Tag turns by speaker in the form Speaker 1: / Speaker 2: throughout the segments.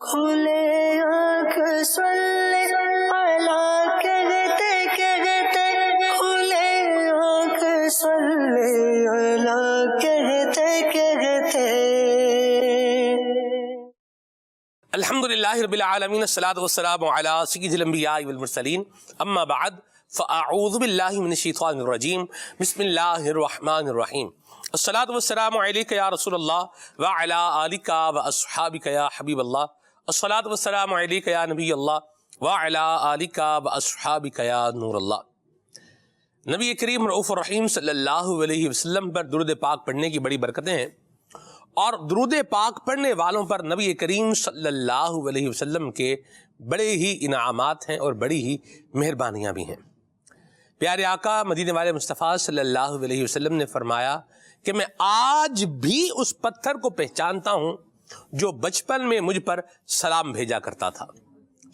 Speaker 1: کھلے آنکھ صلی اللہ کہتے کہتے، کھلے آنکھ صلی اللہ کہتے کہتے۔
Speaker 2: الحمدللہ رب العالمین، الصلاۃ والسلام علی سید الانبیاء والمرسلین، اما بعد فاعوذ باللہ من الشیطان الرجیم، بسم اللہ الرحمن الرحیم۔ الصلاۃ والسلام علیک یا رسول اللہ وعلی آلک واصحابک یا حبیب اللہ، الصلاۃ والسلام علیک یا نبی اللہ وعلی آلک واصحابک یا نور اللہ۔ نبی کریم رؤوف الرحیم صلی اللہ علیہ وسلم پر درود پاک پڑھنے کی بڑی برکتیں ہیں، اور درود پاک پڑھنے والوں پر نبی کریم صلی اللہ علیہ وسلم کے بڑے ہی انعامات ہیں اور بڑی ہی مہربانیاں بھی ہیں۔ پیارے آقا مدینے والے مصطفیٰ صلی اللہ علیہ وسلم نے فرمایا کہ میں آج بھی اس پتھر کو پہچانتا ہوں جو بچپن میں مجھ پر سلام بھیجا کرتا تھا۔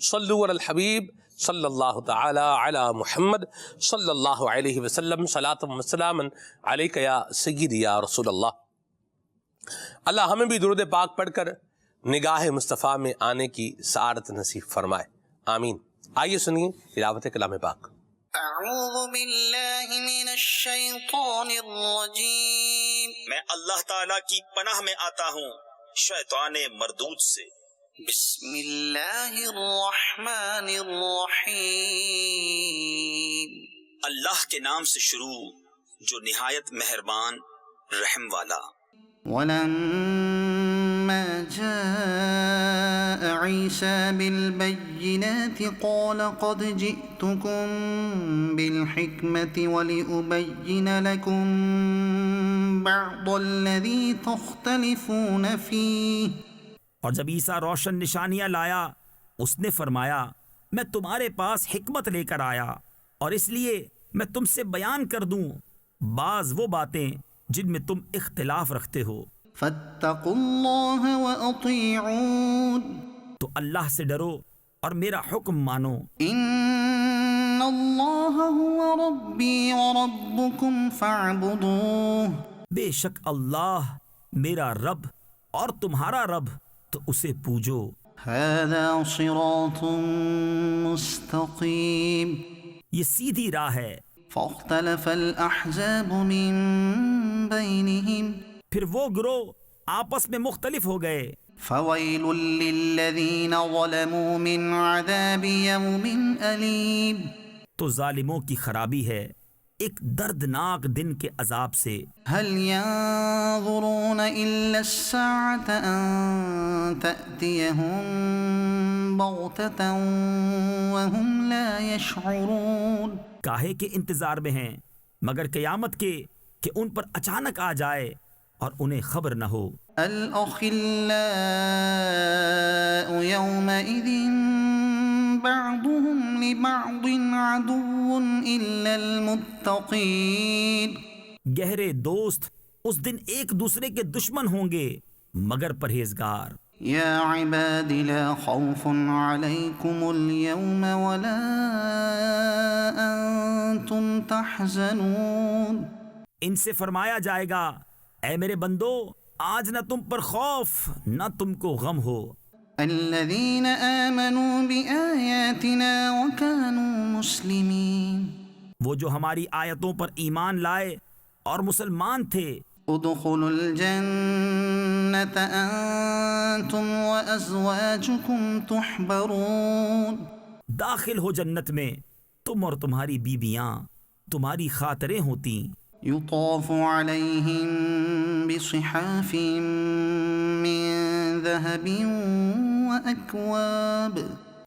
Speaker 2: صلو علی الحبیب صلی اللہ تعالی علی محمد صلی اللہ علیہ وسلم، صلاۃ و سلاما علیک یا سیدی یا رسول اللہ۔ اللہ ہمیں بھی درود پاک پڑھ کر نگاہ مصطفیٰ میں آنے کی سعادت نصیب فرمائے، آمین۔ آئیے سنیے تلاوت کلام پاک۔
Speaker 3: اعوذ باللہ من الشیطان الرجیم،
Speaker 4: میں اللہ تعالیٰ کی پناہ میں آتا ہوں شیطان مردود سے۔
Speaker 3: بسم اللہ الرحمن الرحیم،
Speaker 4: اللہ کے نام سے شروع جو نہایت مہربان رحم والا۔
Speaker 3: ولما جاء عيسى بالبينات قال قد جئتكم بالحكمة ولأبين لكم بعض الذي تختلفون فيه۔
Speaker 5: اور جب عیسیٰ روشن نشانیاں لایا، اس نے فرمایا میں تمہارے پاس حکمت لے کر آیا، اور اس لیے میں تم سے بیان کر دوں بعض وہ باتیں جن میں تم اختلاف رکھتے ہو۔
Speaker 3: فاتقوا اللہ وأطیعون،
Speaker 5: تو اللہ سے ڈرو اور میرا حکم مانو۔
Speaker 3: ان اللہ هو ربی وربکم فاعبدوہ،
Speaker 5: بے شک اللہ میرا رب اور تمہارا رب، تو اسے پوجو۔
Speaker 3: ھذا صراط مستقیم،
Speaker 5: یہ سیدھی راہ ہے۔
Speaker 3: فاختلف الاحزاب من بینہم،
Speaker 5: پھر وہ گروہ آپس میں مختلف ہو گئے۔
Speaker 3: فویل للذین ظلموا من عذاب یوم علیم،
Speaker 5: تو ظالموں کی خرابی ہے ایک دردناک دن کے عذاب سے۔
Speaker 3: هل ينظرون الا الساعة ان تأتيهم بغتة وهم لا يشعرون،
Speaker 5: کاہے کے انتظار میں ہیں مگر قیامت کے کہ ان پر اچانک آ جائے اور انہیں خبر نہ ہو۔
Speaker 3: الاخلاء يومئذ بعضهم لبعض عدو الا المتقین،
Speaker 5: گہرے دوست اس دن ایک دوسرے کے دشمن ہوں گے مگر پرہیزگار۔
Speaker 3: یا عباد لا خوف علیکم اليوم ولا انتم تحزنون،
Speaker 5: ان سے فرمایا جائے گا اے میرے بندو، آج نہ تم پر خوف نہ تم کو غم ہو۔
Speaker 3: الذین آمنوا بآیاتنا وکانوا مسلمین،
Speaker 5: وہ جو ہماری آیتوں پر ایمان لائے اور مسلمان تھے۔
Speaker 3: ادخلوا الجنة انتم وازواجکم تحبرون،
Speaker 5: داخل ہو جنت میں تم اور تمہاری بیویاں تمہاری خاطریں ہوتی۔
Speaker 3: یطاف علیہم بصحاف من ذہب واکواب،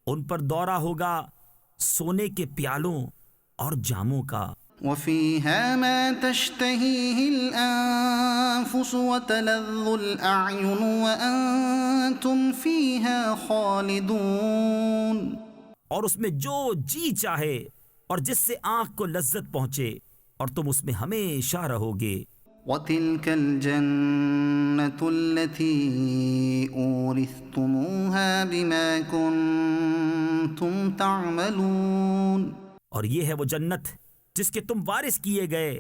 Speaker 5: ان پر دورہ ہوگا سونے کے پیالوں اور جاموں کا۔
Speaker 3: وفیہا ما تشتہیہ الانفس وتلذ الاعین وانتم فیہا خالدون،
Speaker 5: اور اس میں جو جی چاہے اور جس سے آنکھ کو لذت پہنچے، اور تم اس میں ہمیشہ رہو گے۔
Speaker 3: وَتِلْكَ الْجَنَّةُ الَّتِي أُورِثْتُمُوهَا بِمَا كُنْتُمْ تَعْمَلُونَ،
Speaker 5: اور یہ ہے وہ جنت جس کے تم وارث کیے گئے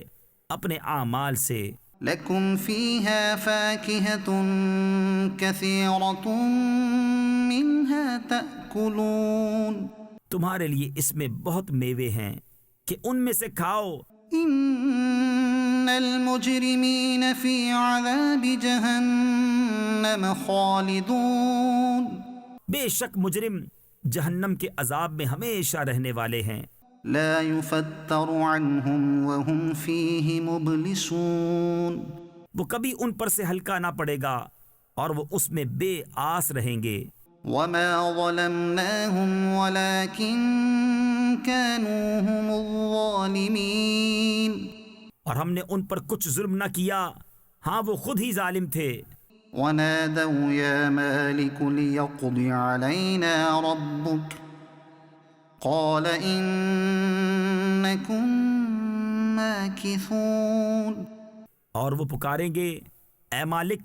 Speaker 5: اپنے اعمال سے۔
Speaker 3: لَكُمْ فِيهَا فَاكِهَةٌ كَثِيرَةٌ مِّنْهَا تأكلون
Speaker 5: تمہارے لیے اس میں بہت میوے ہیں کہ ان میں سے کھاؤ.
Speaker 3: إن المجرمين في عذاب جهنم خالدون
Speaker 5: بے شک مجرم جہنم کے عذاب میں ہمیشہ رہنے والے ہیں.
Speaker 3: لا يفتر عنهم وهم فيه مبلسون
Speaker 5: وہ کبھی ان پر سے ہلکا نہ پڑے گا اور وہ اس میں بے آس رہیں گے.
Speaker 3: وما ظلمناهم ولكن كانوا هم الظالمين
Speaker 5: اور ہم نے ان پر کچھ ظلم نہ کیا، ہاں وہ خود ہی ظالم تھے.
Speaker 3: ونادوا يا مالك ليقض علينا ربك قال إنكم ماكثون
Speaker 5: اور وہ پکاریں گے اے مالک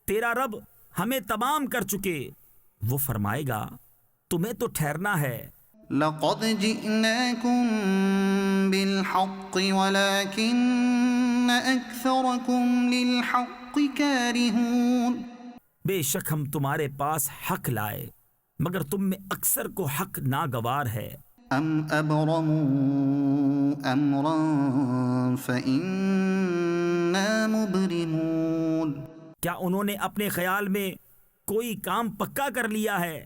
Speaker 5: تیرا رب ہمیں تمام کر چکے. وہ فرمائے گا تمہیں تو ٹھہرنا ہے.
Speaker 3: لقد جئناكم بالحق ولكن أكثركم للحق كارهون
Speaker 5: بے شک ہم تمہارے پاس حق لائے مگر تم میں اکثر کو حق ناگوار ہے.
Speaker 3: أم أبرموا أمرا فإنا مبرمون
Speaker 5: کیا انہوں نے اپنے خیال میں کوئی کام پکا کر لیا ہے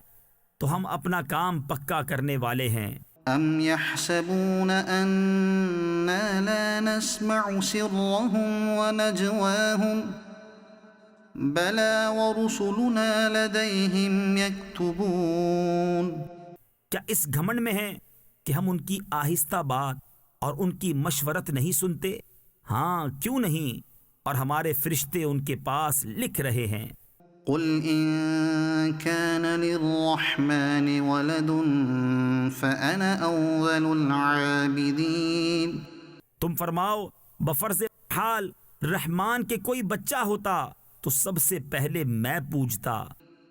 Speaker 5: تو ہم اپنا کام پکا کرنے والے ہیں.
Speaker 3: أم يحسبون أنا لا نسمع سرهم ونجواهم بلى ورسلنا لديهم يكتبون
Speaker 5: کیا اس گھمنڈ میں ہیں کہ ہم ان کی آہستہ بات اور ان کی مشورت نہیں سنتے؟ ہاں کیوں نہیں، اور ہمارے فرشتے ان کے پاس لکھ رہے ہیں.
Speaker 3: قل إن كان للرحمن ولد فأنا أول العابدين
Speaker 5: تم فرماؤ بفرض حال رحمان کے کوئی بچہ ہوتا تو سب سے پہلے میں پوجتا.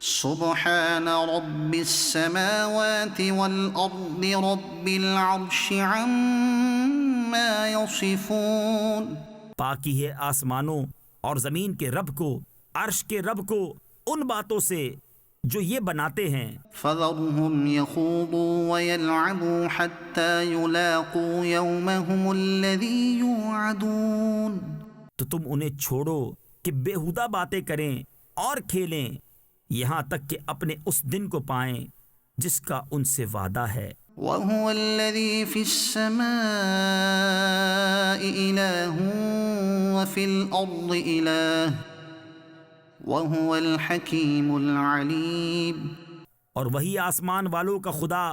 Speaker 3: سبحان رب السماوات والأرض رب العرش عما يصفون
Speaker 5: پاکی ہے آسمانوں اور زمین کے رب کو، عرش کے رب کو ان باتوں سے جو یہ بناتے ہیں.
Speaker 3: فذرهم يخوضوا ويلعبوا حتى يلاقوا يومهم الذي يوعدون
Speaker 5: تو تم انہیں چھوڑو کہ بیہودہ باتیں کریں اور کھیلیں یہاں تک کہ اپنے اس دن کو پائیں جس کا ان سے وعدہ ہے.
Speaker 3: وهو الذي في السماء إله وفي الأرض إله وهو الحكيم العليم
Speaker 5: اور وہی آسمان والوں کا خدا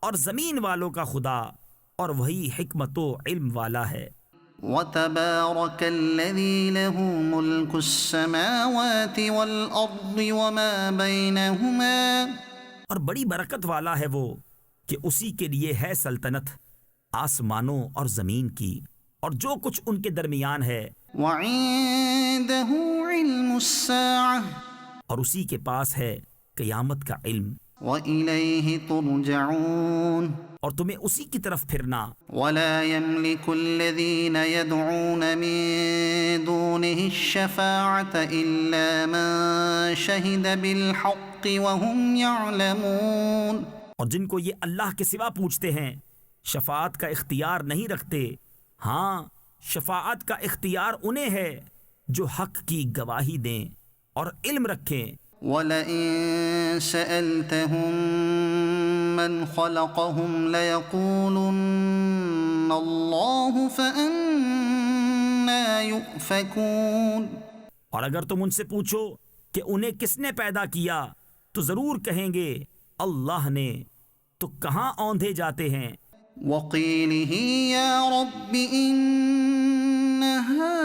Speaker 5: اور زمین والوں کا خدا اور وہی حکمت و علم والا ہے.
Speaker 3: وتبارك الذي له ملك السماوات والأرض وما بينهما
Speaker 5: اور بڑی برکت والا ہے وہ کہ اسی کے لیے ہے سلطنت آسمانوں اور زمین کی اور جو کچھ ان کے درمیان ہے.
Speaker 3: وعنده علم الساعة
Speaker 5: اور اسی کے پاس ہے قیامت کا علم.
Speaker 3: وإليه ترجعون
Speaker 5: اور تمہیں اسی کی طرف پھرنا.
Speaker 3: ولا يملك الذين يدعون من دونه الشفاعة إلا من شهد بالحق وهم يعلمون
Speaker 5: اور جن کو یہ اللہ کے سوا پوچھتے ہیں شفاعت کا اختیار نہیں رکھتے، ہاں شفاعت کا اختیار انہیں ہے جو حق کی گواہی دیں اور علم رکھیں.
Speaker 3: وَلَئِن سَأَلْتَهُم مَّنْ خَلَقَهُمْ لَيَقُولُنَّ اللَّهُ فَأَنَّىٰ يُؤْفَكُونَ
Speaker 5: اور اگر تم ان سے پوچھو کہ انہیں کس نے پیدا کیا تو ضرور کہیں گے اللہ نے، تو کہاں اوندھے جاتے ہیں.
Speaker 3: وَقِيلِهِ يَا رَبِّ إِنَّ هَٰؤُلَاءِ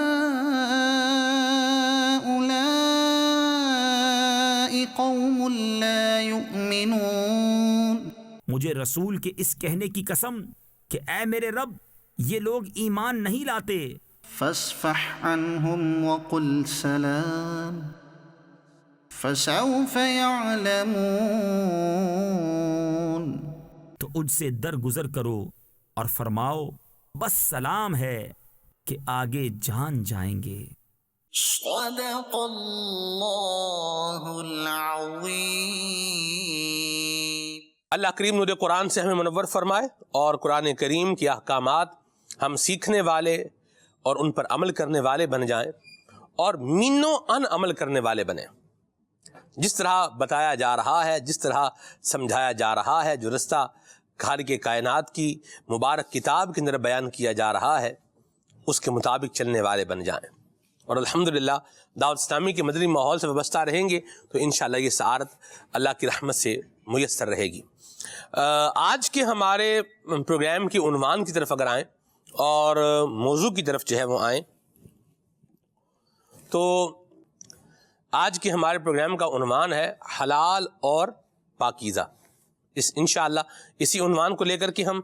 Speaker 3: قَوْمٌ لَّا يُؤْمِنُونَ
Speaker 5: مجھے رسول کے اس کہنے کی قسم کہ اے میرے رب یہ لوگ ایمان نہیں لاتے.
Speaker 3: فَاصْفَحْ عَنْهُمْ وَقُلْ سَلَامٌ فَسَوْفَ يَعْلَمُونَ
Speaker 5: تو ان سے درگزر کرو اور فرماؤ بس سلام ہے کہ آگے جان جائیں گے.
Speaker 3: صدق اللہ العظیم.
Speaker 2: اللہ کریم نور قرآن سے ہمیں منور فرمائے اور قرآن کریم کے احکامات ہم سیکھنے والے اور ان پر عمل کرنے والے بن جائیں اور مینوں ان عمل کرنے والے بنیں. جس طرح بتایا جا رہا ہے، جس طرح سمجھایا جا رہا ہے، جو رستہ خالق کائنات کی مبارک کتاب کے اندر بیان کیا جا رہا ہے، اس کے مطابق چلنے والے بن جائیں. اور الحمدللہ دعوت اسلامی کے مدنی ماحول سے وابستہ رہیں گے تو انشاءاللہ یہ سعادت اللہ کی رحمت سے میسر رہے گی. آج کے ہمارے پروگرام کی عنوان کی طرف اگر آئیں اور موضوع کی طرف جو ہے وہ آئیں تو آج کے ہمارے پروگرام کا عنوان ہے حلال اور پاکیزہ. انشاءاللہ اسی عنوان کو لے کر کے ہم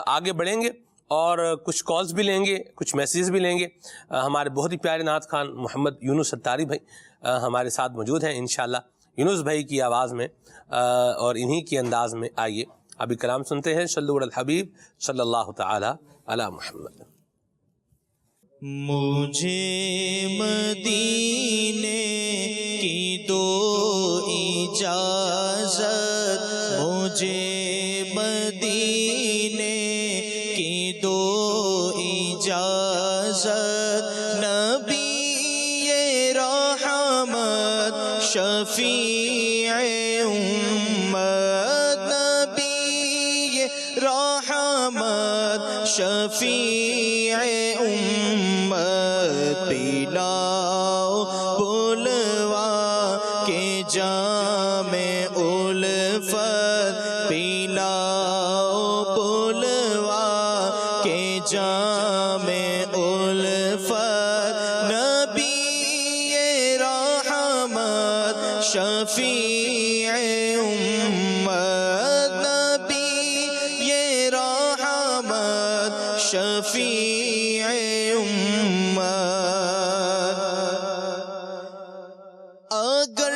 Speaker 2: آگے بڑھیں گے اور کچھ کالز بھی لیں گے، کچھ میسیجز بھی لیں گے. ہمارے بہت ہی پیارے نعت خان محمد یونس ستاری بھائی ہمارے ساتھ موجود ہیں. انشاءاللہ یونس بھائی کی آواز میں اور انہی کے انداز میں آئیے ابھی کلام سنتے ہیں. صلو علی الحبیب صلی اللہ تعالی علی محمد.
Speaker 6: مجھے مدینے کی دو اجازت، مجھے مدینے کی دو اجازت، نبی رحمت شفیع امت، نبی رحمت شفیع امت، پلاؤ بلوا کے جام الفت، پلاؤ بلوا کے جام الفت، نبی رحمت شفیع امت، نبی رحمت شفیع امت. اگر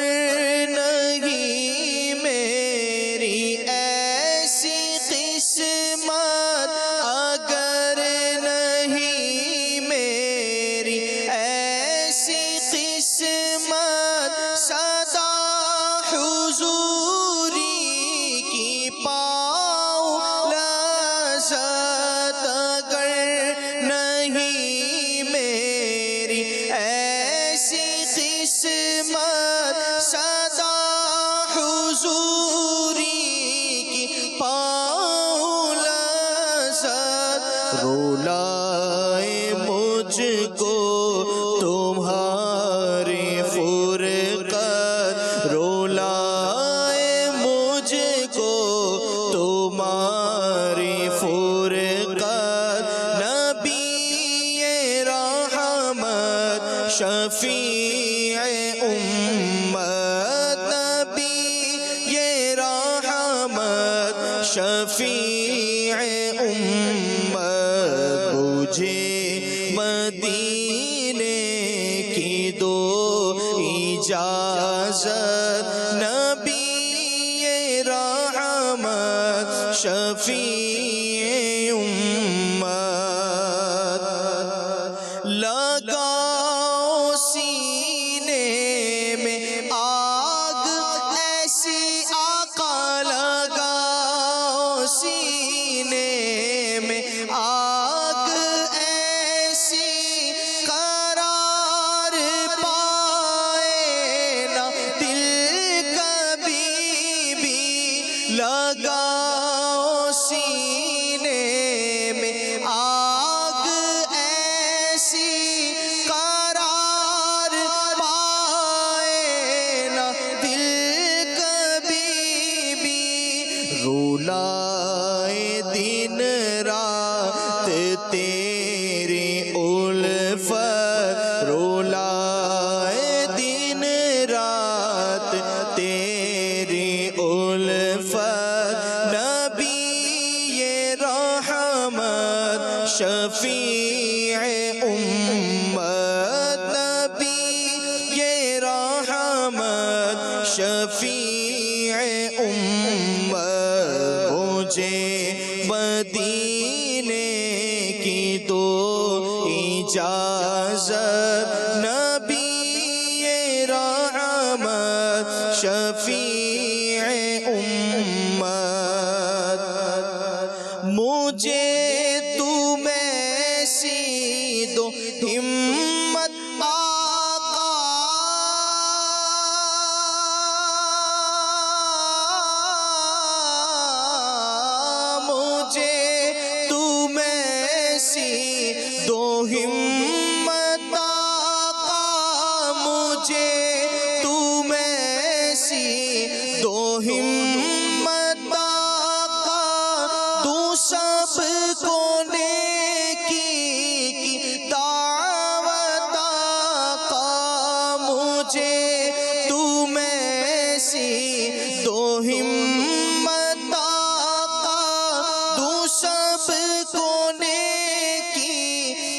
Speaker 6: نہیں میری ایسی قسمت، اگر نہیں میری ایسی قسمت، سدا حضوری کی پاؤں لذت، اگر نہیں میری ایسی قسمت، سدا حضوری کی پاؤں لذت، رولائے مجھ کو تمہاری فرقت، رولائے مجھ کو تمہاری فرقت، نبی رحمت شفیع امت، نبی رحمت شفیع امت. مجھے مدینے کی دو اجازت، نبی رحمت شفیع امت. لگاؤ سینے میں آگ ایسی آقا، لگاؤ سینے میں آگ ایسی، قرار پائے نہ دل کبھی بھی، لگاؤ سینے میں آگ ایسی، قرار پائے نہ دل کبھی بھی، رولائے دن رات تیری الفت، رولائے دن رات تیری الفت، نبی رحمت شفیع امت، نبی رحمت شفیع امت. مجھے مدینے کی دو اجازت، نبی رحمت شفیع امت. مجھے تو میں سی دو ہمت آقا، مجھے تو میں سی دو ہمت آقا، مجھے تو میں سی دو ہمت آقا، تو سب کو نیکی کی دعوت آقا، مجھے تو میں سی دو ہمت آقا، تو سب کو نیکی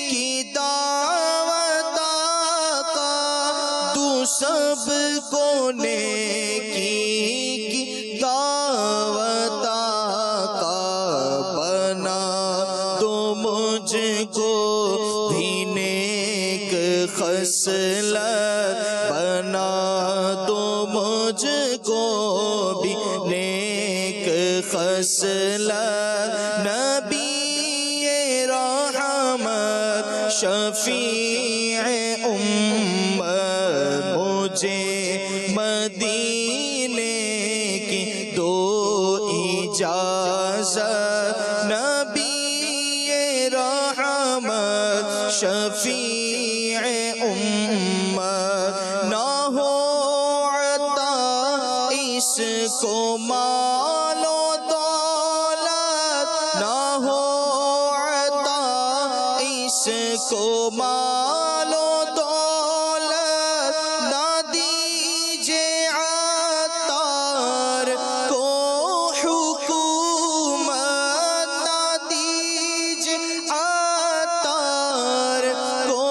Speaker 6: کی دعوت آقا، تو سب کو نیکی کی دعوت آقا، بنا دو مجھ کو بھی نیک خصلت، بنا دو مجھ کو بھی نیک خصلت، نبی رحمت شفیع امت، مجھے مدینے کی دو اجازت، نبی رحمت شفیع امت، نہ ہو عطا اس کو مال و دولت، نہ ہو عطا اس کو مال و دولت، نہ دیجیے عطار کو حکومت، نہ دیجیے عطار کو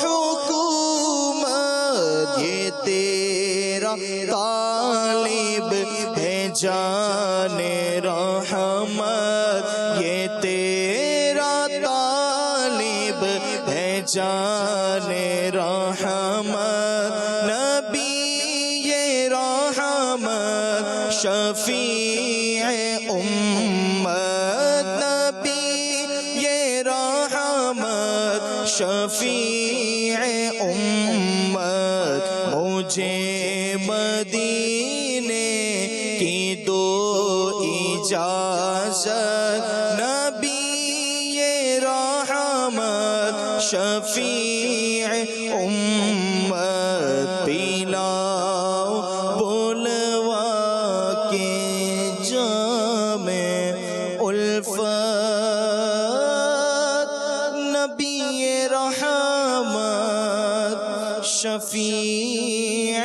Speaker 6: حکومت، یہ تیرا طالب ہے جان رحمت، یہ تیرا طالب ہے جان رحمت، نبی رحمت شفیع امت، نبی رحمت شفیع امت، مجھے مدینے کی دو اجازت، نبی رحمت شفیع امت، پلاؤ بلوا کے جام الفت، نبی رحمت شفیع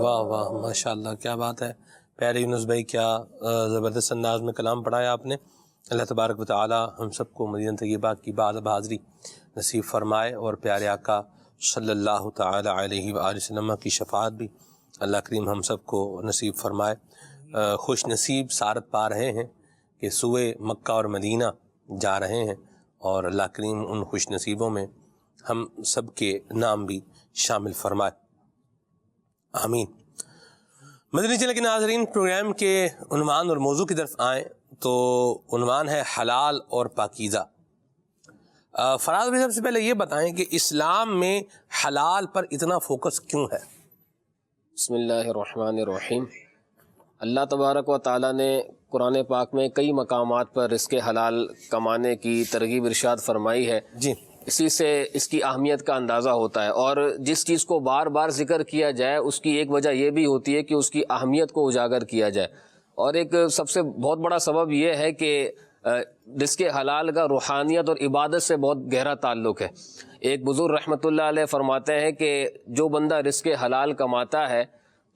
Speaker 2: واہ واہ، ماشاء اللہ، کیا بات ہے پیارے یونس بھائی، کیا زبردست انداز میں کلام پڑھایا آپ نے۔ اللہ تبارک و تعالی ہم سب کو مدینہ طیبہ کی باز حاضری نصیب فرمائے، اور پیارے آقا صلی اللہ تعالی علیہ وآلہ وسلم کی شفاعت بھی اللہ کریم ہم سب کو نصیب فرمائے۔ خوش نصیب سعادت پا رہے ہیں کہ سوئے مکہ اور مدینہ جا رہے ہیں، اور اللہ کریم ان خوش نصیبوں میں ہم سب کے نام بھی شامل فرمائے، آمین۔ مدنی چینل کے ناظرین، پروگرام کے عنوان اور موضوع کی طرف آئیں تو عنوان ہے حلال اور پاکیزہ۔ فراز بھائی، سب سے پہلے یہ بتائیں کہ اسلام میں حلال پر اتنا فوکس کیوں ہے؟
Speaker 7: بسم اللہ الرحمن الرحیم۔ اللہ تبارک و تعالیٰ نے قرآن پاک میں کئی مقامات پر رزق حلال کمانے کی ترغیب ارشاد فرمائی ہے،
Speaker 2: جی،
Speaker 7: اسی سے اس کی اہمیت کا اندازہ ہوتا ہے، اور جس چیز کو بار بار ذکر کیا جائے اس کی ایک وجہ یہ بھی ہوتی ہے کہ اس کی اہمیت کو اجاگر کیا جائے، اور ایک سب سے بہت بڑا سبب یہ ہے کہ رزق حلال کا روحانیت اور عبادت سے بہت گہرا تعلق ہے۔ ایک بزرگ رحمۃ اللہ علیہ فرماتے ہیں کہ جو بندہ رزق حلال کماتا ہے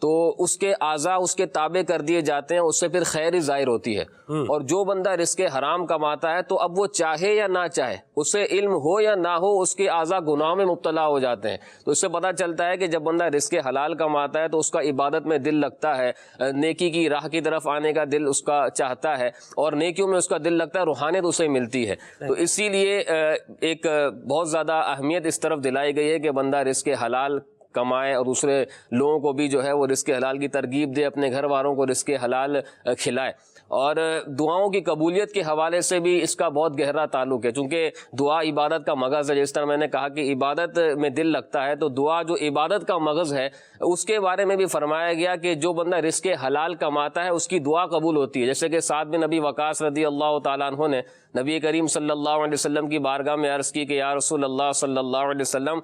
Speaker 7: تو اس کے اعضاء اس کے تابع کر دیے جاتے ہیں، اس سے پھر خیر ہی ظاہر ہوتی ہے، اور جو بندہ رزق حرام کماتا ہے تو اب وہ چاہے یا نہ چاہے، اسے علم ہو یا نہ ہو، اس کے اعضاء گناہوں میں مبتلا ہو جاتے ہیں۔ تو اس سے پتہ چلتا ہے کہ جب بندہ رزق حلال کماتا ہے تو اس کا عبادت میں دل لگتا ہے، نیکی کی راہ کی طرف آنے کا دل اس کا چاہتا ہے، اور نیکیوں میں اس کا دل لگتا ہے، روحانیت اسے ملتی ہے۔ تو اسی لیے ایک بہت زیادہ اہمیت اس طرف دلائی گئی ہے کہ بندہ رزق حلال کمائے اور دوسرے لوگوں کو بھی جو ہے وہ رزق حلال کی ترغیب دے، اپنے گھر والوں کو رزق حلال کھلائے. اور دعاؤں کی قبولیت کے حوالے سے بھی اس کا بہت گہرا تعلق ہے، چونکہ دعا عبادت کا مغز ہے. جس طرح میں نے کہا کہ عبادت میں دل لگتا ہے، تو دعا جو عبادت کا مغز ہے اس کے بارے میں بھی فرمایا گیا کہ جو بندہ رزق حلال کماتا ہے اس کی دعا قبول ہوتی ہے. جیسے کہ سعد بن ابی وقاص رضی اللہ تعالیٰ عنہ نے نبی کریم صلی اللہ علیہ وسلم کی بارگاہ میں عرض کی کہ یا رسول اللہ صلی اللہ علیہ وسلم،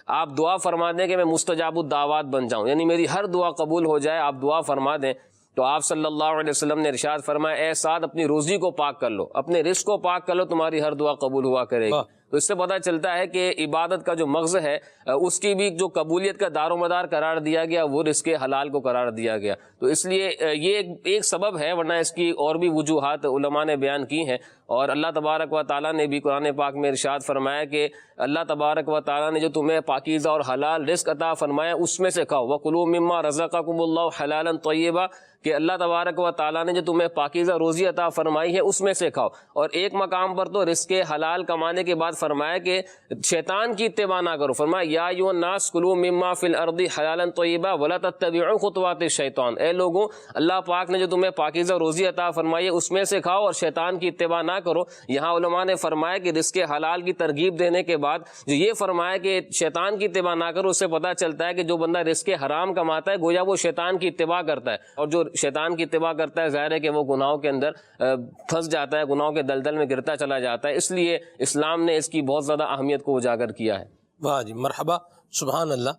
Speaker 7: آپ دعا فرما دیں کہ میں مستجاب الدعوات بن جاؤں، یعنی میری ہر دعا قبول ہو جائے، آپ دعا فرما دیں. تو آپ صلی اللہ علیہ وسلم نے ارشاد فرمایا، اے سعد اپنی روزی کو پاک کر لو، اپنے رزق کو پاک کر لو، تمہاری ہر دعا قبول ہوا کرے گی. تو اس سے پتہ چلتا ہے کہ عبادت کا جو مغز ہے اس کی بھی جو قبولیت کا دار و مدار قرار دیا گیا وہ رزق حلال کو قرار دیا گیا. تو اس لیے یہ ایک سبب ہے، ورنہ اس کی اور بھی وجوہات علماء نے بیان کی ہیں. اور اللہ تبارک و تعالیٰ نے بھی قرآن پاک میں ارشاد فرمایا کہ اللہ تبارک و تعالیٰ نے جو تمہیں پاکیزہ اور حلال رزق عطا فرمایا اس میں سے کھاؤ. وَكُلُوا مِمَّا رَزَقَكُمُ اللَّهُ حَلَالًا طَيِّبًا، کہ اللہ تبارک و تعالیٰ نے جو تمہیں پاکیزہ روزی عطا فرمائی ہے اس میں سے کھاؤ. اور ایک مقام پر تو رزق حلال کمانے کے بعد فرمایا کہ شیطان کی اتباع نہ کرو. فرمایا یا ایھا الناس کلوا مما فی الارض حلالا طیبا ولا تتبعوا خطوات الشیطان، اے لوگوں اللہ پاک نے جو تمہیں پاکیزہ روزی عطا فرمائی ہے اس میں سے کھاؤ اور شیطان کی اتباع نہ کرو. یہاں علماء نے فرمایا کہ رزق حلال کی ترغیب دینے کے بعد جو یہ فرمایا کہ شیطان کی اتباع نہ کرو، اس سے پتہ چلتا ہے کہ جو بندہ رزق حرام کماتا ہے گویا وہ شیطان کی اتباع کرتا ہے، اور جو شیطان کی اتباع کرتا ہے ظاہر ہے کہ وہ گناہوں کے اندر پھنس جاتا ہے، گناہوں کے دلدل میں گرتا چلا جاتا ہے. اس لیے اسلام نے اس کی بہت زیادہ اہمیت کو اجاگر کیا ہے.
Speaker 2: واہ جی، مرحبا، سبحان اللہ.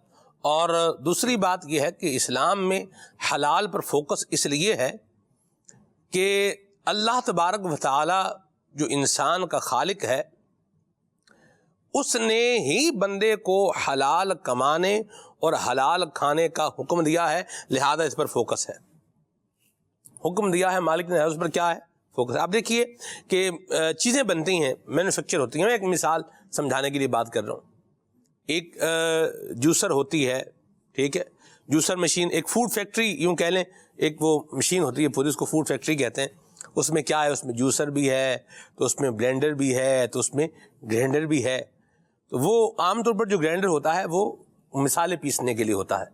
Speaker 2: اور دوسری بات یہ ہے کہ اسلام میں حلال پر فوکس اس لیے ہے کہ اللہ تبارک و تعالی جو انسان کا خالق ہے اس نے ہی بندے کو حلال کمانے اور حلال کھانے کا حکم دیا ہے، لہذا اس پر فوکس ہے. حکم دیا ہے مالک نے، اس پر کیا ہے؟ فوکس. آپ دیکھیے کہ چیزیں بنتی ہیں، مینوفیکچر ہوتی ہیں. میں ایک مثال سمجھانے کے لیے بات کر رہا ہوں. ایک جوسر ہوتی ہے، ٹھیک ہے، جوسر مشین، ایک فوڈ فیکٹری یوں کہہ لیں، ایک وہ مشین ہوتی ہے پوری، اس کو فوڈ فیکٹری کہتے ہیں. اس میں کیا ہے؟ اس میں جوسر بھی ہے، تو اس میں بلینڈر بھی ہے، تو اس میں گرینڈر بھی ہے. تو وہ عام طور پر جو گرینڈر ہوتا ہے وہ مسالے پیسنے کے لیے ہوتا ہے.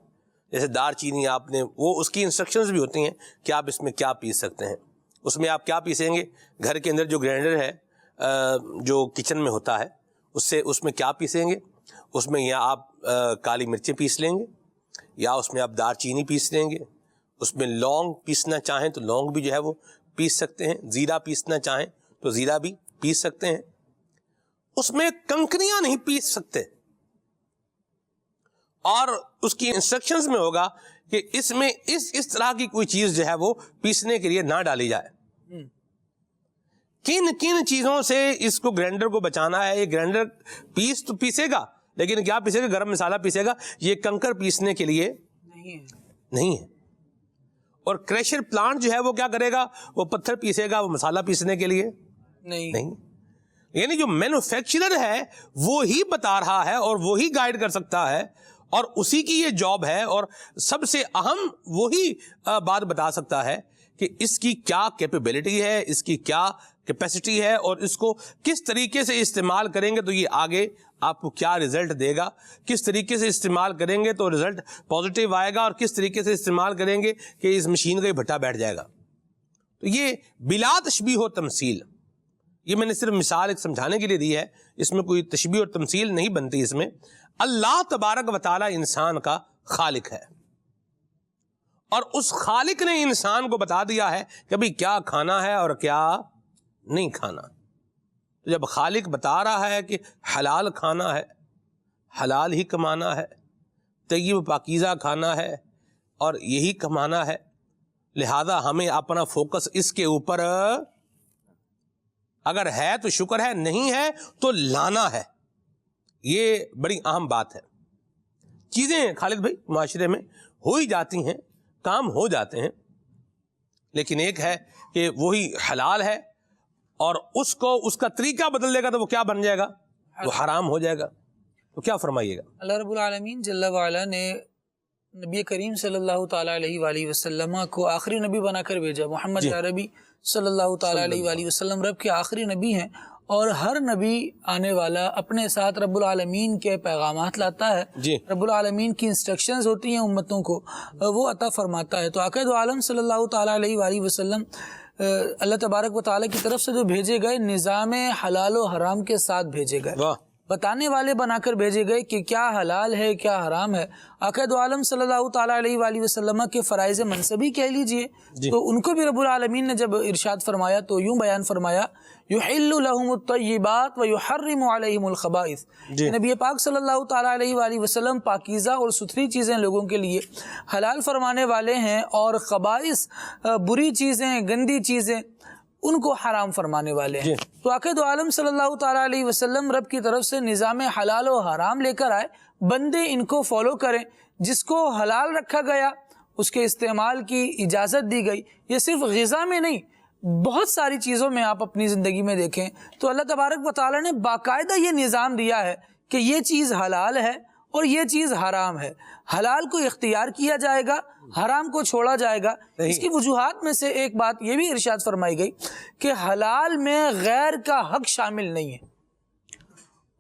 Speaker 2: جیسے دار چینی آپ نے، وہ اس کی انسٹرکشنز بھی ہوتی ہیں کہ آپ اس میں کیا پیس سکتے ہیں. اس میں آپ کیا پیسیں گے؟ گھر کے اندر جو گرینڈر ہے جو کچن میں ہوتا ہے اس میں کیا پیسیں گے؟ اس میں یا آپ کالی مرچیں پیس لیں گے، یا اس میں آپ دار چینی پیس لیں گے. اس میں لونگ پیسنا چاہیں تو لونگ بھی جو ہے وہ پیس سکتے ہیں، زیرہ پیسنا چاہیں تو زیرہ بھی پیس سکتے ہیں. اس میں کنکریاں نہیں پیس سکتے. اور اس کی انسٹرکشنز میں ہوگا کہ اس میں اس طرح کی کوئی چیز جو ہے وہ پیسنے کے لیے نہ ڈالی جائے. کن کن چیزوں سے اس کو گرینڈر کو بچانا ہے؟ یہ گرینڈر پیس تو پیسے گا، لیکن کیا پیسے گا؟ گرم مسالہ پیسے گا. یہ کنکر پیسنے کے لیے نہیں ہے. اور کریشر پلانٹ جو ہے وہ کیا کرے گا؟ وہ پتھر پیسے گا، وہ مسالہ پیسنے کے لیے نہیں. یعنی جو مینوفیکچرر ہے وہی بتا رہا ہے اور وہی گائیڈ کر سکتا ہے، اور اسی کی یہ جاب ہے. اور سب سے اہم وہی بات بتا سکتا ہے کہ اس کی کیا کیپیبلٹی ہے، اس کی کیا کیپیسٹی ہے، اور اس کو کس طریقے سے استعمال کریں گے تو یہ آگے آپ کو کیا رزلٹ دے گا. کس طریقے سے استعمال کریں گے تو رزلٹ پازیٹیو آئے گا، اور کس طریقے سے استعمال کریں گے کہ اس مشین کا ہی بھٹا بیٹھ جائے گا. تو یہ بلا تشبیہ و تمثیل، یہ میں نے صرف مثال ایک سمجھانے کے لیے دی ہے، اس میں کوئی تشبیہ اور تمثیل نہیں بنتی. اس میں اللہ تبارک و تعالی انسان کا خالق ہے، اور اس خالق نے انسان کو بتا دیا ہے کہ بھئی کیا کھانا ہے اور کیا نہیں کھانا. تو جب خالق بتا رہا ہے کہ حلال کھانا ہے، حلال ہی کمانا ہے، طیب پاکیزہ کھانا ہے اور یہی کمانا ہے، لہذا ہمیں اپنا فوکس اس کے اوپر، اگر ہے تو شکر ہے، نہیں ہے تو لانا ہے. یہ بڑی اہم بات ہے. چیزیں خالد بھائی معاشرے میں ہو ہی جاتی ہیں، کام ہو جاتے ہیں، لیکن ایک ہے کہ وہی حلال ہے اور اس کا طریقہ بدل دے گا تو وہ کیا بن جائے گا؟ وہ حرام ہو جائے گا. تو کیا فرمائیے گا؟
Speaker 8: اللہ رب العالمین جل وعلا نے نبی کریم صلی اللہ تعالیٰ علیہ وآلہ وسلم کو آخری نبی بنا کر بھیجا. محمد عربی صلی اللہ تعالیٰ علیہ وآلہ وسلم رب کے آخری نبی ہیں، اور ہر نبی آنے والا اپنے ساتھ رب العالمین کے پیغامات لاتا ہے. رب العالمین کی انسٹرکشنز ہوتی ہیں امتوں کو، وہ عطا فرماتا ہے. تو آقا دو عالم صلی اللہ تعالیٰ علیہ وآلہ وسلم اللہ تبارک و تعالیٰ کی طرف سے جو بھیجے گئے، نظام حلال و حرام کے ساتھ بھیجے گئے، بتانے والے بنا کر بھیجے گئے کہ کیا حلال ہے کیا حرام ہے. آقا دو عالم صلی اللہ تعالیٰ علیہ وآلہ وسلم کے فرائض منصبی کہہ لیجئے، تو ان کو بھی رب العالمین نے جب ارشاد فرمایا تو یوں بیان فرمایا، یحل لهم الطیبات ویحرم علیہم الخبائث. نبی پاک صلی اللہ تعالیٰ علیہ وآلہ وسلم پاکیزہ اور ستھری چیزیں لوگوں کے لیے حلال فرمانے والے ہیں، اور خبائث بری چیزیں، گندی چیزیں ان کو حرام فرمانے والے ہیں. تو آقا دو عالم صلی اللہ تعالیٰ علیہ وسلم رب کی طرف سے نظام حلال و حرام لے کر آئے، بندے ان کو فالو کریں. جس کو حلال رکھا گیا اس کے استعمال کی اجازت دی گئی. یہ صرف غذا میں نہیں، بہت ساری چیزوں میں آپ اپنی زندگی میں دیکھیں تو اللہ تبارک و تعالیٰ نے باقاعدہ یہ نظام دیا ہے کہ یہ چیز حلال ہے اور یہ چیز حرام ہے. حلال کو اختیار کیا جائے گا، حرام کو چھوڑا جائے گا. اس کی وجوہات میں سے ایک بات یہ بھی ارشاد فرمائی گئی کہ حلال میں غیر کا حق شامل نہیں ہے،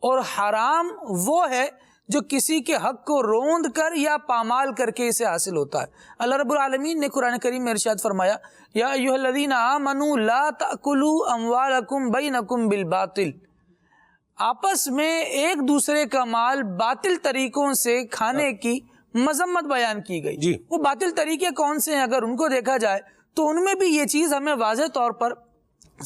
Speaker 8: اور حرام وہ ہے جو کسی کے حق کو روند کر یا پامال کر کے اسے حاصل ہوتا ہے. اللہ رب العالمین نے قرآن کریم میں ارشاد فرمایا، یا ایھا الذین آمنوا لا تأکلوا اموالکم بینکم بالباطل. آپس میں ایک دوسرے کا مال باطل طریقوں سے کھانے کی مذمت بیان کی گئی. وہ باطل طریقے کون سے ہیں؟ اگر ان کو دیکھا جائے تو ان میں بھی یہ چیز ہمیں واضح طور پر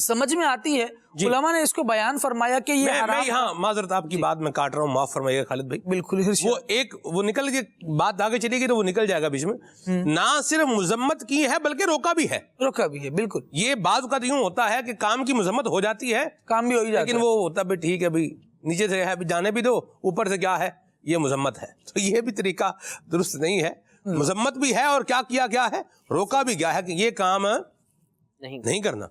Speaker 8: سمجھ میں آتی ہے. علماء نے اس کو بیان فرمایا کہ یہ حرام.
Speaker 2: میں یہاں معذرت آپ کی بات میں کاٹ رہا ہوں، معاف فرمائیے خالد بھائی.
Speaker 8: بالکل
Speaker 2: وہ نکل کے بات آگے چلی گئی تو وہ نکل جائے گا بیچ میں. نہ صرف مذمت کی ہے بلکہ روکا بھی ہے. بالکل. یہ بعض اوقات یوں ہوتا ہے کہ کام کی مذمت ہو جاتی ہے، کام بھی ہو جاتا ہے، لیکن وہ ہوتا بھی ٹھیک ہے بھائی، نیچے سے ہے جانے بھی دو، اوپر سے کیا ہے یہ مذمت ہے. تو یہ بھی طریقہ درست نہیں ہے. مذمت بھی ہے اور کیا گیا ہے، روکا بھی گیا ہے کہ یہ کام نہیں کرنا.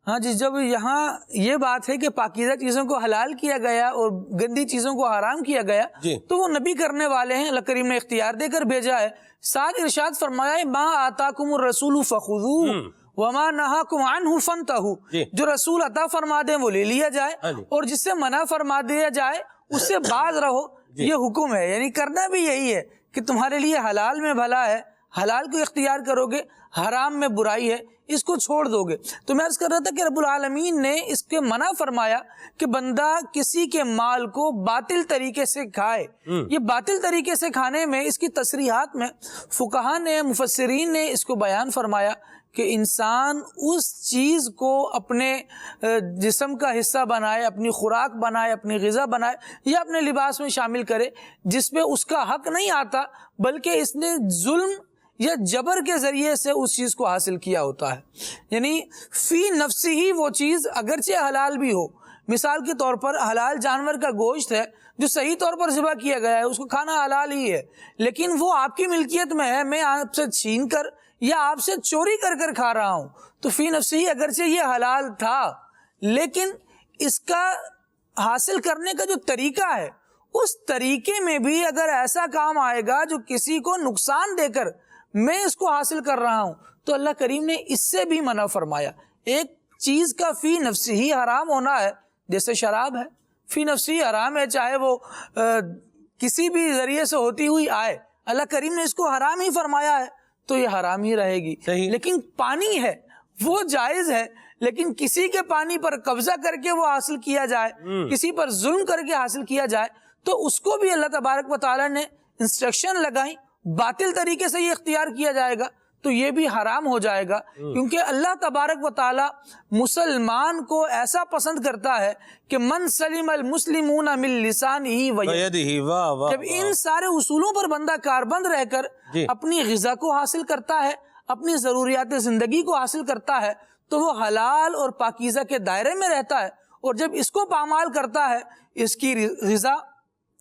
Speaker 8: ہاں جی. جب یہاں یہ بات ہے کہ پاکیزہ چیزوں کو حلال کیا گیا اور گندی چیزوں کو حرام کیا گیا، تو وہ نبی کرنے والے ہیں، اللہ کریم نے اختیار دے کر بھیجا ہے. ساتھ ارشاد فرمایا، ما آتاکم الرسول فخذوہ وما نہاکم عنہ فانتہوا. جو رسول عطا فرما دیں وہ لے لیا جائے، اور جس سے منع فرما دیا جائے اس سے باز رہو. یہ حکم ہے، یعنی کرنا بھی یہی ہے کہ تمہارے لیے حلال میں بھلا ہے، حلال کو اختیار کرو گے، حرام میں برائی ہے، اس کو چھوڑ دو گے. تو میں عرض کر رہا تھا کہ رب العالمین نے اس کے منع فرمایا کہ بندہ کسی کے مال کو باطل طریقے سے کھائے. یہ باطل طریقے سے کھانے میں اس کی تصریحات میں فقہاء نے، مفسرین نے اس کو بیان فرمایا کہ انسان اس چیز کو اپنے جسم کا حصہ بنائے، اپنی خوراک بنائے، اپنی غذا بنائے، یا اپنے لباس میں شامل کرے جس پہ اس کا حق نہیں آتا، بلکہ اس نے ظلم یا جبر کے ذریعے سے اس چیز کو حاصل کیا ہوتا ہے. یعنی فی نفسی ہی وہ چیز اگرچہ حلال بھی ہو. مثال کے طور پر حلال جانور کا گوشت ہے جو صحیح طور پر ذبح کیا گیا ہے، اس کو کھانا حلال ہی ہے، لیکن وہ آپ کی ملکیت میں ہے، میں آپ سے چھین کر یا آپ سے چوری کر کھا رہا ہوں. تو فی نفسی ہی اگرچہ یہ حلال تھا، لیکن اس کا حاصل کرنے کا جو طریقہ ہے، اس طریقے میں بھی اگر ایسا کام آئے گا جو کسی کو نقصان دے کر میں اس کو حاصل کر رہا ہوں، تو اللہ کریم نے اس سے بھی منع فرمایا. ایک چیز کا فی نفسی ہی حرام ہونا ہے، جیسے شراب ہے، فی نفسی حرام ہے، چاہے وہ کسی بھی ذریعے سے ہوتی ہوئی آئے، اللہ کریم نے اس کو حرام ہی فرمایا ہے تو یہ حرام ہی رہے گی. لیکن پانی ہے وہ جائز ہے، لیکن کسی کے پانی پر قبضہ کر کے وہ حاصل کیا جائے، کسی پر ظلم کر کے حاصل کیا جائے، تو اس کو بھی اللہ تبارک و تعالیٰ نے انسٹرکشن لگائیں، باطل طریقے سے یہ اختیار کیا جائے گا تو یہ بھی حرام ہو جائے گا. کیونکہ اللہ تبارک و تعالی مسلمان کو ایسا پسند کرتا ہے کہ من سلم المسلمون من لسانہ و یدہ. جب ان سارے اصولوں پر بندہ کاربند رہ کر اپنی غذا کو حاصل کرتا ہے، اپنی ضروریات زندگی کو حاصل کرتا ہے، تو وہ حلال اور پاکیزہ کے دائرے میں رہتا ہے. اور جب اس کو پامال کرتا ہے، اس کی غذا،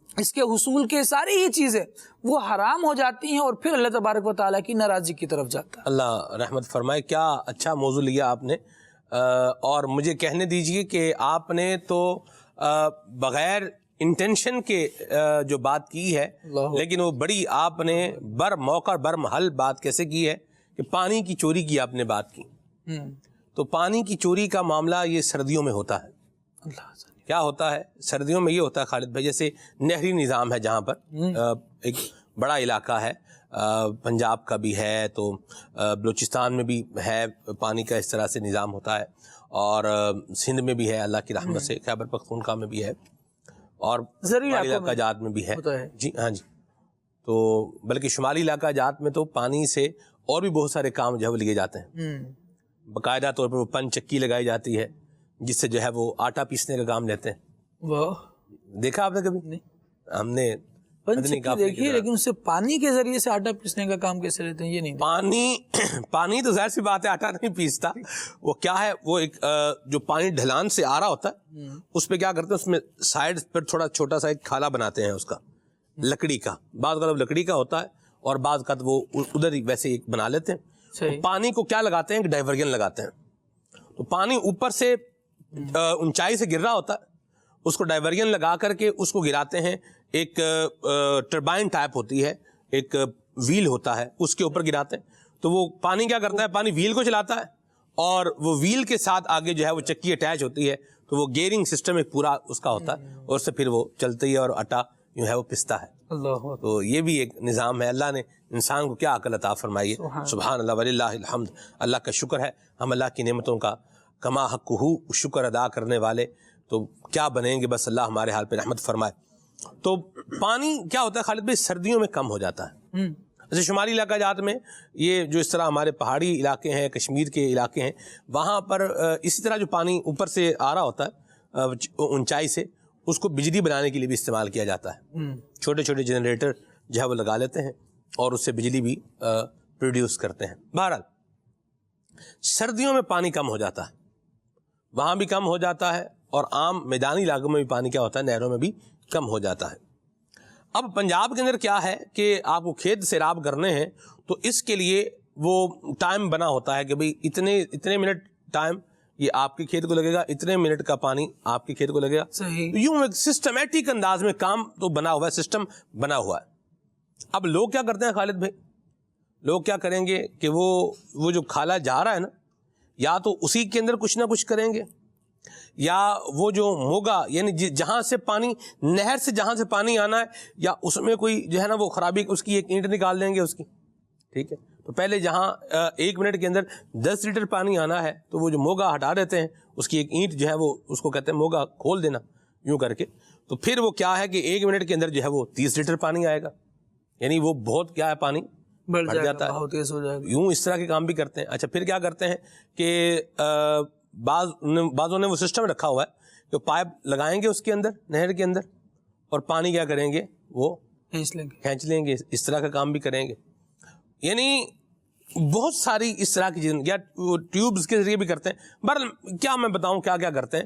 Speaker 8: اس کے حصول کے ساری ہی چیزیں وہ حرام ہو جاتی ہیں، اور پھر اللہ تبارک و تعالیٰ کی ناراضی کی طرف جاتا ہے.
Speaker 2: اللہ رحمت فرمائے. کیا اچھا موضوع لیا آپ نے. اور مجھے کہنے دیجئے کہ آپ نے تو بغیر انٹینشن کے جو بات کی ہے، لیکن وہ بڑی آپ نے بر موقع بر محل بات کیسے کی ہے کہ پانی کی چوری کی آپ نے بات کی. تو پانی کی چوری کا معاملہ یہ سردیوں میں ہوتا ہے. کیا ہوتا ہے سردیوں میں؟ یہ ہوتا ہے خالد بھائی، جیسے نہری نظام ہے جہاں پر ایک بڑا علاقہ ہے، پنجاب کا بھی ہے، تو بلوچستان میں بھی ہے، پانی کا اس طرح سے نظام ہوتا ہے، اور سندھ میں بھی ہے اللہ کی رحمت سے، خیبر پختونخوا میں بھی ہے، اور شمالی علاقہ جات میں بھی ہے. جی ہاں جی. تو بلکہ شمالی علاقہ جات میں تو پانی سے اور بھی بہت سارے کام جو ہے وہ لیے جاتے ہیں. باقاعدہ طور پر وہ پن چکی لگائی جاتی ہے جس سے جو ہے وہ آٹا پیسنے کا کام لیتے ہیں. دیکھا آپ نے کبھی؟ ہم نے
Speaker 8: دیکھیے، لیکن اس سے پانی کے ذریعے سے آٹا پیسنے کا کام کیسے لیتے ہیں یہ نہیں.
Speaker 2: پانی تو ظاہر سی بات ہے آٹا نہیں پیستا. وہ کیا ہے، وہ ایک جو پانی ڈھلان سے آ رہا ہوتا ہے اس پہ کیا کرتے ہیں، اس میں سائڈ پر تھوڑا چھوٹا سا ایک کھالا بناتے ہیں اس کا، لکڑی کا. بعض اوقات لکڑی کا ہوتا ہے اور بعض اوقات وہ ادھر ہی ویسے ایک بنا لیتے ہیں. پانی کو کیا لگاتے ہیں کہ ڈائیورژن لگاتے ہیں. تو پانی اوپر سے اونچائی سے گر رہا ہوتا ہے، اس کو ڈائیورژن لگا کر کے اس کو گراتے ہیں. ایک ٹربائن ٹائپ ہوتی ہے، ایک ویل ہوتا ہے، اس کے اوپر گراتے ہیں. تو وہ پانی کیا کرتا ہے، پانی ویل کو چلاتا ہے، اور وہ ویل کے ساتھ آگے جو ہے وہ چکی اٹیچ ہوتی ہے. تو وہ گیئرنگ سسٹم ایک پورا اس کا ہوتا ہے، اور اس سے پھر وہ چلتی ہے اور آٹا جو ہے وہ پستا ہے. تو یہ بھی ایک نظام ہے. اللہ نے انسان کو کیا عقل عطا فرمائی ہے. سبحان اللہ وللہ الحمد. اللہ کا شکر ہے. ہم اللہ کی نعمتوں کا کما حق شکر ادا کرنے والے تو کیا بنیں گے. بس اللہ ہمارے حال پہ رحمت فرمائے. تو پانی کیا ہوتا ہے خالد بھائی، سردیوں میں کم ہو جاتا ہے. جیسے شمالی علاقہ جات میں یہ جو اس طرح ہمارے پہاڑی علاقے ہیں، کشمیر کے علاقے ہیں، وہاں پر اسی طرح جو پانی اوپر سے آ رہا ہوتا ہے اونچائی سے، اس کو بجلی بنانے کے لیے بھی استعمال کیا جاتا ہے. چھوٹے چھوٹے جنریٹر جو ہے وہ لگا لیتے ہیں اور اس سے بجلی بھی پروڈیوس کرتے ہیں. بہرحال سردیوں میں پانی کم ہو جاتا ہے، وہاں بھی کم ہو جاتا ہے، اور عام میدانی علاقوں میں بھی پانی کیا ہوتا ہے، نہروں میں بھی کم ہو جاتا ہے. اب پنجاب کے اندر کیا ہے کہ آپ کو کھیت سیراب کرنے ہیں تو اس کے لیے وہ ٹائم بنا ہوتا ہے کہ بھئی اتنے منٹ ٹائم یہ آپ کے کھیت کو لگے گا، اتنے منٹ کا پانی آپ کے کھیت کو لگے گا. یوں ایک سسٹمیٹک انداز میں کام تو بنا ہوا ہے، سسٹم بنا ہوا ہے. اب لوگ کیا کرتے ہیں خالد بھائی، لوگ کیا کریں گے کہ وہ جو کھالا جا رہا ہے نا، یا تو اسی کے اندر کچھ نہ کچھ کریں گے، یا وہ جو موگا یعنی جہاں سے پانی، نہر سے جہاں سے پانی آنا ہے، یا اس میں کوئی جو ہے نا وہ خرابی، اس کی ایک اینٹ نکال دیں گے اس کی. ٹھیک ہے، تو پہلے جہاں 1 منٹ کے اندر 10 لیٹر پانی آنا ہے تو وہ جو موگا ہٹا دیتے ہیں، اس کی ایک اینٹ جو ہے وہ اس کو کہتے ہیں موگا کھول دینا یوں کر کے. تو پھر وہ کیا ہے کہ 1 منٹ کے اندر جو ہے وہ 30 لیٹر پانی آئے گا. یعنی وہ بہت کیا ہے، پانی بڑھ جاتا ہے، بہت تیز ہو جائے گا. یوں اس طرح کے کام بھی کرتے ہیں. اچھا، پھر کیا کرتے ہیں کہ بعضوں نے وہ سسٹم رکھا ہوا ہے کہ پائپ لگائیں گے اس کے اندر، نہر کے اندر، اور پانی کیا کریں گے، وہ کھینچ لیں گے. اس طرح کا کام بھی کریں گے. یعنی بہت ساری اس طرح کی چیزیں، یا ٹیوبز کے ذریعے بھی کرتے ہیں. بہرحال کیا میں بتاؤں کیا کیا کرتے ہیں.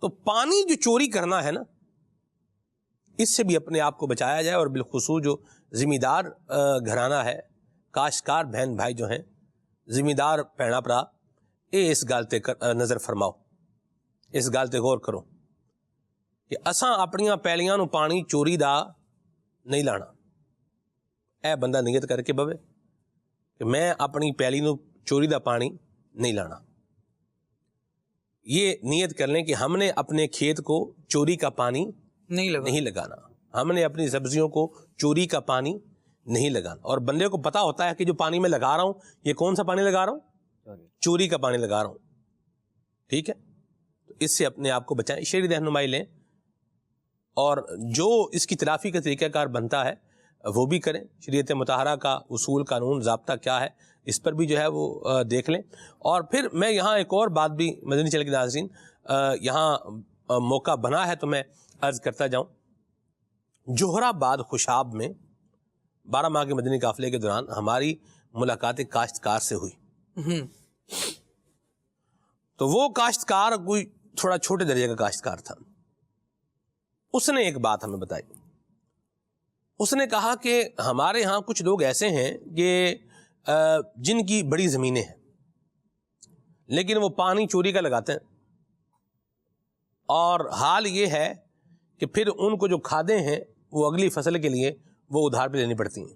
Speaker 2: تو پانی جو چوری کرنا ہے نا، اس سے بھی اپنے آپ کو بچایا جائے. اور بالخصوص جو ذمہ دار گھرانہ ہے، کاشتکار بہن بھائی جو ہیں، ذمہ دار پیڑا پرا، اس گالتے نظر فرماؤ، اس گالتے غور کرو کہ اساں اپنیاں پیلیاں نو پانی چوری دا نہیں لانا. اے بندہ نیت کر کے بوے کہ میں اپنی پیلی نو چوری دا پانی نہیں لانا. یہ نیت کر لیں کہ ہم نے اپنے کھیت کو چوری کا پانی نہیں لگانا، ہم نے اپنی سبزیوں کو چوری کا پانی نہیں لگانا. اور بندے کو پتا ہوتا ہے کہ جو پانی میں لگا رہا ہوں یہ کون سا پانی لگا رہا ہوں، چوری کا پانی لگا رہا ہوں. ٹھیک ہے، تو اس سے اپنے آپ کو بچائیں، شرعی رہنمائی لیں، اور جو اس کی تلافی کا طریقہ کار بنتا ہے وہ بھی کریں. شریعت مطہرہ کا اصول، قانون، ضابطہ کیا ہے، اس پر بھی جو ہے وہ دیکھ لیں. اور پھر میں یہاں ایک اور بات بھی مدنی چینل کے ناظرین، یہاں موقع بنا ہے تو میں عرض کرتا جاؤں. جوہر آباد خوشاب میں 12 ماہ کے مدنی قافلے کے دوران ہماری ملاقات کاشتکار سے ہوئی. تو وہ کاشتکار کوئی تھوڑا چھوٹے درجے کا کاشتکار تھا. اس نے ایک بات ہمیں بتائی. اس نے کہا کہ ہمارے ہاں کچھ لوگ ایسے ہیں کہ جن کی بڑی زمینیں ہیں لیکن وہ پانی چوری کا لگاتے ہیں. اور حال یہ ہے کہ پھر ان کو جو کھادیں ہیں وہ اگلی فصل کے لیے وہ ادھار پہ لینی پڑتی ہیں.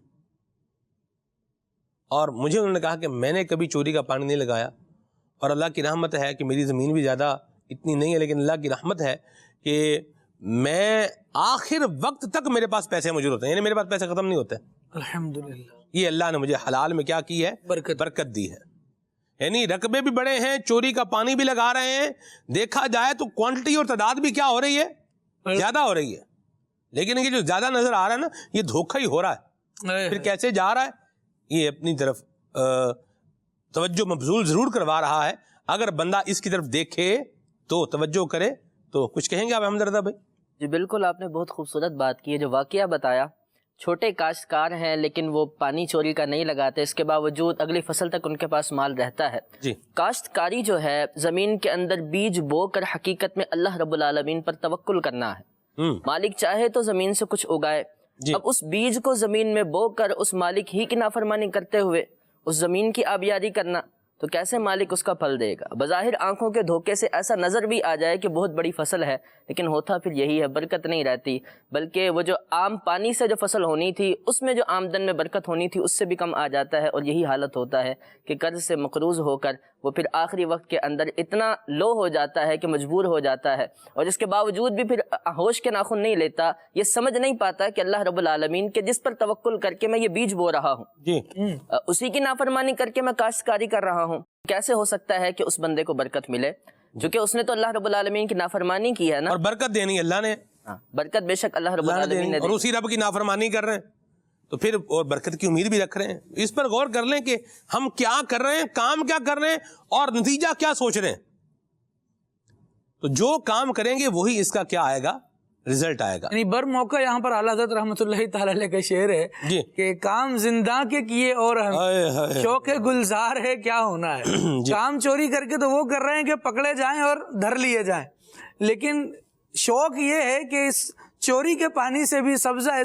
Speaker 2: اور مجھے انہوں نے کہا کہ میں نے کبھی چوری کا پانی نہیں لگایا، اور اللہ کی رحمت ہے کہ میری زمین بھی زیادہ اتنی نہیں ہے، لیکن اللہ کی رحمت ہے کہ میں آخر وقت تک میرے پاس پیسے موجود ہوتے ہیں، یعنی میرے پاس پیسے ختم نہیں ہوتے.
Speaker 8: الحمدللہ.
Speaker 2: یہ اللہ نے مجھے حلال میں کیا کی ہے؟ برکت دی ہے. یعنی رقبے بھی بڑے ہیں، چوری کا پانی بھی لگا رہے ہیں، دیکھا جائے تو کوانٹٹی اور تعداد بھی کیا ہو رہی ہے؟ زیادہ ہو رہی ہے. لیکن یہ جو زیادہ نظر آ رہا ہے نا، یہ دھوکہ ہی ہو رہا ہے. پھر کیسے جا رہا ہے؟ یہ اپنی طرف توجہ مبذول ضرور کروا رہا ہے. اگر بندہ اس کی طرف دیکھے تو توجہ کرے تو کچھ کہیں گے آپ احمد رضا بھائی؟
Speaker 9: جی بالکل، آپ نے بہت خوبصورت بات کی ہے. جو واقعہ بتایا، چھوٹے کاشتکار ہیں لیکن وہ پانی چوری کا نہیں لگاتے، اس کے باوجود اگلی فصل تک ان کے پاس مال رہتا ہے.
Speaker 2: جی.
Speaker 9: کاشتکاری جو ہے زمین کے اندر بیج بو کر حقیقت میں اللہ رب العالمین پر توکل کرنا ہے. مالک چاہے تو زمین سے کچھ اگائے.
Speaker 2: جی.
Speaker 9: اب اس بیج کو زمین میں بو کر اس مالک ہی کی نافرمانی کرتے ہوئے اس زمین کی آبیاری کرنا، تو کیسے مالک اس کا پھل دے گا؟ بظاہر آنکھوں کے دھوکے سے ایسا نظر بھی آ جائے کہ بہت بڑی فصل ہے، لیکن ہوتا پھر یہی ہے، برکت نہیں رہتی، بلکہ وہ جو عام پانی سے جو فصل ہونی تھی اس میں جو آمدن میں برکت ہونی تھی اس سے بھی کم آ جاتا ہے. اور یہی حالت ہوتا ہے کہ قرض سے مقروض ہو کر وہ پھر آخری وقت کے اندر اتنا لو ہو جاتا ہے کہ مجبور ہو جاتا ہے، اور اس کے باوجود بھی پھر ہوش کے ناخن نہیں لیتا، یہ سمجھ نہیں پاتا کہ اللہ رب العالمین کے جس پر توکل کر کے میں یہ بیج بو رہا ہوں،
Speaker 2: جی.
Speaker 9: اسی کی نافرمانی کر کے میں کاشتکاری کر رہا ہوں، کیسے ہو سکتا ہے کہ اس بندے کو برکت ملے؟ جو کہ اس نے تو اللہ رب العالمین کی نافرمانی کی ہے نا.
Speaker 2: اور برکت دینی اللہ نے،
Speaker 9: برکت بے شک اللہ رب العالمین نے
Speaker 2: اور اسی رب کی نافرمانی کر رہے ہیں تو پھر اور برکت کی امید بھی رکھ رہے ہیں. اس پر غور کر لیں کہ ہم کیا کر رہے ہیں، کام کیا کر رہے ہیں اور نتیجہ کیا سوچ رہے ہیں. تو جو کام کریں گے وہی اس کا کیا آئے گا، رزلٹ آئے گا.
Speaker 8: یعنی بر موقع یہاں پر اعلیٰ حضرت رحمۃ اللہ تعالی علیہ کا شعر ہے
Speaker 2: جی.
Speaker 8: کہ کام زندہ کے کیے اور شوق گلزار ہے کیا ہونا ہے. کام چوری کر کے تو وہ کر رہے ہیں کہ پکڑے جائیں اور دھر لیے جائیں، لیکن شوق یہ ہے کہ اس چوری کے پانی سے بھی سبزہ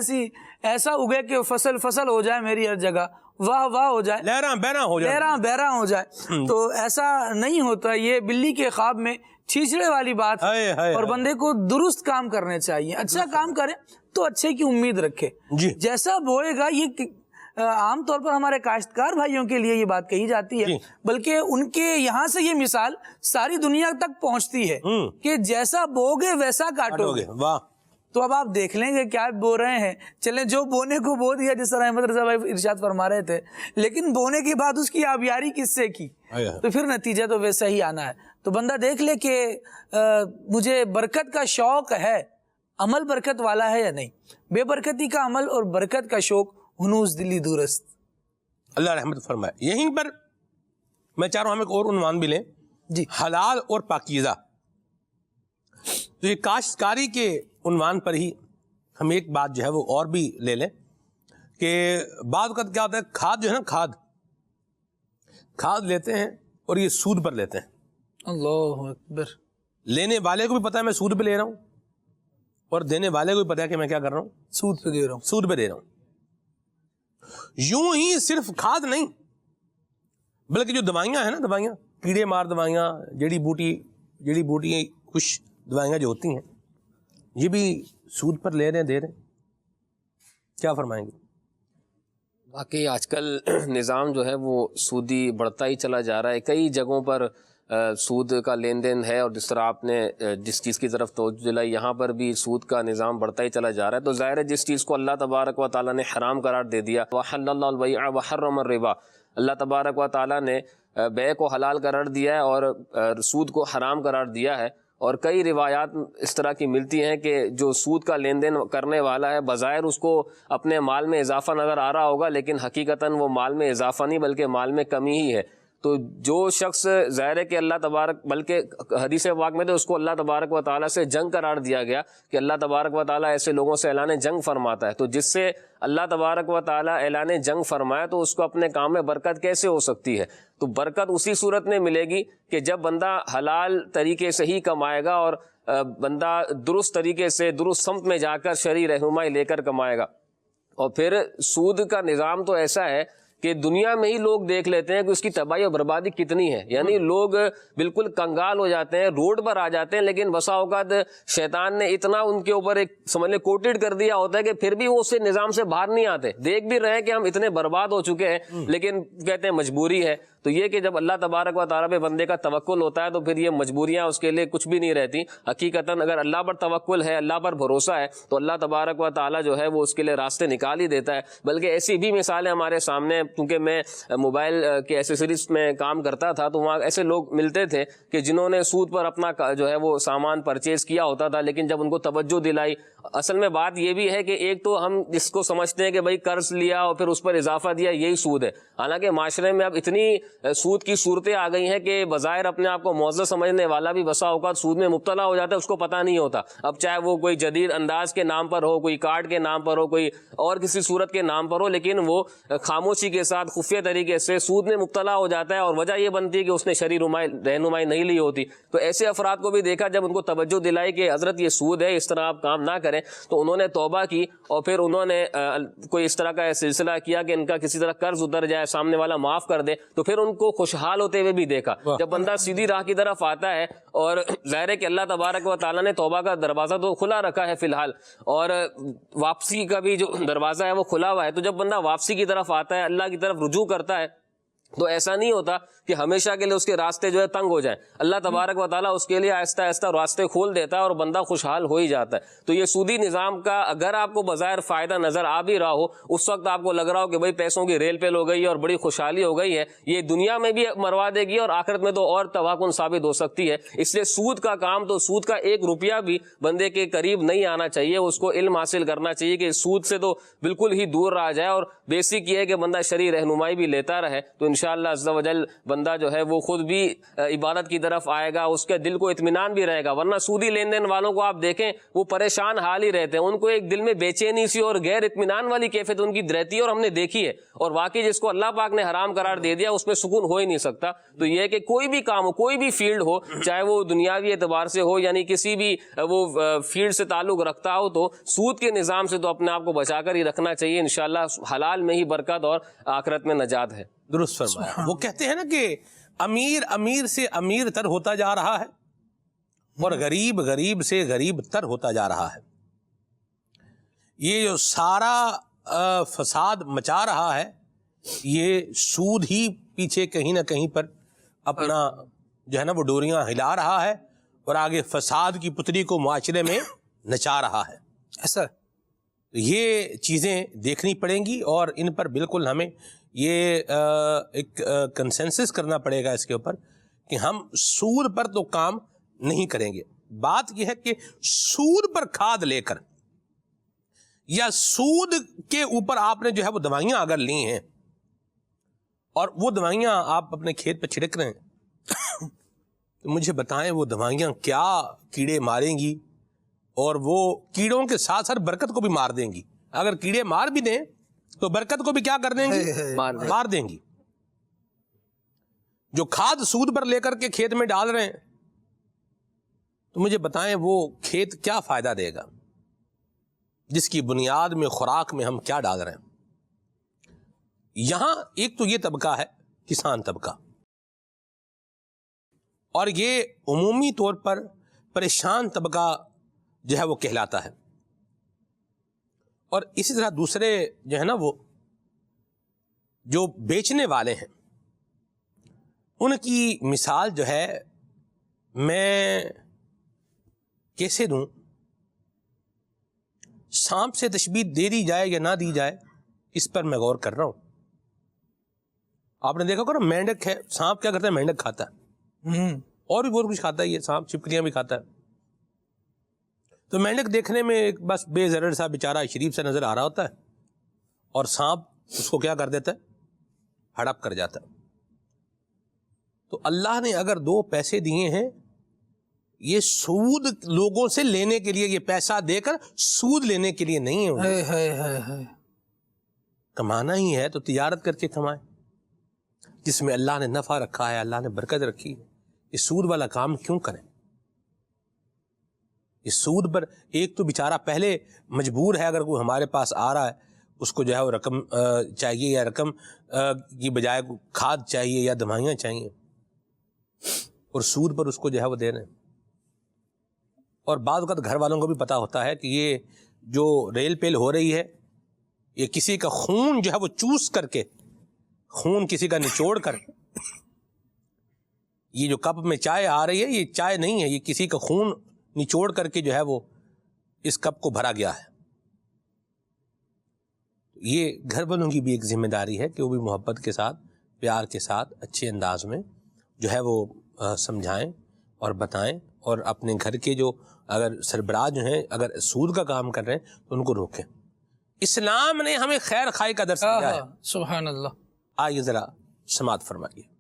Speaker 8: ایسا اگے کہ فصل ہو جائے میری ہر جگہ، واہ واہ ہو جائے، لہراں بہراں ہو جائے. تو ایسا نہیں ہوتا. یہ بلی کے خواب میں چھیچڑے والی بات ہے. اور بندے کو درست کام کرنے چاہیے، اچھا کام کرے تو اچھے کی امید رکھے. جیسا بوئے گا، یہ عام طور پر ہمارے کاشتکار بھائیوں کے لیے یہ بات کہی جاتی ہے، بلکہ ان کے یہاں سے یہ مثال ساری دنیا تک پہنچتی ہے کہ جیسا بوگے ویسا کاٹو گے. واہ. تو اب آپ دیکھ لیں گے کیا بو رہے ہیں. چلیں، جو بونے کو بو دیا، جس طرح احمد رضا بھائی ارشاد فرما رہے تھے، لیکن بونے کے بعد اس کی آبیاری کس سے کی، تو پھر نتیجہ تو ویسا ہی آنا ہے. تو بندہ دیکھ لے کہ مجھے برکت کا شوق ہے، عمل برکت والا ہے یا نہیں. بے برکتی کا عمل اور برکت کا شوق ہنوز دلی دورست.
Speaker 2: اللہ رحمت فرمائے. یہیں پر میں چاہ رہا ہوں ہم ایک اور عنوان بھی لیں، جی، حلال اور پاکیزہ. تو یہ کاشتکاری کے عنوان پر ہی ہم ایک بات جو ہے وہ اور بھی لے لیں کہ بعض اوقات کیا ہوتا ہے، کھاد جو ہے نا، کھاد لیتے ہیں اور یہ سود پر لیتے ہیں.
Speaker 8: اللہ اکبر.
Speaker 2: لینے والے کو بھی پتا ہے میں سود پہ لے رہا ہوں، اور دینے والے کو بھی پتا ہے کہ میں کیا کر رہا ہوں،
Speaker 8: سود پہ دے رہا ہوں.
Speaker 2: یوں ہی صرف کھاد نہیں، بلکہ جو دوائیاں ہیں نا، دوائیاں، کیڑے مار دوائیاں، جڑی بوٹی کچھ دوائیاں جو ہوتی ہیں، یہ بھی سود پر لے رہے ہیں، دے رہے ہیں. کیا فرمائیں گے؟
Speaker 7: باقی آج کل نظام جو ہے وہ سودی بڑھتا ہی چلا جا رہا ہے. کئی جگہوں پر سود کا لین دین ہے، اور جس طرح آپ نے جس چیز کی طرف توجہ دلائی، یہاں پر بھی سود کا نظام بڑھتا ہی چلا جا رہا ہے. تو ظاہر ہے جس چیز کو اللہ تبارک و تعالیٰ نے حرام قرار دے دیا، وَحَلَّ اللَّهُ الْبَيْعَ وَحَرَّمَ الرِّبَا، اللہ تبارک و تعالیٰ نے بیع کو حلال قرار دیا ہے اور سود کو حرام قرار دیا ہے. اور کئی روایات اس طرح کی ملتی ہیں کہ جو سود کا لین دین کرنے والا ہے، بظاہر اس کو اپنے مال میں اضافہ نظر آ رہا ہوگا، لیکن حقیقتاً وہ مال میں اضافہ نہیں بلکہ مال میں کمی ہی ہے. تو جو شخص ظاہر ہے کہ اللہ تبارک، بلکہ حدیث پاک میں تو اس کو اللہ تبارک و تعالیٰ سے جنگ قرار دیا گیا کہ اللہ تبارک و تعالیٰ ایسے لوگوں سے اعلان جنگ فرماتا ہے. تو جس سے اللہ تبارک و تعالیٰ اعلان جنگ فرمائے تو اس کو اپنے کام میں برکت کیسے ہو سکتی ہے؟ تو برکت اسی صورت میں ملے گی کہ جب بندہ حلال طریقے سے ہی کمائے گا، اور بندہ درست طریقے سے درست سمت میں جا کر شرعی رہنمائی لے کر کمائے گا. اور پھر سود کا نظام تو ایسا ہے کہ دنیا میں ہی لوگ دیکھ لیتے ہیں کہ اس کی تباہی اور بربادی کتنی ہے. یعنی لوگ بالکل کنگال ہو جاتے ہیں, روڈ پر آ جاتے ہیں, لیکن بسا اوقات شیطان نے اتنا ان کے اوپر ایک سمجھ لیں کوٹڈ کر دیا ہوتا ہے کہ پھر بھی وہ اس سے نظام سے باہر نہیں آتے. دیکھ بھی رہے ہیں کہ ہم اتنے برباد ہو چکے ہیں, لیکن کہتے ہیں مجبوری ہے. تو یہ کہ جب اللہ تبارک و تعالیٰ پہ بندے کا توکل ہوتا ہے تو پھر یہ مجبوریاں اس کے لیے کچھ بھی نہیں رہتی. حقیقتاً اگر اللہ پر توکل ہے, اللہ پر بھروسہ ہے, تو اللہ تبارک و تعالیٰ جو ہے وہ اس کے لیے راستے نکال ہی دیتا ہے. بلکہ ایسی بھی مثالیں ہمارے سامنے, کیونکہ میں موبائل کے ایسیسریز میں کام کرتا تھا, تو وہاں ایسے لوگ ملتے تھے کہ جنہوں نے سود پر اپنا جو ہے وہ سامان پرچیز کیا ہوتا تھا, لیکن جب ان کو توجہ دلائی, اصل میں بات یہ بھی ہے کہ ایک تو ہم جس کو سمجھتے ہیں کہ بھائی قرض لیا اور پھر اس پر اضافہ دیا, یہی سود ہے. حالانکہ معاشرے میں اب اتنی سود کی صورتیں آ گئی ہیں کہ بظاہر اپنے آپ کو معزز سمجھنے والا بھی بسا اوقات سود میں مبتلا ہو جاتا ہے, اس کو پتہ نہیں ہوتا. اب چاہے وہ کوئی جدید انداز کے نام پر ہو, کوئی کارڈ کے نام پر ہو, کوئی اور کسی صورت کے نام پر ہو, لیکن وہ خاموشی کے ساتھ خفیہ طریقے سے سود میں مبتلا ہو جاتا ہے. اور وجہ یہ بنتی ہے کہ اس نے شرعی رہنمائی نہیں لی ہوتی. تو ایسے افراد کو بھی دیکھا, جب ان کو توجہ دلائی کہ حضرت یہ سود ہے, اس طرح آپ کام نہ کریں, تو انہوں نے توبہ کی اور پھر انہوں نے کوئی اس طرح کا سلسلہ کیا کہ ان کا کسی طرح قرض اتر جائے, سامنے والا معاف کر دے. تو پھر ان کو خوشحال ہوتے ہوئے بھی دیکھا. جب بندہ سیدھی راہ کی طرف آتا ہے, اور ظاہر ہے کہ اللہ تبارک و تعالیٰ نے توبہ کا دروازہ تو کھلا رکھا ہے فی الحال, اور واپسی کا بھی جو دروازہ ہے وہ کھلا ہوا ہے, تو جب بندہ واپسی کی طرف آتا ہے, اللہ کی طرف رجوع کرتا ہے, تو ایسا نہیں ہوتا کہ ہمیشہ کے لیے اس کے راستے جو ہے تنگ ہو جائیں. اللہ تبارک و تعالیٰ اس کے لیے آہستہ آہستہ راستے کھول دیتا ہے اور بندہ خوشحال ہو ہی جاتا ہے. تو یہ سودی نظام کا اگر آپ کو بظاہر فائدہ نظر آ بھی رہا ہو, اس وقت آپ کو لگ رہا ہو کہ بھئی پیسوں کی ریل پیل ہو گئی ہے اور بڑی خوشحالی ہو گئی ہے, یہ دنیا میں بھی مروا دے گی اور آخرت میں تو اور تباہ کن ثابت ہو سکتی ہے. اس لیے سود کا کام, تو سود کا ایک روپیہ بھی بندے کے قریب نہیں آنا چاہیے. اس کو علم حاصل کرنا چاہیے کہ سود سے تو بالکل ہی دور رہا جائے, اور بیسک یہ ہے کہ بندہ شرعی رہنمائی بھی لیتا رہے. تو انشاءاللہ عز و جل بندہ جو ہے وہ خود بھی عبادت کی طرف آئے گا, اس کے دل کو اطمینان بھی رہے گا. ورنہ سودی لین دین والوں کو آپ دیکھیں, وہ پریشان حال ہی رہتے ہیں, ان کو ایک دل میں بے چینی سی اور غیر اطمینان والی کیفیت ان کی رہتی ہے, اور ہم نے دیکھی ہے. اور واقعی جس کو اللہ پاک نے حرام قرار دے دیا اس میں سکون ہو ہی نہیں سکتا. تو یہ کہ کوئی بھی کام ہو, کوئی بھی فیلڈ ہو, چاہے وہ دنیاوی اعتبار سے ہو, یعنی کسی بھی وہ فیلڈ سے تعلق رکھتا ہو, تو سود کے نظام سے تو اپنے آپ کو بچا کر ہی رکھنا چاہیے. انشاءاللہ حلال میں ہی برکت اور آخرت میں نجات ہے.
Speaker 2: درست فرمایا. وہ کہتے ہیں نا کہ امیر امیر سے امیر تر ہوتا جا رہا ہے, اور غریب غریب سے غریب تر ہوتا جا رہا ہے. یہ جو سارا فساد مچا رہا ہے, یہ سود ہی پیچھے کہیں نہ کہیں پر اپنا جو ہے نا وہ ڈوریاں ہلا رہا ہے, اور آگے فساد کی پتلی کو معاشرے میں نچا رہا ہے.
Speaker 8: ایسا
Speaker 2: یہ چیزیں دیکھنی پڑیں گی, اور ان پر بالکل ہمیں یہ ایک کنسنسس کرنا پڑے گا اس کے اوپر کہ ہم سود پر تو کام نہیں کریں گے. بات یہ ہے کہ سود پر کھاد لے کر, یا سود کے اوپر آپ نے جو ہے وہ دوائیاں اگر لی ہیں, اور وہ دوائیاں آپ اپنے کھیت پہ چھڑک رہے ہیں, تو مجھے بتائیں وہ دوائیاں کیا کیڑے ماریں گی, اور وہ کیڑوں کے ساتھ ساتھ برکت کو بھی مار دیں گی. اگر کیڑے مار بھی دیں تو برکت کو بھی کیا کر دیں گی, مار دیں گی. جو کھاد سود پر لے کر کے کھیت میں ڈال رہے ہیں, تو مجھے بتائیں وہ کھیت کیا فائدہ دے گا, جس کی بنیاد میں خوراک میں ہم کیا ڈال رہے ہیں. یہاں ایک تو یہ طبقہ ہے کسان طبقہ, اور یہ عمومی طور پر پریشان طبقہ جو ہے وہ کہلاتا ہے. اور اسی طرح دوسرے جو ہے نا وہ جو بیچنے والے ہیں, ان کی مثال جو ہے میں کیسے دوں. سانپ سے تشبیہ دے دی جائے یا نہ دی جائے, اس پر میں غور کر رہا ہوں. آپ نے دیکھا ہوگا نا, مینڈک ہے, سانپ کیا کرتا ہے, مینڈک کھاتا ہے, اور بھی بہت کچھ کھاتا ہے, یہ سانپ چھپکلیاں بھی کھاتا ہے. تو مینڈک دیکھنے میں بس بے ضرر سا بیچارہ شریف سا نظر آ رہا ہوتا ہے, اور سانپ اس کو کیا کر دیتا ہے, ہڑپ کر جاتا ہے. تو اللہ نے اگر 2 پیسے دیے ہیں, یہ سود لوگوں سے لینے کے لیے, یہ پیسہ دے کر سود لینے کے لیے نہیں ہے. کمانا ہی ہے تو تجارت کر کے کمائے, جس میں اللہ نے نفع رکھا ہے, اللہ نے برکت رکھی ہے. یہ سود والا کام کیوں کریں؟ اس سود پر ایک تو بیچارہ پہلے مجبور ہے, اگر کوئی ہمارے پاس آ رہا ہے اس کو جو ہے وہ رقم چاہیے یا رقم کی بجائے کھاد چاہیے یا دمائیاں چاہیے، اور سود پر اس کو جو ہے وہ دے رہے ہیں۔ اور بعض اوقات گھر والوں کو بھی پتہ ہوتا ہے کہ یہ جو ریل پیل ہو رہی ہے یہ کسی کا خون جو ہے وہ چوس کر کے، خون کسی کا نچوڑ کر، یہ جو کپ میں چائے آ رہی ہے یہ چائے نہیں ہے، یہ کسی کا خون نچوڑ کر کے جو ہے وہ اس کپ کو بھرا گیا ہے۔ یہ گھر والوں کی بھی ایک ذمہ داری ہے کہ وہ بھی محبت کے ساتھ، پیار کے ساتھ، اچھے انداز میں جو ہے وہ سمجھائیں اور بتائیں، اور اپنے گھر کے جو اگر سربراہ جو ہیں اگر سود کا کام کر رہے ہیں تو ان کو روکیں۔ اسلام نے ہمیں خیر خواہی کا درس دیا ہے۔
Speaker 8: سبحان اللہ۔
Speaker 2: آئیے ذرا سماعت فرمائیے۔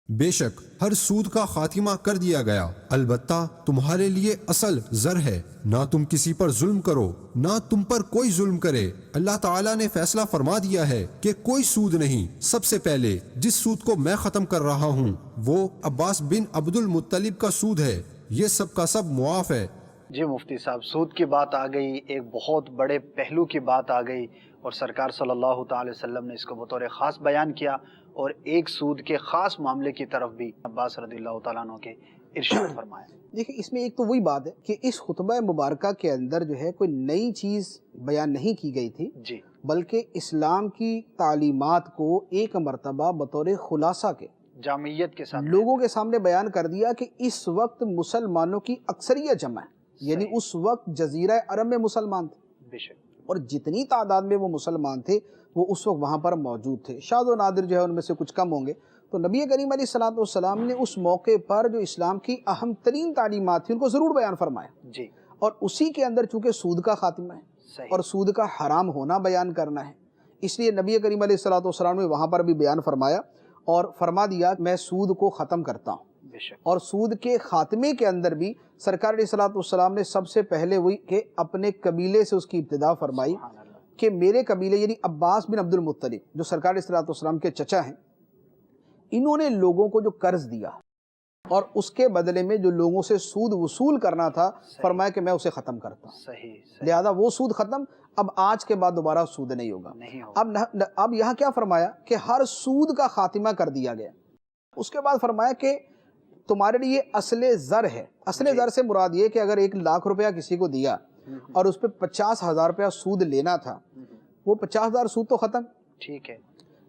Speaker 10: بے شک ہر سود کا خاتمہ کر دیا گیا، البتہ تمہارے لیے اصل زر ہے، نہ تم کسی پر ظلم کرو نہ تم پر کوئی ظلم کرے۔ اللہ تعالیٰ نے فیصلہ فرما دیا ہے کہ کوئی سود نہیں۔ سب سے پہلے جس سود کو میں ختم کر رہا ہوں وہ عباس بن عبد المطلب کا سود ہے، یہ سب کا سب معاف ہے۔
Speaker 11: جی مفتی صاحب، سود کی بات آ گئی، ایک بہت بڑے پہلو کی بات آ گئی، اور سرکار صلی اللہ تعالی وسلم نے اس کو بطور خاص بیان کیا، اور ایک سود کے خاص معاملے کی طرف بھی عباس رضی اللہ تعالیٰ عنہ کے ارشاد فرمایا۔
Speaker 12: دیکھیں اس میں ایک تو وہی بات ہے کہ اس خطبہ مبارکہ کے اندر جو ہے کوئی نئی چیز بیان نہیں کی گئی تھی،
Speaker 11: جی،
Speaker 12: بلکہ اسلام کی تعلیمات کو ایک مرتبہ بطور خلاصہ کے
Speaker 11: جامعیت کے ساتھ
Speaker 12: لوگوں کے سامنے بیان کر دیا کہ اس وقت مسلمانوں کی اکثریت جمع ہے، یعنی اس وقت جزیرہ عرب میں مسلمان تھے،
Speaker 11: بے شک،
Speaker 12: اور جتنی تعداد میں وہ مسلمان تھے وہ اس وقت وہاں پر موجود تھے، شاذ و نادر جو ہے ان میں سے کچھ کم ہوں گے۔ تو نبی کریم علیہ الصلوۃ والسلام نے اس موقع پر جو اسلام کی اہم ترین تعلیمات تھیں ان کو ضرور بیان فرمایا،
Speaker 11: جی،
Speaker 12: اور اسی کے اندر چونکہ سود کا خاتمہ ہے اور سود کا حرام ہونا بیان کرنا ہے، اس لیے نبی کریم علیہ الصلوۃ والسلام نے وہاں پر بھی بیان فرمایا اور فرما دیا میں سود کو ختم کرتا ہوں۔ اور سود کے خاتمے کے اندر بھی سرکار علیہ الصلوۃ والسلام نے سب سے پہلے وہی کہ اپنے قبیلے سے اس کی ابتدا فرمائی کہ میرے قبیلے یعنی عباس بن عبد المطلب جو سرکار علیہ الصلوۃ والسلام کے چچا ہیں، انہوں نے لوگوں کو جو قرض دیا اور اس کے بدلے میں جو لوگوں سے سود وصول کرنا تھا، فرمایا کہ میں اسے ختم کرتا ہوں، لہذا وہ سود ختم، اب آج کے بعد دوبارہ سود نہیں ہوگا۔ اب یہاں کیا فرمایا کہ ہر سود کا خاتمہ کر دیا گیا۔ اس کے بعد فرمایا کہ تمہارے لیے اصل زر ہے۔ اصل زر سے مراد یہ کہ اگر 1,00,000 روپیہ کسی کو دیا اور اس پہ 50,000 روپیہ سود لینا تھا، وہ 50,000 سود تو ختم،
Speaker 11: ٹھیک ہے،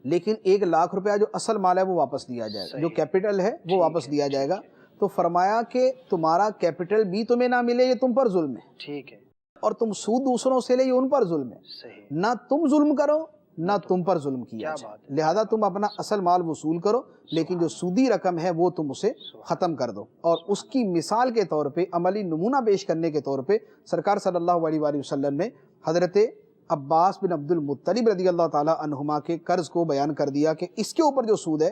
Speaker 12: لیکن 1,00,000 روپیہ جو اصل مال ہے وہ واپس دیا جائے گا، جو کیپٹل ہے وہ واپس دیا جائے گا۔ تو فرمایا کہ تمہارا کیپٹل بھی تمہیں نہ ملے، یہ تم پر ظلم ہے،
Speaker 11: ٹھیک ہے،
Speaker 12: اور تم سود دوسروں سے لے، یہ ان پر ظلم ہے، نہ تم ظلم کرو نہ تم پر ظلم کیا جائے، لہذا تم اپنا اصل مال وصول کرو، لیکن جو سودی رقم ہے وہ تم اسے ختم کر دو۔ اور اس کی مثال کے طور پہ، عملی نمونہ پیش کرنے کے طور پہ سرکار صلی اللہ علیہ وآلہ وسلم نے حضرت عباس بن عبد المطلب رضی اللہ تعالی عنہما کے قرض کو بیان کر دیا کہ اس کے اوپر جو سود ہے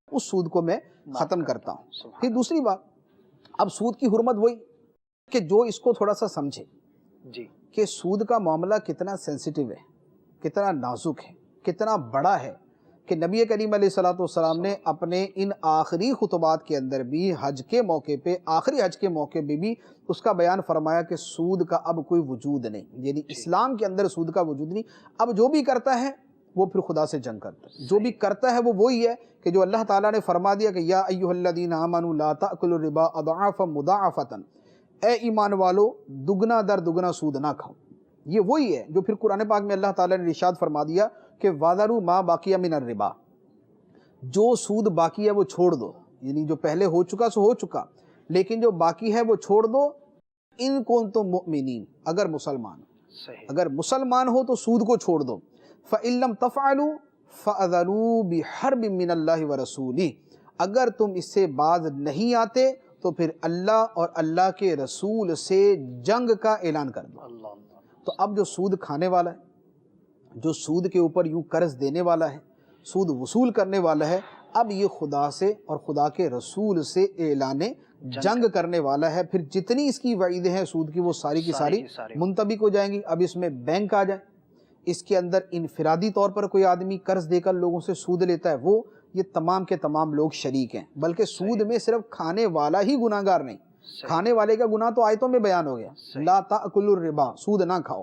Speaker 12: اس سود کو میں ختم کرتا ہوں۔ پھر دوسری بات، اب سود کی حرمت وہی کہ جو اس کو تھوڑا سا سمجھے
Speaker 11: جی،
Speaker 12: کہ سود کا معاملہ کتنا سینسیٹیو ہے، کتنا نازک ہے، کتنا بڑا ہے، کہ نبی کریم علیہ الصلوۃ والسلام نے اپنے ان آخری خطبات کے اندر بھی حج کے موقع پہ، آخری حج کے موقع پہ بھی اس کا بیان فرمایا کہ سود کا اب کوئی وجود نہیں، یعنی اسلام کے اندر سود کا وجود نہیں۔ اب جو بھی کرتا ہے وہ پھر خدا سے جنگ کرتا ہے، جو بھی کرتا ہے وہ وہی ہے کہ جو اللہ تعالیٰ نے فرما دیا کہ یا ایھا الذین آمنوا لا تأکلوا الربا اضعافا مضاعفۃ، اے ایمان والو دگنا در دگنا سود نہ کھاؤ۔ یہ وہی ہے جو پھر قرآن پاک میں اللہ تعالیٰ نے ارشاد فرما دیا کہ وَذَرُوا مَا بَقِیَ مِنَ الرِّبَا، جو سود باقی ہے وہ چھوڑ دو، یعنی جو پہلے ہو چکا سو ہو چکا، لیکن جو باقی ہے وہ چھوڑ دو، ان کنتم مؤمنین، اگر مسلمان، اگر مسلمان ہو تو سود کو چھوڑ دو، فَإِن لَّمْ تَفْعَلُوا فَأَذَنُوا بِحَرْبٍ مِّنَ اللَّهِ وَرَسُولِهِ، اگر تم اس سے باز نہیں آتے تو پھر اللہ اور اللہ کے رسول سے جنگ کا اعلان کر دو۔ تو اب جو سود کھانے والا ہے، جو سود کے اوپر یوں قرض دینے والا ہے، سود وصول کرنے والا ہے، اب یہ خدا سے اور خدا کے رسول سے اعلان جنگ کرنے والا ہے۔ پھر جتنی اس کی وعیدیں ہیں سود کی وہ ساری کی ساری منطبق ہو جائیں گی۔ اب اس میں بینک آ جائے، اس کے اندر انفرادی طور پر کوئی آدمی قرض دے کر لوگوں سے سود لیتا ہے، وہ یہ تمام کے تمام لوگ شریک ہیں، بلکہ سود میں صرف کھانے والا ہی گناہ گار نہیں، کھانے والے کا گناہ تو آیتوں میں بیان ہو گیا، لا تأکلوا الربا، سود نہ کھاؤ،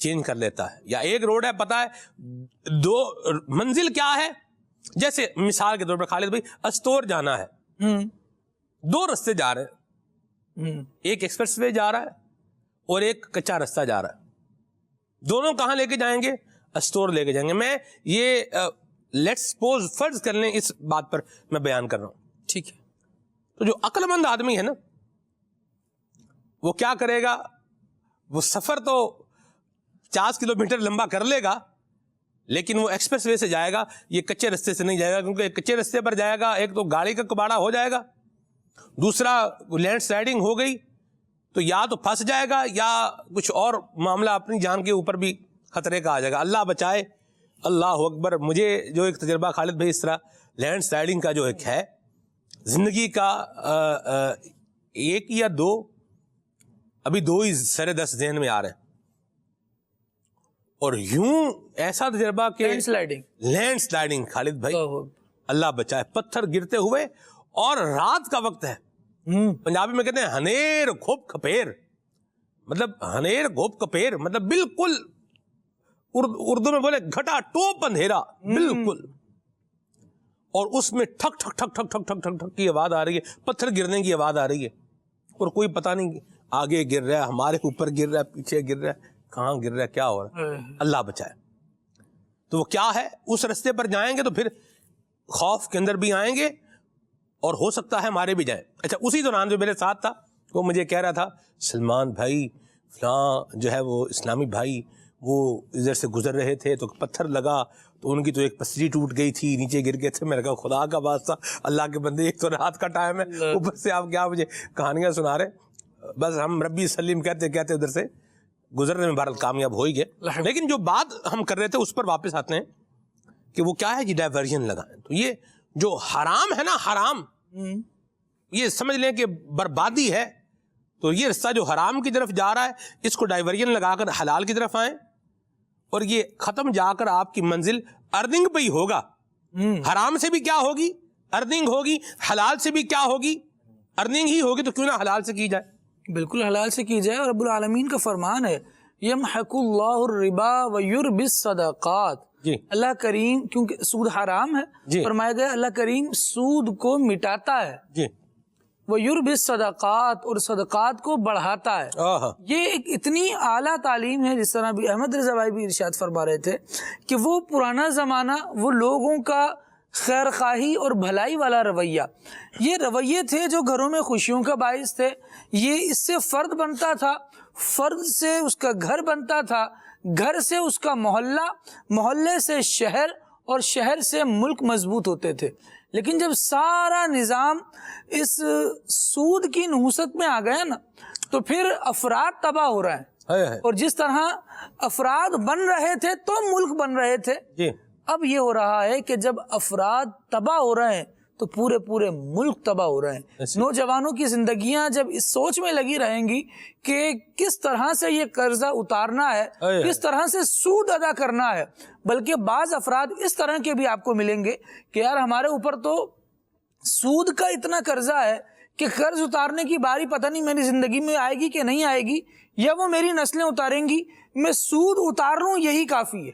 Speaker 2: چینج کر لیتا ہے. یا ایک روڈ ہے پتہ ہے 2 منزل کیا ہے, جیسے مثال کے طور پر خالد بھائی استور جانا ہے, 2 رستے جا رہے ہیں, ایک ایکسپریس وے جا رہا ہے اور ایک کچا رستہ جا رہا ہے. دونوں کہاں لے کے جائیں گے؟ استور لے کے جائیں گے. میں یہ لیٹس سپوز فرض کر لیں اس بات پر میں بیان کر رہا ہوں,
Speaker 8: ٹھیک ہے.
Speaker 2: تو جو عقل مند آدمی ہے نا وہ کیا کرے گا, وہ سفر تو 50 کلومیٹر لمبا کر لے گا لیکن وہ ایکسپریس وے سے جائے گا, یہ کچے رستے سے نہیں جائے گا, کیونکہ کچے رستے پر جائے گا ایک تو گاڑی کا کباڑا ہو جائے گا, دوسرا لینڈ سلائڈنگ ہو گئی تو یا تو پھنس جائے گا یا کچھ اور معاملہ اپنی جان کے اوپر بھی خطرے کا آ جائے گا. اللہ بچائے, اللہ اکبر. مجھے جو ایک تجربہ خالد بھائی اس طرح لینڈ سلائڈنگ کا جو ایک ہے زندگی کا 1 یا 2 ابھی 2 ہی سر دست ذہن میں آ رہے ہیں, اور یوں ایسا تجربہ کہ لینڈ سلائڈنگ خالد بھائی اللہ بچائے, پتھر گرتے ہوئے, اور رات کا وقت ہے. پنجابی میں کہتے ہیں ہنیر گھوپ کھپیر, مطلب ہنیر گھوپ کپیر, مطلب بالکل اردو میں بولے گھٹا ٹوپ اندھیرا بالکل, اور اس میں ٹھک ٹھک ٹھک ٹھک ٹھک ٹھک ٹھک ٹھک کی آواز آ رہی ہے, پتھر گرنے کی آواز آ رہی ہے, اور کوئی پتہ نہیں آگے گر رہا ہے, ہمارے اوپر گر رہا ہے, پیچھے گر رہا ہے, کہاں گر رہا ہے, کیا ہو رہا ہے, اللہ بچائے. تو وہ کیا ہے, اس رستے پر جائیں گے تو پھر خوف کے اندر بھی آئیں گے اور ہو سکتا ہے ہمارے بھی جائیں. اچھا, اسی دوران جو میرے ساتھ تھا وہ مجھے کہہ رہا تھا سلمان بھائی فلاں جو ہے وہ اسلامی بھائی وہ ادھر سے گزر رہے تھے تو پتھر لگا تو ان کی تو ایک پسری ٹوٹ گئی تھی, نیچے گر گئے تھے. میں نے کہا خدا کا واسطہ اللہ کے بندے, ایک تو رات کا ٹائم ہے, اوپر سے آپ کیا مجھے کہانیاں سنا رہے. بس ہم ربی سلیم کہتے کہتے ادھر سے گزرنے میں بہرحال کامیاب ہو ہی گئے. لیکن جو بات ہم کر رہے تھے اس پر واپس آتے ہیں کہ وہ کیا ہے جی, ڈائیورژن لگائیں. تو یہ جو حرام ہے نا, حرام یہ سمجھ لیں کہ بربادی ہے, تو یہ رستہ جو حرام کی طرف جا رہا ہے اس کو ڈائیورژن لگا کر حلال کی طرف آئیں, اور یہ ختم جا کر آپ کی منزل ارننگ پہ ہی ہوگا. حرام سے بھی کیا ہوگی, ارننگ ہوگی, حلال سے بھی کیا ہوگی, ارننگ ہی ہوگی. تو کیوں نہ حلال سے کی جائے,
Speaker 8: بالکل حلال سے کی جائے. اور رب العالمین کا فرمان ہے یمحق اللہ الربا ویربی الصدقات.
Speaker 2: جی
Speaker 8: اللہ کریم, کیونکہ سود حرام ہے, فرمایا گیا اللہ کریم سود کو مٹاتا ہے.
Speaker 2: جی
Speaker 8: ویربی الصدقات, اور صدقات کو بڑھاتا ہے. یہ ایک اتنی اعلیٰ تعلیم ہے, جس طرح بھی احمد رضا بھائی بھی ارشاد فرما رہے تھے کہ وہ پرانا زمانہ, وہ لوگوں کا خیر خواہی اور بھلائی والا رویہ, یہ رویے تھے جو گھروں میں خوشیوں کا باعث تھے. یہ اس سے فرد بنتا تھا, فرد سے اس کا گھر بنتا تھا, گھر سے اس کا محلہ, محلے سے شہر, اور شہر سے ملک مضبوط ہوتے تھے. لیکن جب سارا نظام اس سود کی نحوست میں آ گیا نا, تو پھر افراد تباہ ہو رہے ہیں, اور جس طرح افراد بن رہے تھے تو ملک بن رہے تھے, اب یہ ہو رہا ہے کہ جب افراد تباہ ہو رہے ہیں تو پورے پورے ملک تباہ ہو رہے ہیں. نوجوانوں کی زندگیاں جب اس سوچ میں لگی رہیں گی کہ کس طرح سے یہ قرضہ اتارنا ہے, کس طرح سے سود ادا کرنا ہے, بلکہ بعض افراد اس طرح کے بھی آپ کو ملیں گے کہ یار ہمارے اوپر تو سود کا اتنا قرضہ ہے کہ قرض اتارنے کی باری پتہ نہیں میری زندگی میں آئے گی کہ نہیں آئے گی, یا وہ میری نسلیں اتاریں گی, میں سود اتار لوں یہی کافی ہے.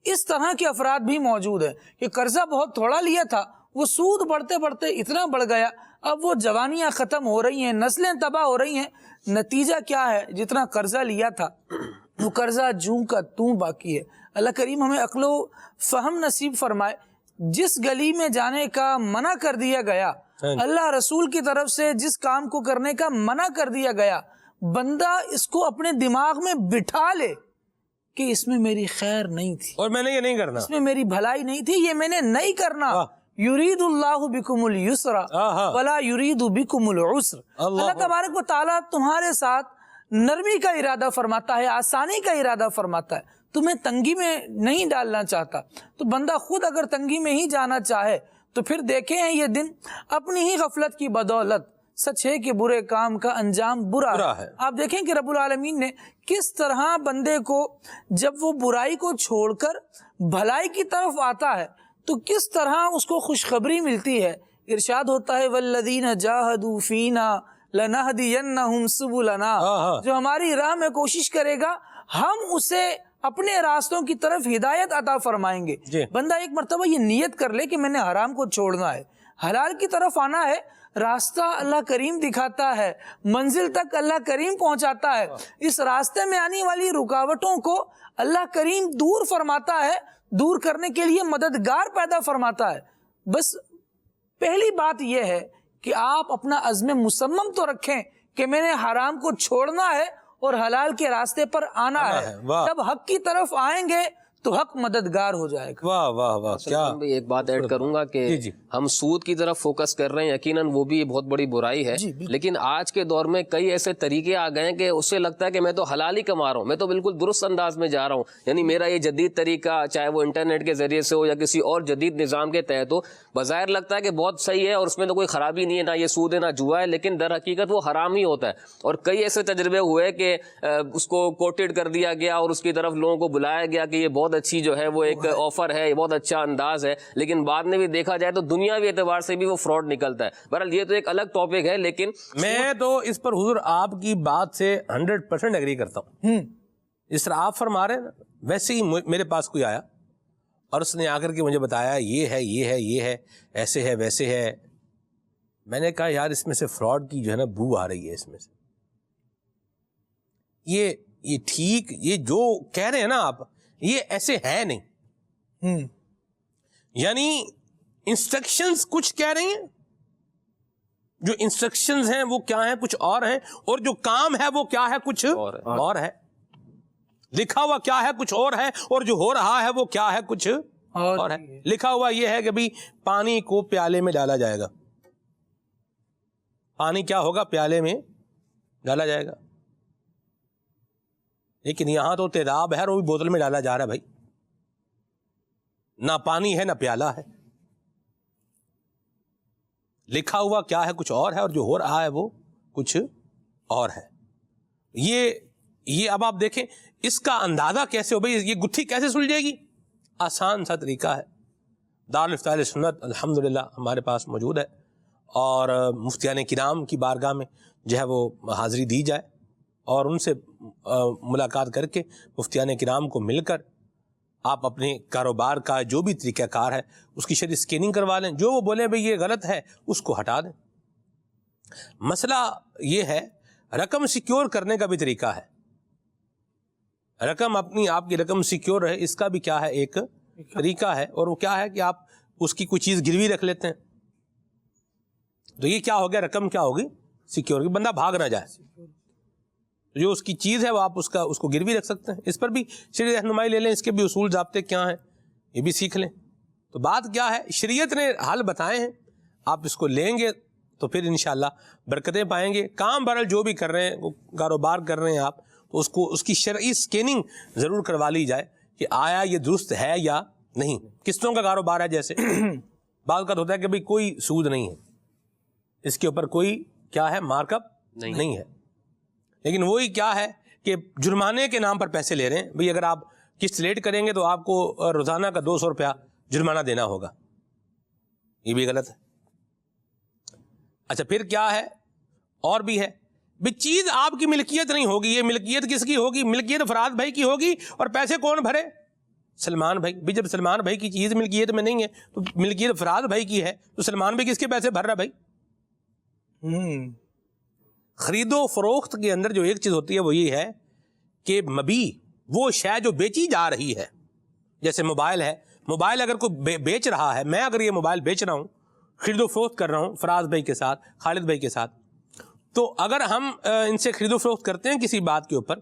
Speaker 8: اس طرح کے افراد بھی موجود ہیں کہ قرضہ بہت تھوڑا لیا تھا, وہ سود بڑھتے بڑھتے اتنا بڑھ گیا, اب وہ جوانیاں ختم ہو رہی ہیں, نسلیں تباہ ہو رہی ہیں. نتیجہ کیا ہے, جتنا قرضہ لیا تھا وہ قرضہ جوں کا توں باقی ہے. اللہ کریم ہمیں عقل و فہم نصیب فرمائے. جس گلی میں جانے کا منع کر دیا گیا, اللہ رسول کی طرف سے جس کام کو کرنے کا منع کر دیا گیا, بندہ اس کو اپنے دماغ میں بٹھا لے کہ اس میں میری خیر نہیں تھی,
Speaker 2: اور میں نے یہ نہیں کرنا,
Speaker 8: اس میں میری بھلائی نہیں تھی, یہ میں نے نہیں کرنا. یرید اللہ بکم اليسر ولا یرید بکم العسر. اللہ تبارک و تعالیٰ تمہارے ساتھ نرمی کا ارادہ فرماتا ہے, آسانی کا ارادہ فرماتا ہے, تمہیں تنگی میں نہیں ڈالنا چاہتا. تو بندہ خود اگر تنگی میں ہی جانا چاہے تو پھر دیکھیں یہ دن اپنی ہی غفلت کی بدولت, سچ ہے کہ برے کام کا انجام برا ہے. آپ دیکھیں کہ رب العالمین نے کس طرح بندے کو جب وہ برائی کو چھوڑ کر بھلائی کی طرف آتا ہے تو کس طرح اس کو خوشخبری ملتی ہے. ارشاد ہوتا ہے والذین جاہدوا فینا لنہدینہم سبلنا, جو ہماری راہ میں کوشش کرے گا ہم اسے اپنے راستوں کی طرف ہدایت عطا فرمائیں گے. بندہ ایک مرتبہ یہ نیت کر لے کہ میں نے حرام کو چھوڑنا ہے, حلال کی طرف آنا ہے, راستہ اللہ کریم دکھاتا ہے, منزل تک اللہ کریم پہنچاتا ہے. اس راستے میں آنے والی رکاوٹوں کو اللہ کریم دور فرماتا ہے, دور کرنے کے لیے مددگار پیدا فرماتا ہے. بس پہلی بات یہ ہے کہ آپ اپنا عزم مصمم تو رکھیں کہ میں نے حرام کو چھوڑنا ہے اور حلال کے راستے پر آنا ہے. جب حق کی طرف آئیں گے تو حق مددگار ہو جائے گا.
Speaker 2: واہ واہ واہ, کیا
Speaker 7: ایک بات ایڈ کروں گا کہ ہم سود کی طرف فوکس کر رہے ہیں, یقیناً وہ بھی بہت بڑی برائی ہے, لیکن آج کے دور میں کئی ایسے طریقے آ گئے ہیں کہ اس سے لگتا ہے کہ میں تو حلال ہی کما رہا ہوں, میں تو بالکل درست انداز میں جا رہا ہوں. یعنی میرا یہ جدید طریقہ, چاہے وہ انٹرنیٹ کے ذریعے سے ہو یا کسی اور جدید نظام کے تحت ہو, بظاہر لگتا ہے کہ بہت صحیح ہے اور اس میں تو کوئی خرابی نہیں ہے, نہ یہ سود ہے نہ جوا ہے, لیکن در حقیقت وہ حرام ہی ہوتا ہے. اور کئی ایسے تجربے ہوئے کہ اس کو کوٹیڈ کر دیا گیا اور اس کی طرف لوگوں کو بلایا گیا کہ یہ بہت اچھی جو ہے وہ ایک آفر ہے, یہ بہت اچھا انداز ہے, لیکن بعد میں بھی دیکھا جائے تو دنیاوی اعتبار سے بھی وہ فراڈ نکلتا ہے. بہرحال یہ تو ایک الگ ٹاپک ہے, لیکن
Speaker 2: میں تو اس پر حضور آپ کی بات سے 100% ایگری کرتا ہوں. جس طرح آپ فرما رہے ہیں نا, ویسے ہی میرے پاس کوئی آیا اور اس نے آ کر کے مجھے بتایا یہ ہے یہ ہے یہ ہے, ایسے ہے ویسے ہے. میں نے کہا یار اس میں سے فراڈ کی جو ہے نا بو آ رہی ہے اس میں سے. یہ ٹھیک, یہ جو کہہ رہے ہیں نا آپ, یہ ایسے ہے نہیں. یعنی انسٹرکشنز کچھ کہہ رہی ہیں, جو انسٹرکشنز ہیں وہ کیا ہیں, کچھ اور ہیں, اور جو کام ہے وہ کیا ہے, کچھ اور ہے. لکھا ہوا کیا ہے, کچھ اور ہے, اور جو ہو رہا ہے وہ کیا ہے, کچھ اور ہے. لکھا ہوا یہ ہے کہ بھئی پانی کو پیالے میں ڈالا جائے گا, پانی کیا ہوگا, پیالے میں ڈالا جائے گا. لیکن یہاں تو تیزاب ہے اور وہ بھی بوتل میں ڈالا جا رہا ہے. بھائی نہ پانی ہے نہ پیالہ ہے, لکھا ہوا کیا ہے کچھ اور ہے, اور جو ہو رہا ہے وہ کچھ اور ہے. یہ اب آپ دیکھیں اس کا اندازہ کیسے ہو, بھائی یہ گتھی کیسے سلجھے گی. آسان سا طریقہ ہے. دارالفتہ اہل سنت الحمدللہ ہمارے پاس موجود ہے, اور مفتیان کرام کی بارگاہ میں جو ہے وہ حاضری دی جائے اور ان سے ملاقات کر کے مفتیان کرام کو مل کر آپ اپنے کاروبار کا جو بھی طریقہ کار ہے اس کی شرعی اسکیننگ کروا لیں. جو وہ بولیں بھئی یہ غلط ہے اس کو ہٹا دیں. مسئلہ یہ ہے رقم سیکیور کرنے کا بھی طریقہ ہے. رقم اپنی آپ کی رقم سیکیور رہے, اس کا بھی کیا ہے, ایک طریقہ ہے. اور وہ کیا ہے کہ آپ اس کی کوئی چیز گروی رکھ لیتے ہیں, تو یہ کیا ہو گیا, رقم کیا ہوگی, سیکیور, کہ بندہ بھاگ نہ جائے. جو اس کی چیز ہے وہ آپ اس کو گروی رکھ سکتے ہیں. اس پر بھی شرعی رہنمائی لے لیں, اس کے بھی اصول ضابطے کیا ہیں یہ بھی سیکھ لیں. تو بات کیا ہے, شریعت نے حل بتائے ہیں, آپ اس کو لیں گے تو پھر انشاءاللہ برکتیں پائیں گے. کام برل جو بھی کر رہے ہیں, وہ کاروبار کر رہے ہیں آپ, تو اس کی شرعی اسکیننگ ضرور کروا لی جائے کہ آیا یہ درست ہے یا نہیں. قسطوں کا کاروبار ہے جیسے, بعض اوقات ہوتا ہے کہ بھئی کوئی سود نہیں ہے, اس کے اوپر کوئی کیا ہے, مارک اپ نہیں ہے, لیکن وہی کیا ہے کہ جرمانے کے نام پر پیسے لے رہے ہیں. بھئی اگر آپ قسط لیٹ کریں گے تو آپ کو روزانہ کا 200 روپیہ جرمانہ دینا ہوگا. یہ بھی غلط ہے. اچھا پھر کیا ہے, اور بھی ہے, بھی چیز آپ کی ملکیت نہیں ہوگی. یہ ملکیت کس کی ہوگی, ملکیت فراد بھائی کی ہوگی, اور پیسے کون بھرے, سلمان بھائی. بھی جب سلمان بھائی کی چیز ملکیت میں نہیں ہے تو ملکیت فراد بھائی کی ہے, تو سلمان بھائی کس کے پیسے بھر رہا بھائی. خرید و فروخت کے اندر جو ایک چیز ہوتی ہے وہ یہ ہے کہ مبی وہ شے جو بیچی جا رہی ہے, جیسے موبائل ہے, موبائل اگر کوئی بیچ رہا ہے, میں اگر یہ موبائل بیچ رہا ہوں, خرید و فروخت کر رہا ہوں فراز بھائی کے ساتھ, خالد بھائی کے ساتھ, تو اگر ہم ان سے خرید و فروخت کرتے ہیں کسی بات کے اوپر,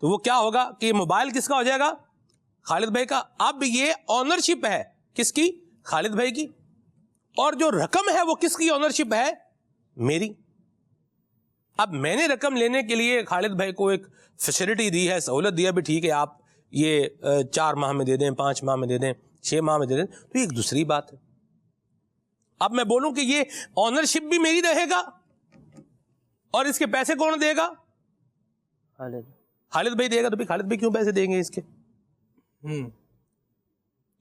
Speaker 2: تو وہ کیا ہوگا کہ موبائل کس کا ہو جائے گا, خالد بھائی کا. اب یہ آنرشپ ہے کس کی, خالد بھائی کی, اور جو رقم ہے وہ کس کی آنرشپ ہے, میری. اب میں نے رقم لینے کے لیے خالد بھائی کو ایک فیسلٹی دی ہے, سہولت دیا, بھی ٹھیک ہے آپ یہ 4 ماہ میں دے دیں, 5 ماہ میں دے دیں, 6 ماہ میں دے دیں, تو ایک دوسری بات ہے. اب میں بولوں کہ یہ آنرشپ بھی میری رہے گا اور اس کے پیسے کون دے گا, خالد بھائی دے گا, تو بھی خالد بھائی کیوں پیسے دیں گے اس کے.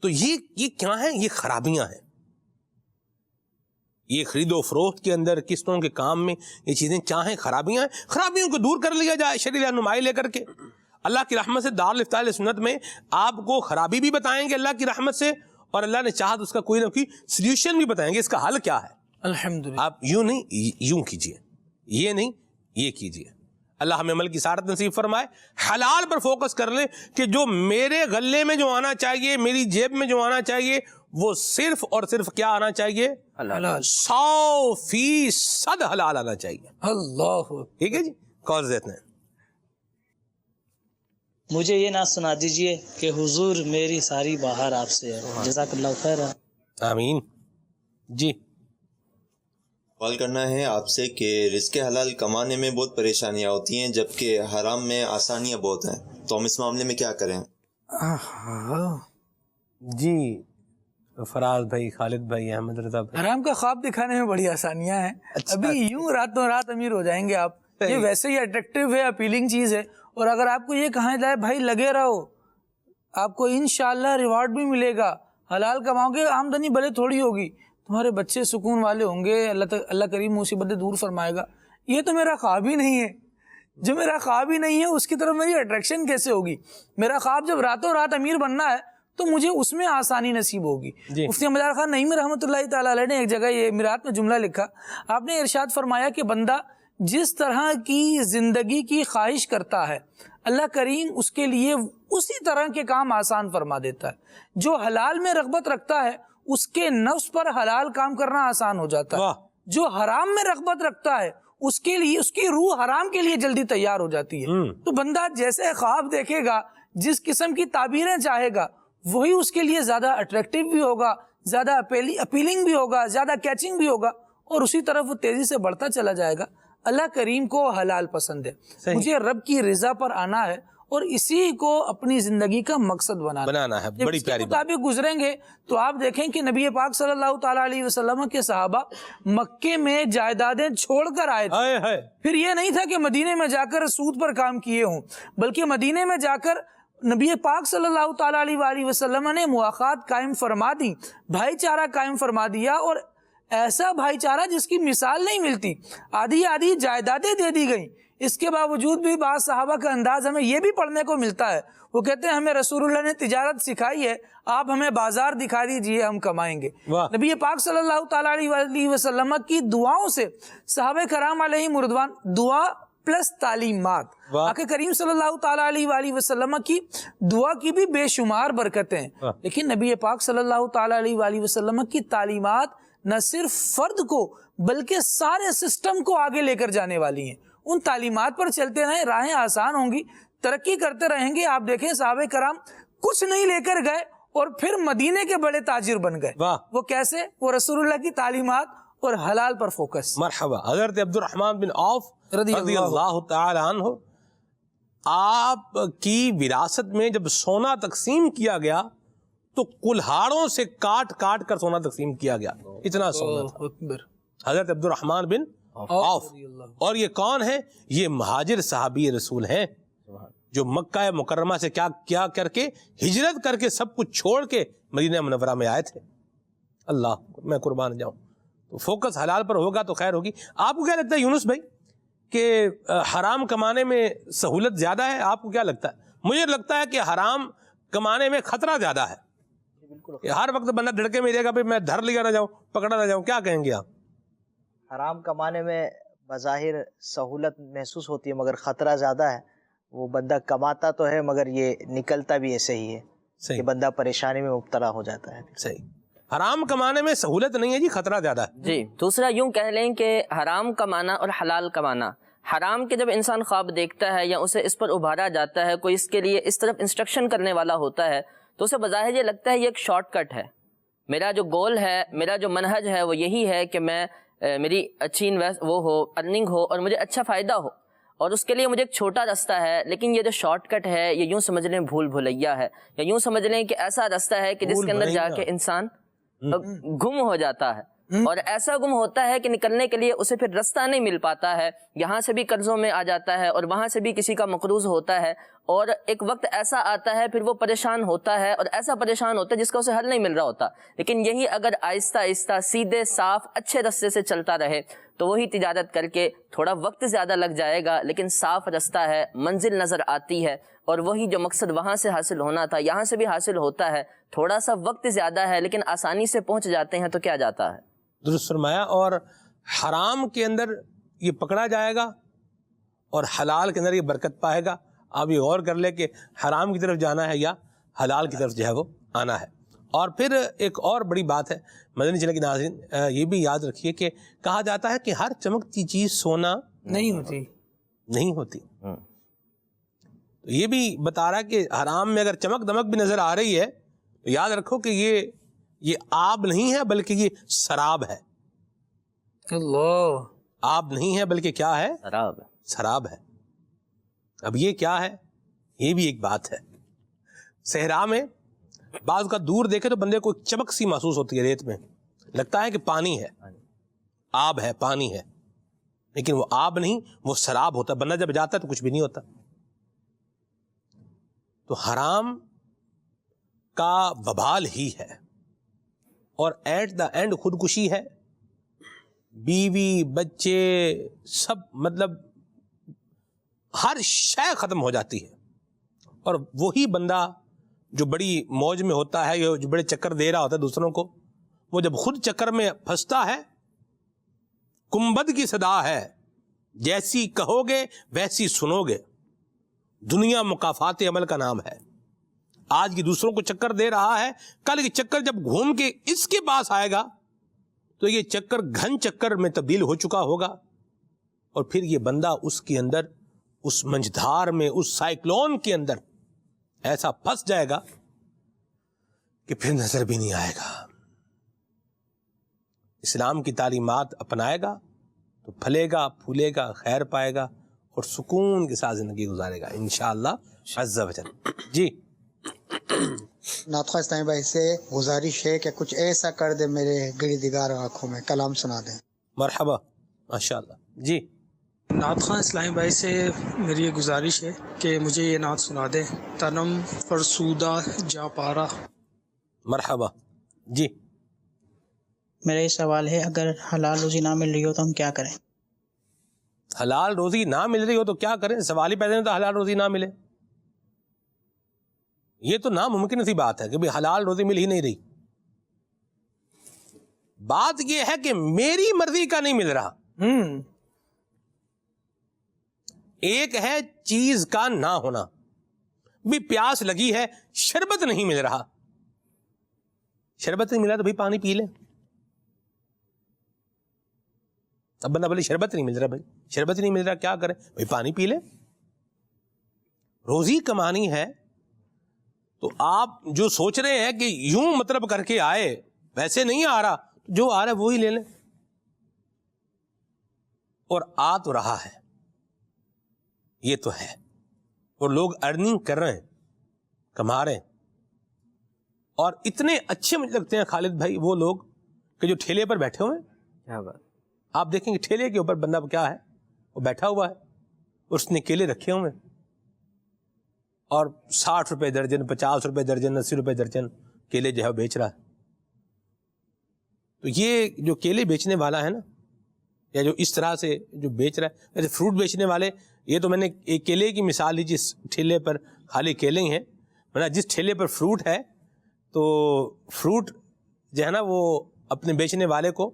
Speaker 2: تو یہ کیا ہے, یہ خرابیاں ہیں. یہ خرید و فروخت کے اندر قسطوں کے کام میں یہ چیزیں کیا ہیں, خرابیاں ہیں. خرابیوں کو دور کر لیا جائے شرعی رہنمائی لے کر کے. اللہ کی رحمت سے دارالفتاء سنت میں آپ کو خرابی بھی بتائیں گے اللہ کی رحمت سے، اور اللہ نے چاہا تو اس کا کوئی نہ کوئی سلیوشن بھی بتائیں گے، اس کا حل کیا ہے۔
Speaker 8: الحمدللہ۔
Speaker 2: آپ یوں نہیں یوں کیجئے، یہ نہیں یہ کیجئے۔ اللہ ہمیں عمل کی سعادت نصیب فرمائے۔ حلال پر فوکس کر لیں کہ جو میرے غلے میں جو آنا چاہیے، میری جیب میں جو آنا چاہیے، وہ صرف اور صرف کیا آنا چاہیے؟
Speaker 8: حلال۔
Speaker 2: 100% حلال آنا چاہیے۔
Speaker 8: اللہ،
Speaker 2: ٹھیک ہے جی، کال دیتے ہیں۔
Speaker 6: مجھے یہ نہ سنا دیجئے کہ حضور میری ساری باہر آپ سے ہے۔ جزاک اللہ خیر۔
Speaker 2: آمین۔ جی
Speaker 13: سوال کرنا ہے آپ سے کہ رزق حلال کمانے میں بہت پریشانیاں ہوتی ہیں جبکہ حرام میں آسانیاں بہت ہیں، تو ہم اس معاملے میں کیا کریں؟
Speaker 2: جی فراز بھائی، خالد بھائی، احمد رضا بھائی،
Speaker 8: حرام کا خواب دکھانے میں بڑی آسانیاں ہیں۔ ابھی یوں راتوں رات امیر ہو جائیں گے آپ، یہ ویسے ہی اٹریکٹیو ہے، اپیلنگ چیز ہے، اور اگر آپ کو یہ کہا جائے بھائی لگے رہو، آپ کو انشاءاللہ ریوارڈ بھی ملے گا، حلال کماؤ گے، آمدنی بھلے تھوڑی ہوگی، تمہارے بچے سکون والے ہوں گے، اللہ کریم مصیبتیں دور فرمائے گا، یہ تو میرا خواب ہی نہیں ہے۔ جو میرا خواب ہی نہیں ہے اس کی طرف میری اٹریکشن کیسے ہوگی؟ میرا خواب جب راتوں رات امیر بننا ہے تو مجھے اس میں آسانی نصیب ہوگی۔ مفتی مدار خان نعیمی رحمۃ اللہ تعالیٰ علیہ نے ایک جگہ یہ میرات میں جملہ لکھا، آپ نے ارشاد فرمایا کہ بندہ جس طرح کی زندگی کی خواہش کرتا ہے اللہ کریم اس کے لیے اسی طرح کے کام آسان فرما دیتا ہے۔ جو حلال میں رغبت رکھتا ہے اس کے نفس پر حلال کام کرنا آسان ہو جاتا ہے، جو حرام میں رغبت رکھتا ہے اس کے لیے اس کی روح حرام کے لیے جلدی تیار ہو جاتی ہے۔ تو بندہ جیسے خواب دیکھے گا، جس قسم کی تعبیریں چاہے گا، وہی اس کے لیے زیادہ اٹریکٹیو بھی ہوگا، زیادہ اپیلنگ بھی ہوگا، زیادہ کیچنگ بھی ہوگا، اور اسی طرف وہ تیزی سے بڑھتا چلا جائے گا۔ اللہ کریم کو حلال پسند ہے، مجھے رب کی رضا پر آنا ہے اور اسی کو اپنی زندگی کا مقصد بنانا ہے۔
Speaker 2: بڑی پیاری بات۔
Speaker 8: مطابق گزریں گے تو آپ دیکھیں کہ نبی پاک صلی اللہ تعالیٰ علیہ وسلم کے صحابہ مکے میں جائیدادیں چھوڑ کر آئے تھے۔ پھر یہ نہیں تھا کہ مدینے میں جا کر سود پر کام کیے ہوں، بلکہ مدینے میں جا کر نبی پاک صلی اللہ تعالیٰ علیہ وسلم نے مواخات قائم فرما دی، بھائی چارہ قائم فرما دیا، اور ایسا بھائی چارہ جس کی مثال نہیں ملتی۔ آدھی آدھی جائیدادیں دے دی گئیں، اس کے باوجود بھی بعض صحابہ کا انداز ہمیں یہ بھی پڑھنے کو ملتا ہے، وہ کہتے ہیں ہمیں رسول اللہ نے تجارت سکھائی ہے، آپ ہمیں بازار دکھا دیجئے، ہم کمائیں گے۔ نبی پاک صلی اللہ تعالیٰ علیہ وسلم کی دعاؤں سے صحابہ کرام علیہم رضوان، دعا پلس تعلیمات، آقا کریم صلی اللہ تعالیٰ علیہ وسلم کی دعا کی بھی بے شمار برکتیں ہیں، لیکن نبی پاک صلی اللہ تعالیٰ علیہ وسلم کی تعلیمات نہ صرف فرد کو بلکہ سارے سسٹم کو آگے لے کر جانے والی ہیں۔ ان تعلیمات پر چلتے رہیں، راہیں آسان ہوں گی، ترقی کرتے رہیں گے۔ آپ دیکھیں صحابہ کرام کچھ نہیں لے کر گئے اور پھر مدینے کے بڑے تاجر بن گئے۔ وہ کیسے؟ وہ رسول اللہ کی تعلیمات اور حلال پر فوکس۔
Speaker 2: مرحبا۔ حضرت عبد الرحمن بن عوف رضی اللہ تعالی عنہ، آپ کی وراثت میں جب سونا تقسیم کیا گیا تو کلہاڑوں سے کاٹ کاٹ کر سونا تقسیم کیا گیا، اتنا سونا تھا۔ حضرت عبد الرحمن بن عوف، اور یہ کون ہے؟ یہ مہاجر صحابی رسول ہیں جو مکہ مکرمہ سے کیا کر کے ہجرت کر کے سب کچھ چھوڑ کے مدینہ منورہ میں آئے تھے۔ اللہ میں قربان جاؤں۔ تو فوکس حلال پر ہوگا تو خیر ہوگی۔ آپ کو کیا لگتا ہے یونس بھائی کہ حرام کمانے میں سہولت زیادہ ہے؟ آپ کو کیا لگتا ہے؟ مجھے لگتا ہے کہ حرام کمانے میں خطرہ زیادہ ہے، کہ ہر وقت بندہ دھڑکے میں رہے گا، میں دھر لیا نہ جاؤں، پکڑا نہ جاؤں۔ کیا کہیں گے آپ؟
Speaker 14: حرام کمانے میں بظاہر سہولت محسوس ہوتی ہے مگر خطرہ زیادہ ہے۔ وہ بندہ کماتا تو ہے مگر یہ نکلتا بھی ایسے ہی ہے کہ بندہ پریشانی میں مبتلا ہو جاتا ہے۔
Speaker 2: صحیح، حرام کمانے میں سہولت نہیں ہے جی، خطرہ زیادہ ہے۔
Speaker 9: جی دوسرا یوں کہہ لیں کہ حرام کمانا اور حلال کمانا، حرام کے جب انسان خواب دیکھتا ہے یا اسے اس پر ابھارا جاتا ہے، کوئی اس کے لیے اس طرف انسٹرکشن کرنے والا ہوتا ہے، تو اسے بظاہر یہ لگتا ہے یہ ایک شارٹ کٹ ہے، میرا جو گول ہے، میرا جو منہج ہے وہ یہی ہے کہ میں میری اچھی وہ ہو، ارننگ ہو اور مجھے اچھا فائدہ ہو، اور اس کے لیے مجھے ایک چھوٹا راستہ ہے، لیکن یہ جو شارٹ کٹ ہے یہ یوں سمجھ لیں بھول بھلیا ہے، یا یوں سمجھ لیں کہ ایسا راستہ ہے کہ جس کے اندر جا کے انسان گم ہو جاتا ہے، اور ایسا گم ہوتا ہے کہ نکلنے کے لیے اسے پھر راستہ نہیں مل پاتا ہے، یہاں سے بھی قرضوں میں آ جاتا ہے اور وہاں سے بھی کسی کا مقروض ہوتا ہے، اور ایک وقت ایسا آتا ہے پھر وہ پریشان ہوتا ہے، اور ایسا پریشان ہوتا ہے جس کا اسے حل نہیں مل رہا ہوتا۔ لیکن یہی اگر آہستہ آہستہ سیدھے صاف اچھے راستے سے چلتا رہے تو وہی تجارت کر کے تھوڑا وقت زیادہ لگ جائے گا لیکن صاف راستہ ہے، منزل نظر آتی ہے، اور وہی جو مقصد وہاں سے حاصل ہونا تھا یہاں سے بھی حاصل ہوتا ہے، تھوڑا سا وقت زیادہ ہے لیکن آسانی سے پہنچ جاتے ہیں، تو کیا جاتا ہے؟
Speaker 2: درست فرمایا. اور حرام کے اندر یہ پکڑا جائے گا اور حلال کے اندر یہ برکت پائے گا. آپ یہ غور کر لیں کہ حرام کی طرف جانا ہے یا حلال کی طرف جو ہے وہ آنا ہے. اور پھر ایک اور بڑی بات ہے مدنی چینل کے ناظرین، یہ بھی یاد رکھیے کہ کہا جاتا ہے کہ ہر چمکتی چیز سونا نہیں ہوتی. تو یہ بھی بتا رہا ہے کہ حرام میں اگر چمک دمک بھی نظر آ رہی ہے تو یاد رکھو کہ یہ آب نہیں ہے بلکہ یہ سراب ہے.
Speaker 8: اللہ،
Speaker 2: آب نہیں ہے بلکہ کیا ہے؟ سراب ہے. اب یہ کیا ہے؟ یہ بھی ایک بات ہے. صحرا میں بعض کا دور دیکھے تو بندے کو ایک چمک سی محسوس ہوتی ہے، ریت میں لگتا ہے کہ پانی ہے، آب ہے، پانی ہے، لیکن وہ آب نہیں، وہ سراب ہوتا ہے. بندہ جب جاتا ہے تو کچھ بھی نہیں ہوتا. تو حرام کا وبال ہی ہے، اور ایٹ دا اینڈ خودکشی ہے. بیوی بچے سب، مطلب ہر شے ختم ہو جاتی ہے. اور وہی بندہ جو بڑی موج میں ہوتا ہے، جو بڑے چکر دے رہا ہوتا ہے دوسروں کو، وہ جب خود چکر میں پھنستا ہے، کمبد کی صدا ہے، جیسی کہو گے ویسی سنو گے. دنیا مکافات عمل کا نام ہے. آج یہ دوسروں کو چکر دے رہا ہے، کل یہ چکر جب گھوم کے اس کے پاس آئے گا تو یہ چکر گھن چکر میں تبدیل ہو چکا ہوگا. اور پھر یہ بندہ اس کے اندر، اس منجھدار میں، اس سائیکلون کے اندر ایسا پھنس جائے گا کہ پھر نظر بھی نہیں آئے گا. اسلام کی تعلیمات اپنائے گا تو پھلے گا، پھولے گا، خیر پائے گا اور سکون کے ساتھ زندگی گزارے گا انشاءاللہ عز و جل. جی
Speaker 15: نعت خواہ اسلامی بھائی سے گزارش ہے کہ کچھ ایسا کر دے میرے گری دیگر آنکھوں میں، کلام سنا دیں.
Speaker 2: مرحبا، ماشاءاللہ. جی
Speaker 16: نعت خواہ اسلامی بھائی سے میری یہ گزارش ہے کہ مجھے یہ نعت سنا دیں، تنم فرسودہ جا پارا.
Speaker 2: مرحبا. جی
Speaker 17: میرا یہ سوال ہے، اگر حلال روزی نہ مل رہی ہو تو ہم کیا کریں؟
Speaker 2: حلال روزی نہ مل رہی ہو تو کیا کریں؟ سوال ہی پیدا نہیں تو حلال روزی نہ ملے. یہ تو ناممکن سی بات ہے کہ بھی حلال روزی مل ہی نہیں رہی. بات یہ ہے کہ میری مرضی کا نہیں مل رہا. ایک ہے چیز کا نہ ہونا. بھی پیاس لگی ہے، شربت نہیں مل رہا. شربت نہیں ملا تو بھائی پانی پی لیں. اب بندہ بولے شربت نہیں مل رہا، بھائی شربت نہیں مل رہا کیا کریں؟ بھائی پانی پی لیں. روزی کمانی ہے تو آپ جو سوچ رہے ہیں کہ یوں مطلب کر کے آئے، ویسے نہیں آ رہا، جو آ رہا ہے وہی لے لیں. اور آ تو رہا ہے، یہ تو ہے، اور لوگ ارننگ کر رہے ہیں، کما رہے ہیں. اور اتنے اچھے مجھے لگتے ہیں خالد بھائی وہ لوگ کہ جو ٹھیلے پر بیٹھے ہوئے ہیں.
Speaker 9: کیا بات.
Speaker 2: آپ دیکھیں گے ٹھیلے کے اوپر بندہ کیا ہے، وہ بیٹھا ہوا ہے، اس نے کیلے رکھے ہوئے ہیں اور 60 روپے درجن، 50 روپے درجن، 80 روپے درجن کیلے جو ہے بیچ رہا ہے. تو یہ جو کیلے بیچنے والا ہے نا، یا جو اس طرح سے جو بیچ رہا ہے، جیسے فروٹ بیچنے والے، یہ تو میں نے ایک کیلے کی مثال لی، جس ٹھیلے پر خالی کیلے ہی ہیں، ورنہ جس ٹھیلے پر فروٹ ہے تو فروٹ جو ہے نا وہ اپنے بیچنے والے کو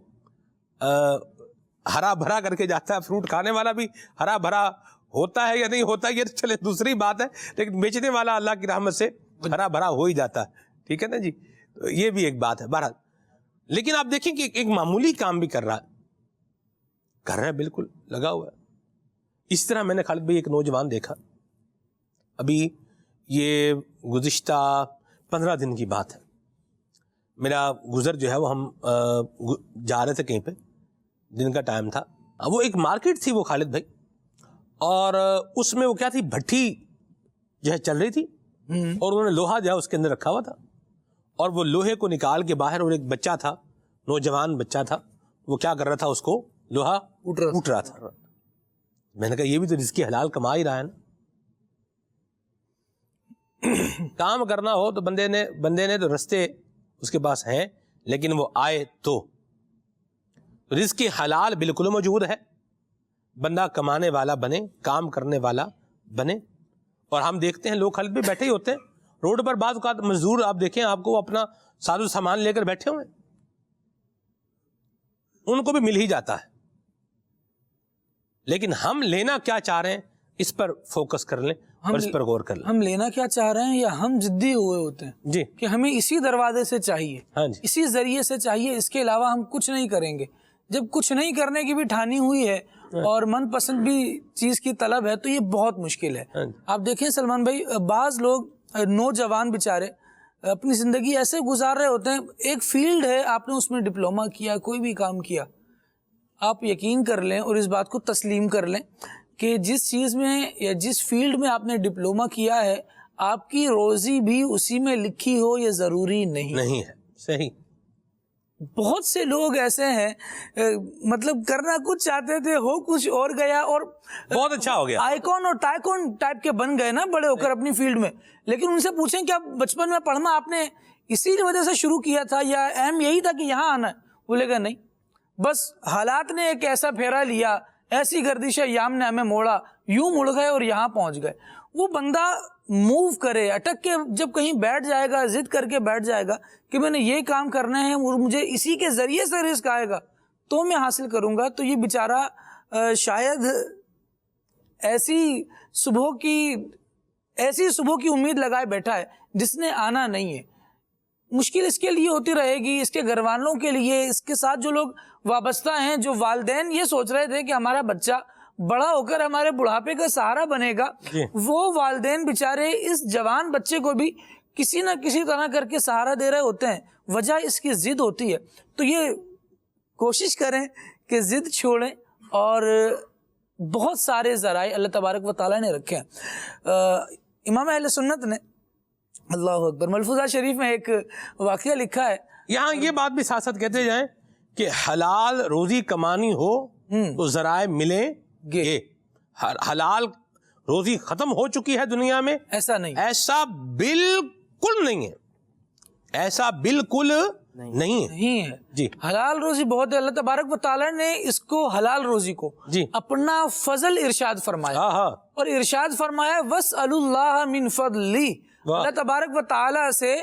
Speaker 2: ہرا بھرا کر کے جاتا ہے. فروٹ کھانے والا بھی ہرا بھرا ہوتا ہے یا نہیں ہوتا ہے یہ چلے دوسری بات ہے، لیکن بیچنے والا اللہ کی رحمت سے ہرا بھرا ہو ہی جاتا ہے. ٹھیک ہے نا جی. تو یہ بھی ایک بات ہے. بہرحال لیکن آپ دیکھیں کہ ایک معمولی کام بھی کر رہا ہے، بالکل لگا ہوا ہے. اس طرح میں نے خالد بھائی ایک نوجوان دیکھا، ابھی یہ گزشتہ 15 دن کی بات ہے، میرا گزر جو ہے وہ ہم جا رہے تھے کہیں پہ، دن کا ٹائم تھا. وہ ایک مارکیٹ تھی وہ خالد بھائی، اور اس میں وہ کیا تھی، بھٹی جو ہے چل رہی تھی، اور انہوں نے لوہا جو ہے اس کے اندر رکھا ہوا تھا، اور وہ لوہے کو نکال کے باہر، اور ایک بچہ تھا، نوجوان بچہ تھا، وہ کیا کر رہا تھا، اس کو لوہا اٹھ رہا تھا. میں نے کہا یہ بھی تو رزق حلال کما ہی رہا ہے نا. کام کرنا ہو تو بندے نے تو رستے اس کے پاس ہیں، لیکن وہ آئے تو رزق حلال بالکل موجود ہے. بندہ کمانے والا بنے، کام کرنے والا بنے، اور ہم دیکھتے ہیں لوگ خالد بھی بیٹھے ہی ہوتے ہیں روڈ پر، بعض اوقات مزدور آپ دیکھیں آپ کو اپنا ساز و سامان لے کر بیٹھے ہوئے، ان کو بھی مل ہی جاتا ہے. لیکن ہم لینا کیا چاہ رہے ہیں اس پر فوکس کر لیں اور اس پر غور کر لیں.
Speaker 8: ہم لینا کیا چاہ رہے ہیں یا ہم ضدی ہوئے ہوتے ہیں
Speaker 2: جی
Speaker 8: کہ ہمیں اسی دروازے سے چاہیے،
Speaker 2: ہاں جی،
Speaker 8: اسی ذریعے سے چاہیے، اس کے علاوہ ہم کچھ نہیں کریں گے. جب کچھ نہیں کرنے کی بھی ٹھانی ہوئی ہے اور من پسند بھی چیز کی طلب ہے تو یہ بہت مشکل ہے. آپ دیکھیں سلمان بھائی، بعض لوگ نوجوان بیچارے اپنی زندگی ایسے گزار رہے ہوتے ہیں، ایک فیلڈ ہے، آپ نے اس میں ڈپلومہ کیا، کوئی بھی کام کیا، آپ یقین کر لیں اور اس بات کو تسلیم کر لیں کہ جس چیز میں یا جس فیلڈ میں آپ نے ڈپلومہ کیا ہے آپ کی روزی بھی اسی میں لکھی ہو یہ ضروری نہیں
Speaker 2: ہے. صحیح.
Speaker 8: بہت سے لوگ ایسے ہیں مطلب کرنا کچھ چاہتے تھے، ہو کچھ اور گیا اور
Speaker 2: بہت اچھا ہو گیا،
Speaker 8: آئیکن اور ٹائکن ٹائپ کے بن گئے نا بڑے ہو کر اپنی فیلڈ میں. لیکن ان سے پوچھیں کہ آپ بچپن میں پڑھنا آپ نے اسی وجہ سے شروع کیا تھا یا ایم یہی تھا کہ یہاں آنا ہے؟ بولے گا نہیں، بس حالات نے ایک ایسا پھیرا لیا، ایسی گردش ایام نے ہمیں موڑا، یوں مڑ گئے اور یہاں پہنچ گئے. وہ بندہ موو کرے، اٹک کے جب کہیں بیٹھ جائے گا، ضد کر کے بیٹھ جائے گا کہ میں نے یہ کام کرنا ہے اور مجھے اسی کے ذریعے سے رزق آئے گا تو میں حاصل کروں گا، تو یہ بیچارہ شاید ایسی صبح کی امید لگائے بیٹھا ہے جس نے آنا نہیں ہے. مشکل اس کے لیے ہوتی رہے گی، اس کے گھر والوں کے لیے، اس کے ساتھ جو لوگ وابستہ ہیں، جو والدین یہ سوچ رہے تھے کہ ہمارا بچہ بڑا ہو کر ہمارے بڑھاپے کا سہارا بنے گا، وہ والدین بیچارے اس جوان بچے کو بھی کسی نہ کسی طرح کر کے سہارا دے رہے ہوتے ہیں. وجہ اس کی ضد ہوتی ہے. تو یہ کوشش کریں کہ ضد چھوڑیں اور بہت سارے ذرائع اللہ تبارک و تعالیٰ نے رکھے ہیں. امام اہل سنت نے اللہ اکبر ملفوظہ شریف میں ایک واقعہ لکھا ہے.
Speaker 2: یہاں یہ بات بھی ساتھ ساتھ کہتے جائیں کہ حلال روزی کمانی ہو تو ذرائع ملیں گے. حلال روزی ختم ہو چکی ہے دنیا میں؟
Speaker 8: ایسا نہیں،
Speaker 2: ایسا بالکل نہیں ہے، ایسا بالکل نہیں
Speaker 8: ہے
Speaker 2: جی.
Speaker 8: حلال روزی بہت ہے. اللہ تبارک و تعالیٰ نے اس کو حلال روزی کو
Speaker 2: جی
Speaker 8: اپنا فضل ارشاد فرمایا اور ارشاد فرمایا وَاسْأَلُوا اللَّهَ مِن فَضْلِهِ. اللہ تبارک و تعالیٰ سے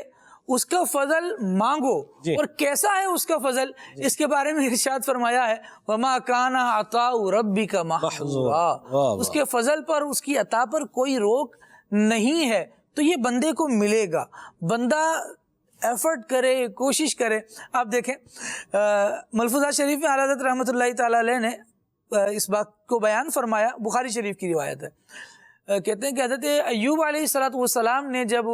Speaker 8: اس کا فضل مانگو. اور کیسا ہے اس کا فضل؟ اس کے بارے میں ارشاد فرمایا ہے وَمَا كَانَ عَطَاءُ رَبِّكَ مَحْظُورًا. اس کے فضل پر، اس کی عطا پر کوئی روک نہیں ہے. تو یہ بندے کو ملے گا، بندہ ایفرٹ کرے، کوشش کرے. آپ دیکھیں ملفوظہ شریف میں اعلیٰ حضرت رحمۃ اللہ تعالیٰ علیہ نے اس بات کو بیان فرمایا، بخاری شریف کی روایت ہے. کہتے ہیں کہ حضرت ایوب علیہ السلام نے جب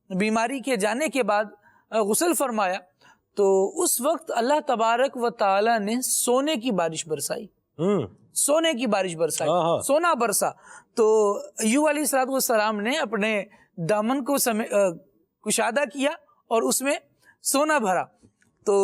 Speaker 8: بیماری کے جانے کے بعد غسل فرمایا تو اس وقت اللہ تبارک و تعالیٰ نے سونے کی بارش برسائی، سونے کی بارش برسائی، سونا برسا. تو ایوب علیہ السلام نے اپنے دامن کو کشادہ کیا اور اس میں سونا بھرا. تو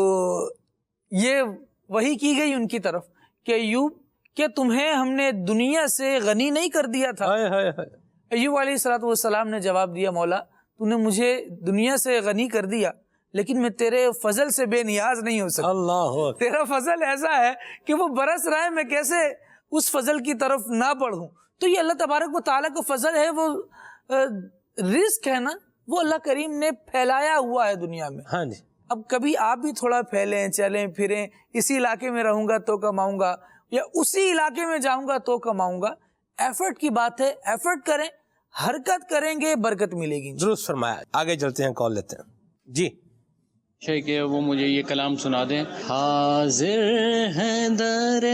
Speaker 8: یہ وحی کی گئی ان کی طرف کہ ایوب کہ تمہیں ہم نے دنیا سے غنی نہیں کر دیا تھا؟ ایوب علیہ السلام نے جواب دیا مولا تو نے مجھے دنیا سے غنی کر دیا لیکن میں تیرے فضل سے بے نیاز نہیں ہو سکتا. اللہ، تیرا فضل ایسا ہے کہ وہ برس رہا ہے، میں کیسے اس فضل کی طرف نہ بڑھوں. تو یہ اللہ تبارک و تعالیٰ کا فضل ہے، وہ رزق ہے نا، وہ اللہ کریم نے پھیلایا ہوا ہے دنیا میں. ہاں جی. اب کبھی آپ بھی تھوڑا پھیلیں، چلیں پھریں، اسی علاقے میں رہوں گا تو کماؤں گا یا اسی علاقے میں جاؤں گا تو کماؤں گا. ایفرٹ کی بات ہے، ایفرٹ کریں، حرکت کریں گے، برکت ملے گی.
Speaker 2: درست فرمایا. آگے چلتے ہیں، کال لیتے ہیں. جی
Speaker 18: کہ وہ مجھے یہ کلام سنا دیں. حاضر ہیں در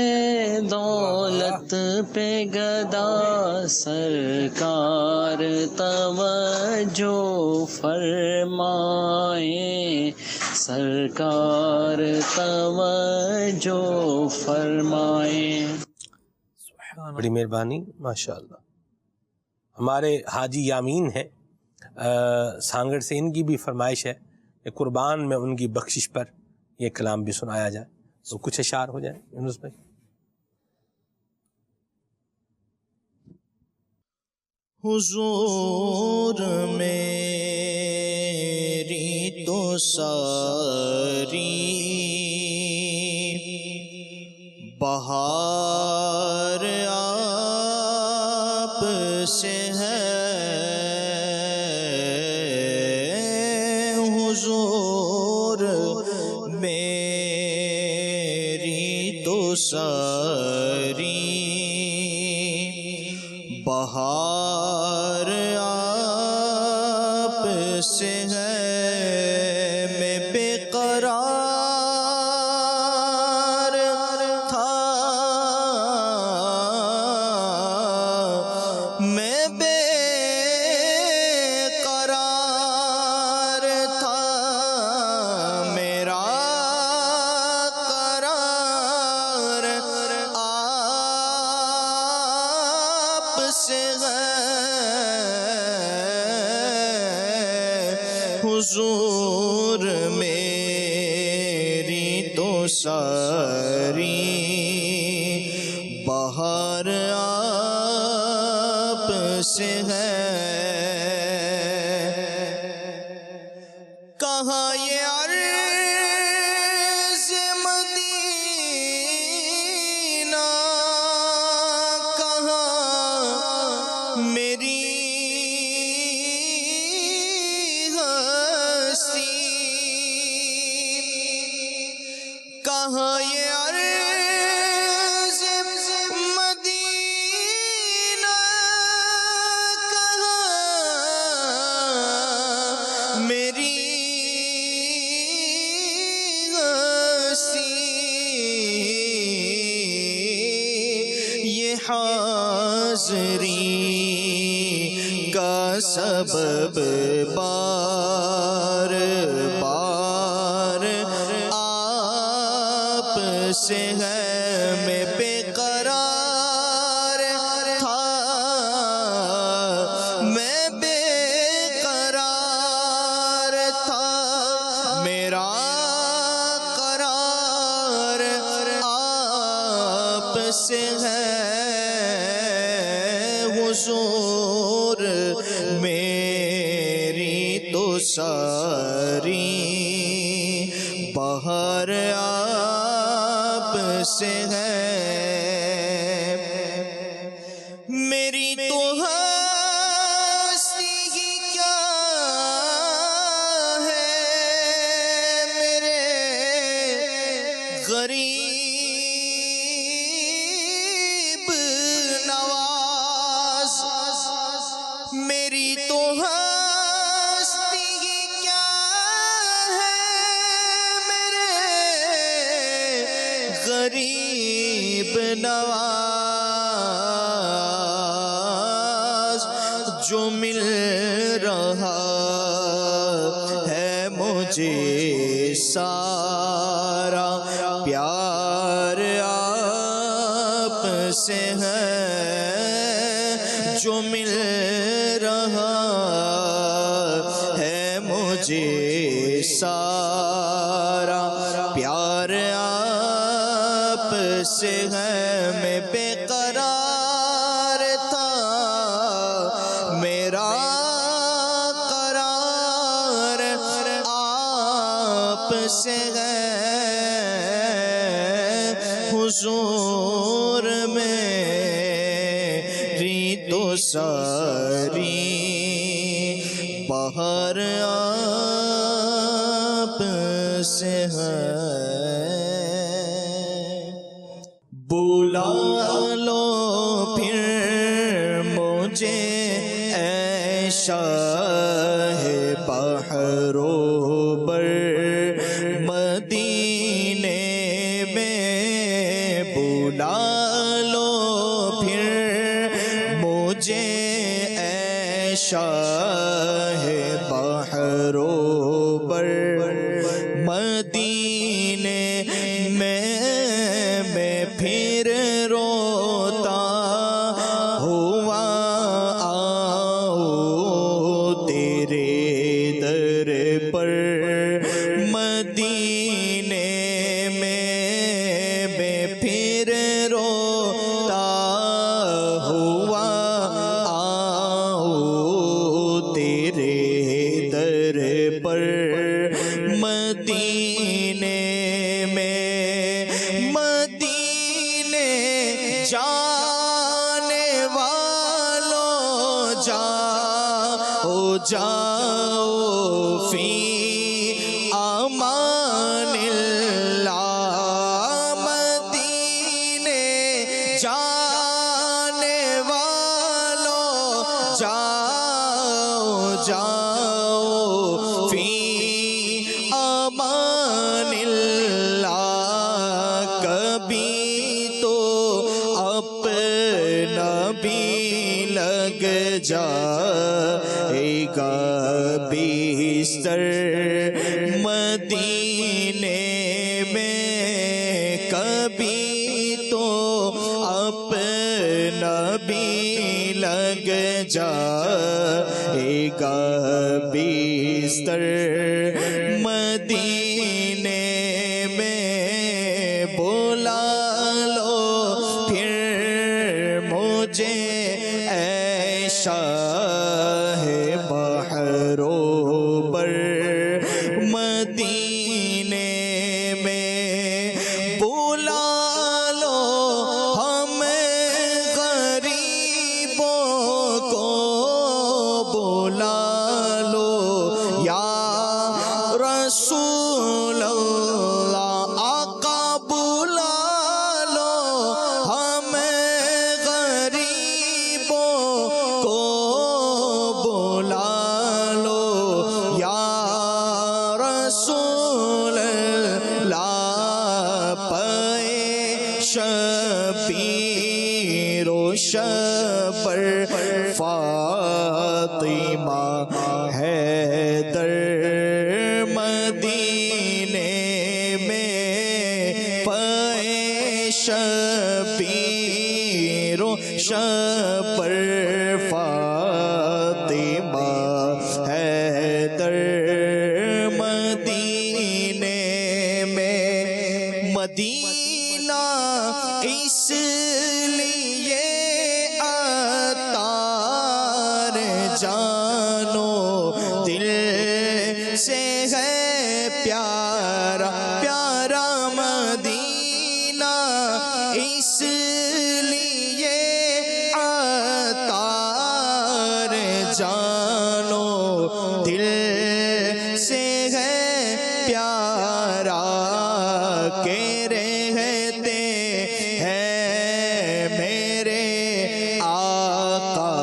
Speaker 18: دولت پہ گدا سرکار توجہ فرمائیں، سرکار توجہ فرمائیں.
Speaker 2: بڑی مہربانی، ماشاءاللہ. ہمارے حاجی یامین ہیں سانگڑ سے، ان کی بھی فرمائش ہے کہ قربان میں ان کی بخشش پر یہ کلام بھی سنایا جائے، تو کچھ اشعار ہو جائیں یونس بھائی.
Speaker 19: حضور میری تو ساری بہار آپ سے ہے، ساری بہار آپ سے ہے میں بے قرار تھا میں بے قرار تھا میرا قرار آپ سے ہے حضور میری تو ساری بہار آپ سے ہے کہاں یہ عرض مدینہ کہاں میری کہاں یہ عرض مدینہ کہاں میری ہستی یہ حاضری کا سبب بار بار سے ہے میں بے قرار تھا میں بے قرار تھا میرا قرار آپ سے ہے حضور میری تو ساری بہار آپ سے ہے میری تو ہستی ہی کیا ہے میرے غریب نواز میری تو ہستی ہی کیا ہے میرے غریب نواز جو مل رہا ہے مجھے سارا پیار آپ سے ہے جو مل رہا ہے مجھے سارا پیار آپ سے ہے میں بے قرار تھا میرا قرار آپ سے ہے حضور میری تو ساری بہار آپ سے ہے بلا لو پھر مجھے اے شاہ بحر و بر مدینے میں بلا لو پھر مجھے اے شاہ بحر و بر مدینے میں پھر روتا ہوا آؤ تیرے در پر مدینے میں پھر روتا ہوا آؤ تیرے در پر مدینے میں جانے والوں جاؤ فی امان اللہ مدینے امان اللہ، کبھی تو اپنا بھی لگ جائے گا بستر مدینے میں، کبھی تو اپنا بھی لگ جائے گا بستر مدینے میں، بلا لو پھر مجھے اے شاہ بحر و بر مدینے میں، بلا لو ہم غریبوں کو، بلا لو یا رسول اللہ، آقا بلا لو ہم غریبوں کو، بلا لو یا رسول اللہ، پائے شبیر و شبر فاطمہ حیدر مدینے میں، پائے شبیر و شبر فاطمہ حیدر مدینے میں، مدینہ اس لیے عطار جانو دل سے ہے پیارا، پیارا مدینہ اس لیے عطار جانو دل سے ہے پیارا، کہ رہتے ہیں میرے آقا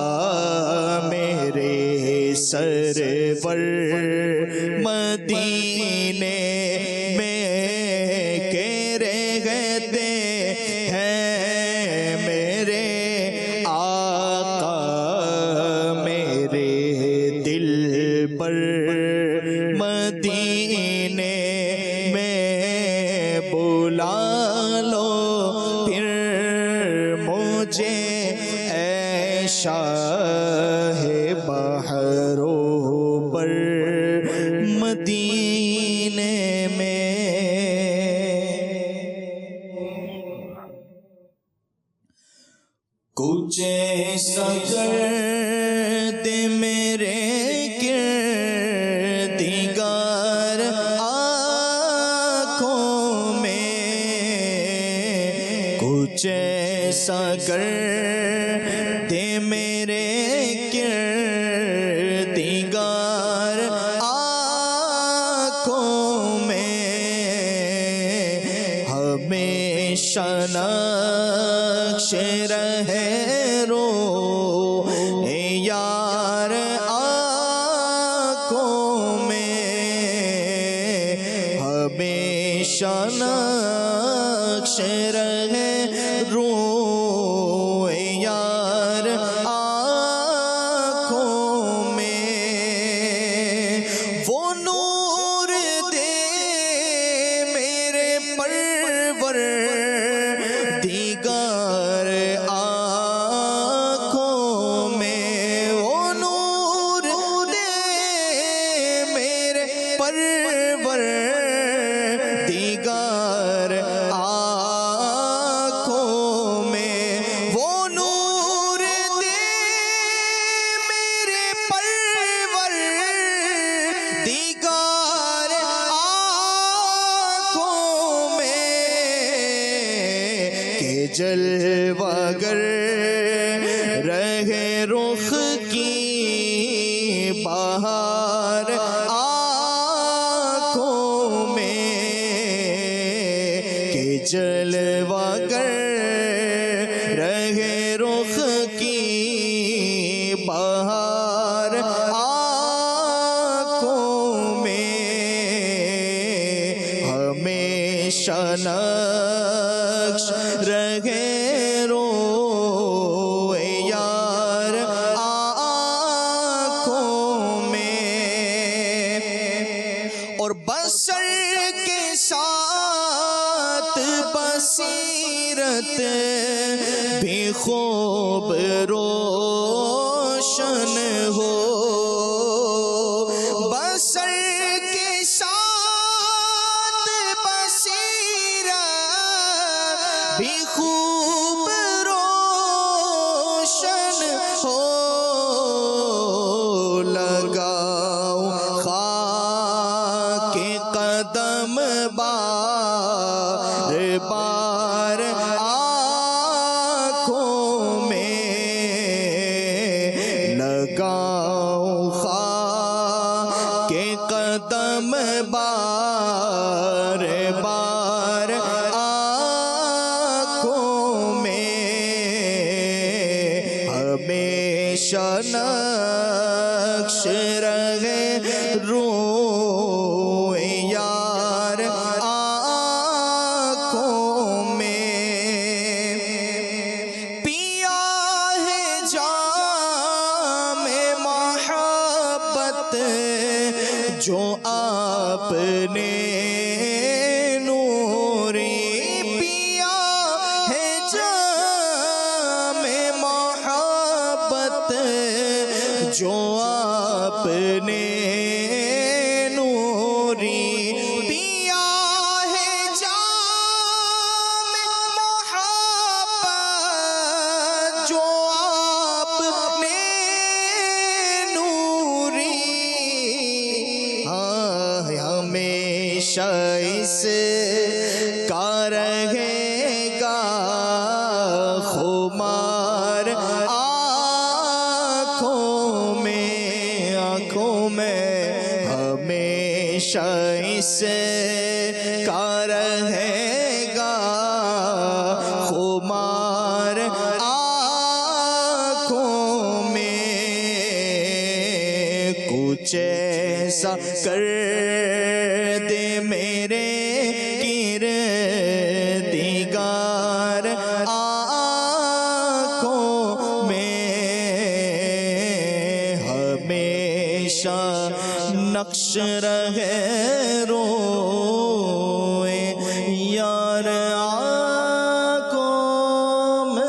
Speaker 19: میرے سرور مدینے میں، کہ رہتے ہیں میرے آقا میرے دل پر مدینے میں، بلا لو پھر مجھے اے شاہ بحر و بر مدینے میں۔ کچھ سگرد میرے کردگار آنکھوں میں، کچھ سگرد میرے کردگار آنکھوں میں، ہمیشہ نقش رہے رو یار آنکھوں میں، ہمیشہ نقش رہے رو یار آنکھوں میں، وہ نور دے میرے پروردگار آنکھوں میں، وہ نور دے میرے پروردگار آنکھوں میں، وہ نور دے میرے پروردگار آنکھوں میں، کہ جلوہ گر رہے رخ کی بہار آنکھوں میں، کہ جلوہ گر رہے رخ کی بہار آنکھوں میں، نقش رہے رو یار آنکھوں میں، اور بصر کے ساتھ بصیرت بھی خوب روشن ہو، بصر کے ساتھ بصیرت بھی خوب روشن ہو، لگاؤ خاک کے قدم بار بار آنکھوں میں، لگاؤ خاک کے قدم بار بار آنکھوں میں، ہمیشہ نقش رہے رو یار آنکھوں میں، پیا ہے جام محبت جو آپ نے نوری، پیا ہے جام محبت جو آپ نے نوری، پیا ہے جام محبت جو آپ نے نوری، ہمیشہ اس کا رہے گا خمار آنکھوں میں، ہمیشہ اس کا رہے گا خمار آنکھوں میں، کچھ ایسا کر دے میرے کردگار آنکھوں میں، ہمیشہ نقش رہے روئے یار آنکھوں میں۔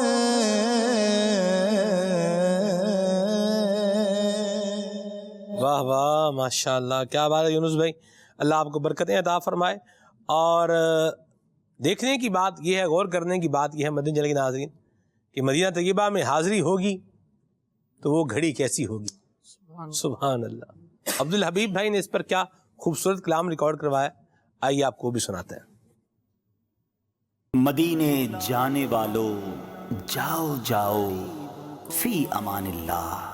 Speaker 2: واہ واہ ماشاء اللہ، کیا بات ہے یونس بھائی، اللہ آپ کو برکتیں عطا فرمائے۔ اور دیکھنے کی بات یہ ہے، غور کرنے کی بات یہ ہے مدنی چینل کے ناظرین، کہ مدینہ طیبہ میں حاضری ہوگی تو وہ گھڑی کیسی ہوگی، سبحان اللہ۔ عبدالحبیب بھائی نے اس پر کیا خوبصورت کلام ریکارڈ کروایا، آئیے آپ کو بھی سناتے ہیں۔
Speaker 5: مدینے جانے والو جاؤ جاؤ فی امان اللہ،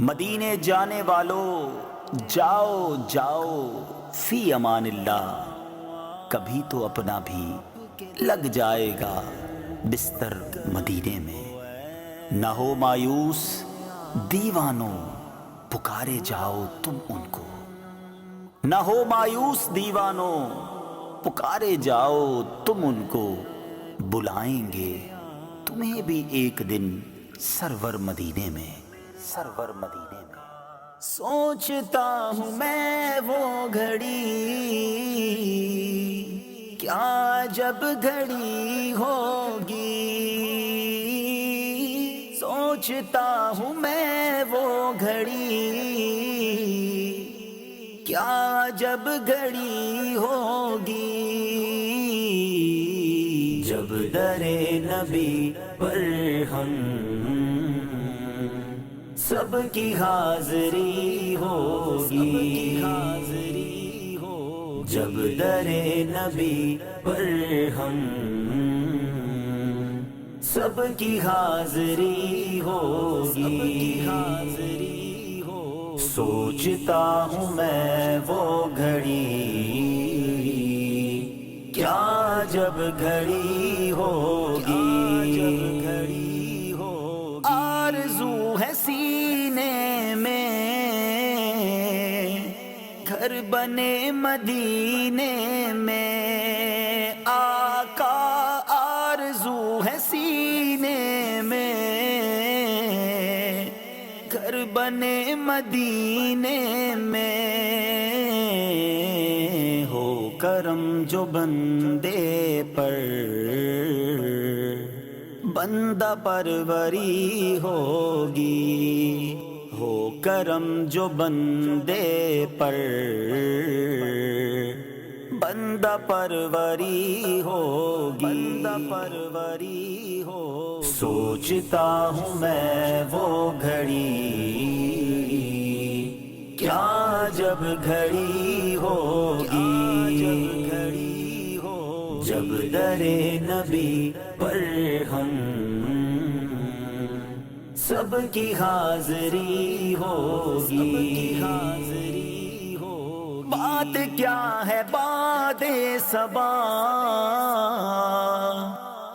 Speaker 5: مدینے جانے والو جاؤ جاؤ فی امان اللہ، کبھی تو اپنا بھی لگ جائے گا بستر مدینے میں، نہ ہو مایوس دیوانوں پکارے جاؤ تم ان کو، نہ ہو مایوس دیوانوں پکارے جاؤ تم ان کو، بلائیں گے تمہیں بھی ایک دن سرور مدینے میں، سرور مدینے میں۔ سوچتا ہوں میں وہ گھڑی کیا جب گھڑی ہوگی، سوچتا ہوں میں وہ گھڑی کیا جب گھڑی ہوگی، جب در نبی پر ہم سب کی حاضری ہوگی، جب در نبی پر ہم سب کی حاضری ہوگی، سوچتا ہوں میں وہ گھڑی کیا جب گھڑی ہوگی، آرزو ہے سینے میں گھر بنا
Speaker 1: بنے مدینے میں آقا آرزو ہے سینے میں، گھر بنے مدینے میں ہو کرم جو بندے پر، بندہ پروری ہوگی، ہو کرم جو بندے پر، بندہ پروری ہوگی، بندہ پروری ہو۔ سوچتا ہوں میں وہ گھڑی، کیا جب گھڑی ہوگی، جب درے نبی پر ہم سب کی حاضری ہوگی، بات کیا ہے بات صبا،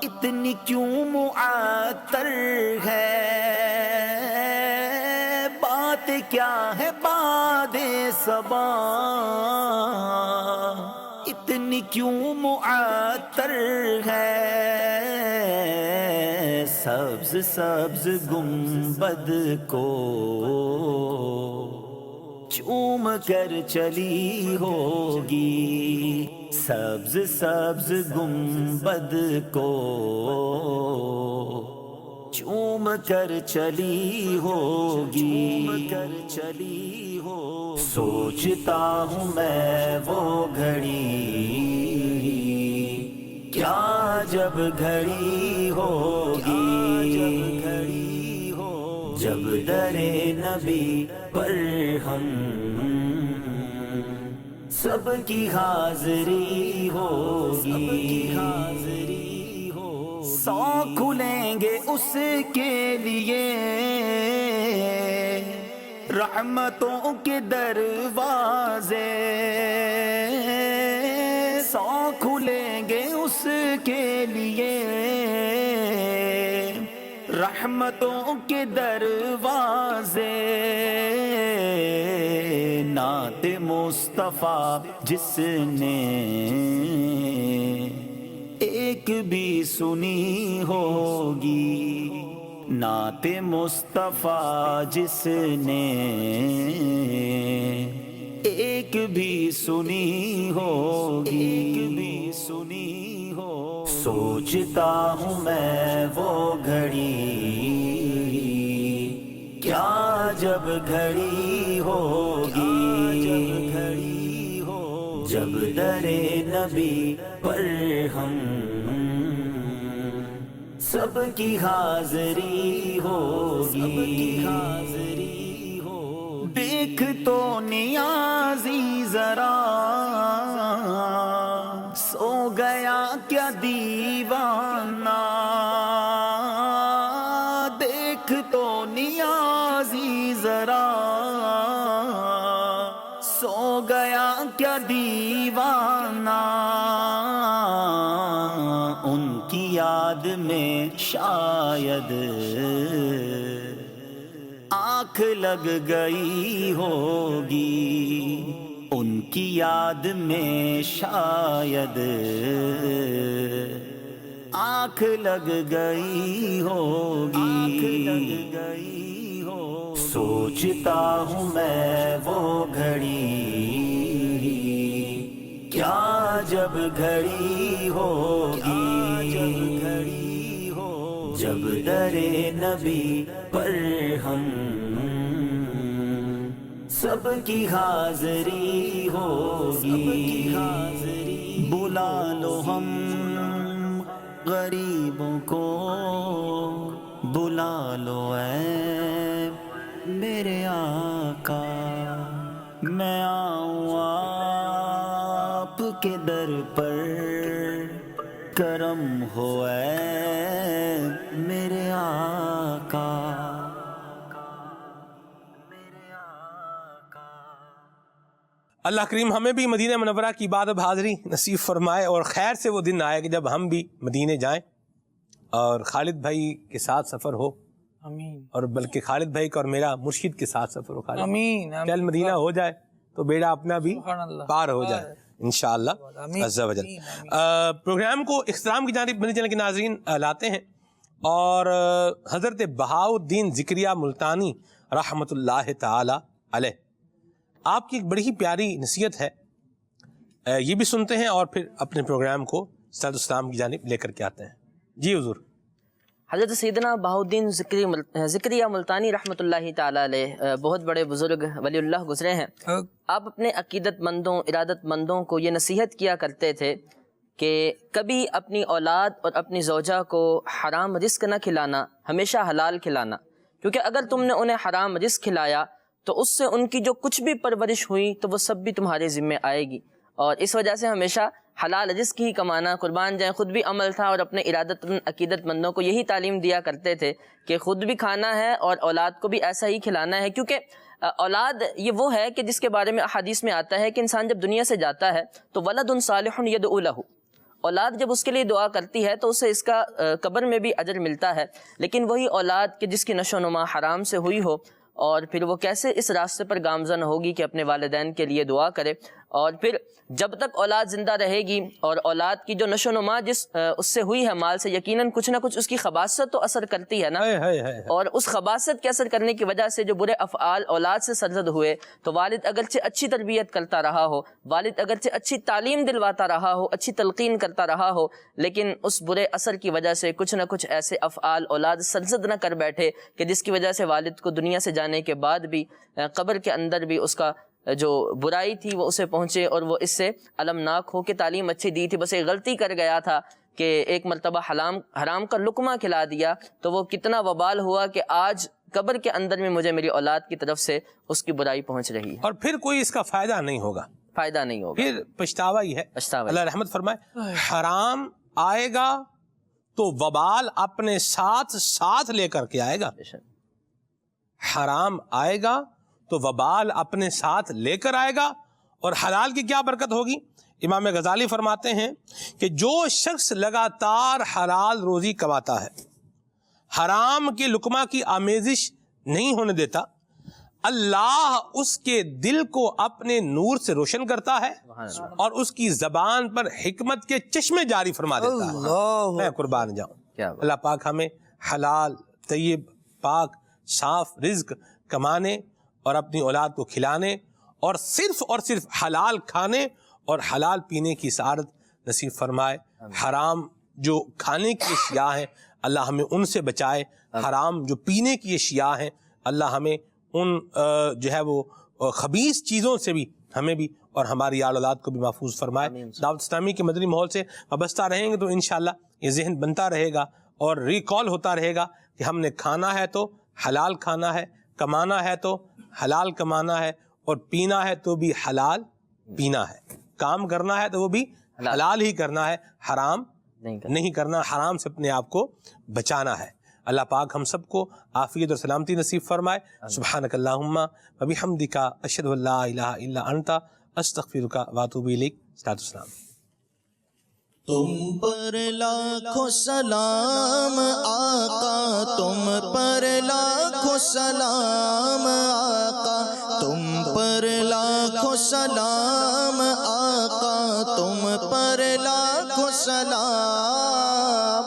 Speaker 1: اتنی کیوں معطر ہے، بات کیا ہے بات صبا، اتنی کیوں معطر ہے، سبز سبز گنبد کو چوم کر چلی ہوگی، سبز سبز گنبد کو چوم کر چلی ہوگی، کر چلی ہو۔ سوچتا ہوں میں وہ گھڑی، کیا جب گھڑی ہوگی، جب درے نبی پر ہم سب کی حاضری ہوگی، سو کھلیں گے اس کے لیے رحمتوں کے دروازے، سو کھلیں گے اس کے لیے رحمتوں کے دروازے، نعت مصطفیٰ جس نے ایک بھی سنی ہوگی، نعت مصطفیٰ جس نے ایک بھی سنی ہوگی، ایک بھی سنی ہو۔ سوچتا ہوں میں وہ گھڑی، کیا جب گھڑی ہوگی، جب درے نبی پر ہم سب کی حاضری ہوگی، دیکھ تو نیازی ذرا سو گیا کیا دیوانہ، دیکھ تو نیازی ذرا سو گیا کیا دیوانہ، ان کی یاد میں شاید آنکھ لگ گئی ہوگی، ان کی یاد میں شاید آنکھ لگ گئی ہوگی، سوچتا ہوں میں وہ گھڑی، کیا جب گھڑی ہوگی، جب درے نبی پر ہم سب کی حاضری ہوگی، بلا لو ہم غریبوں کو، بلا لو اے میرے آقا، میں آؤں آپ کے در پر، کرم ہو اے میرے آقا۔
Speaker 2: اللہ کریم ہمیں بھی مدینہ منورہ کی عبادت حاضری نصیب فرمائے، اور خیر سے وہ دن آئے کہ جب ہم بھی مدینے جائیں اور خالد بھائی کے ساتھ سفر ہو،
Speaker 8: آمین،
Speaker 2: اور بلکہ خالد بھائی کا اور میرا مرشد کے ساتھ سفر ہو، خالد
Speaker 8: آمین،
Speaker 2: کل مدینہ ہو جائے تو تو بیڑا اپنا بھی پار ہو جائے انشاءاللہ عز و جل۔ پروگرام کو اختتام کی جانب مدنی چینل کے ناظرین لاتے ہیں، اور حضرت بہاؤالدین ذکریہ ملتانی رحمۃ اللہ تعالی علیہ، آپ کی ایک بڑی ہی پیاری نصیحت ہے، یہ بھی سنتے ہیں اور پھر اپنے پروگرام کو صلاۃ السلام کی جانب لے کر کے آتے ہیں۔ جی حضور۔
Speaker 9: حضرت سیدنا بہاؤالدین ذکریہ ملتانی رحمۃ اللہ تعالی علیہ بہت بڑے بزرگ ولی اللہ گزرے ہیں۔ آپ اپنے عقیدت مندوں، ارادت مندوں کو یہ نصیحت کیا کرتے تھے کہ کبھی اپنی اولاد اور اپنی زوجہ کو حرام رزق نہ کھلانا، ہمیشہ حلال کھلانا، کیونکہ اگر تم نے انہیں حرام رزق کھلایا تو اس سے ان کی جو کچھ بھی پرورش ہوئی تو وہ سب بھی تمہارے ذمے آئے گی، اور اس وجہ سے ہمیشہ حلال رزق ہی کمانا، قربان جائیں خود بھی عمل تھا، اور اپنے ارادت عقیدت مندوں کو یہی تعلیم دیا کرتے تھے کہ خود بھی کھانا ہے اور اولاد کو بھی ایسا ہی کھلانا ہے، کیونکہ اولاد یہ وہ ہے کہ جس کے بارے میں احادیث میں آتا ہے کہ انسان جب دنیا سے جاتا ہے تو ولد صالح یدعو لہ، اولاد جب اس کے لیے دعا کرتی ہے تو اسے اس کا قبر میں بھی اجر ملتا ہے، لیکن وہی اولاد کہ جس کی نشو و نما حرام سے ہوئی ہو، اور پھر وہ کیسے اس راستے پر گامزن ہوگی کہ اپنے والدین کے لیے دعا کرے، اور پھر جب تک اولاد زندہ رہے گی اور اولاد کی جو نشو و نما اس سے ہوئی ہے مال سے، یقیناً کچھ نہ کچھ اس کی خباثت تو اثر کرتی ہے نا، اور اس خباثت کے اثر کرنے کی وجہ سے جو برے افعال اولاد سے سرزد ہوئے تو والد اگرچہ اچھی تربیت کرتا رہا ہو، والد اگرچہ اچھی تعلیم دلواتا رہا ہو، اچھی تلقین کرتا رہا ہو، لیکن اس برے اثر کی وجہ سے کچھ نہ کچھ ایسے افعال اولاد سرزد نہ کر بیٹھے کہ جس کی وجہ سے والد کو دنیا سے جانے کے بعد بھی قبر کے اندر بھی اس کا جو برائی تھی وہ اسے پہنچے، اور وہ اس سے المناک ہو کہ تعلیم اچھی دی تھی، بس ایک غلطی کر گیا تھا کہ ایک مرتبہ حرام کا لقمہ کھلا دیا، تو وہ کتنا وبال ہوا کہ آج قبر کے اندر میں مجھے میری اولاد کی طرف سے اس کی برائی پہنچ رہی ہے،
Speaker 2: اور پھر کوئی اس کا فائدہ نہیں ہوگا، پھر پچھتاوا ہی ہے۔ اللہ رحمت فرمائے، حرام آئے گا تو وبال اپنے ساتھ ساتھ لے کر کے آئے گا، حرام آئے گا تو وبال اپنے ساتھ لے کر آئے گا، اور حلال کی کیا برکت ہوگی؟ امام غزالی فرماتے ہیں کہ جو شخص لگاتار حلال روزی کماتا ہے، حرام کے لقمہ کی آمیزش نہیں ہونے دیتا، اللہ اس کے دل کو اپنے نور سے روشن کرتا ہے اور اس کی زبان پر حکمت کے چشمے جاری فرما دیتا ہے۔ میں قربان جاؤں، اللہ پاک ہمیں حلال، طیب، پاک، صاف رزق کمانے اور اپنی اولاد کو کھلانے اور صرف حلال کھانے اور حلال پینے کی سعادت نصیب فرمائے۔ حرام جو کھانے کی اشیاء ہیں اللہ ہمیں ان سے بچائے، حرام جو پینے کی اشیاء ہیں اللہ ہمیں ان جو ہے وہ خبیث چیزوں سے بھی ہمیں بھی اور ہماری آل اولاد کو بھی محفوظ فرمائے۔ دعوت اسلامی کے مدنی ماحول سے وابستہ رہیں گے تو انشاءاللہ یہ ذہن بنتا رہے گا اور ریکال ہوتا رہے گا کہ ہم نے کھانا ہے تو حلال کھانا ہے، کمانا ہے تو حلال کمانا ہے، اور پینا ہے تو بھی حلال پینا ہے، کام کرنا ہے تو وہ بھی حلال ہی کرنا ہے، حرام نہیں کرنا، حرام سے اپنے آپ کو بچانا ہے۔ اللہ پاک ہم سب کو عافیت اور سلامتی نصیب فرمائے۔ سبحانک اللہم و بحمدک، اشہد ان لا الہ الا انت، استغفرک و اتوب الیک۔ صلاۃ السلام۔
Speaker 19: تم پر لاکھوں سلام آقا، تم پر لاکھوں سلام آقا، تم پر لاکھوں سلام آقا، تم پر لاکھوں سلام۔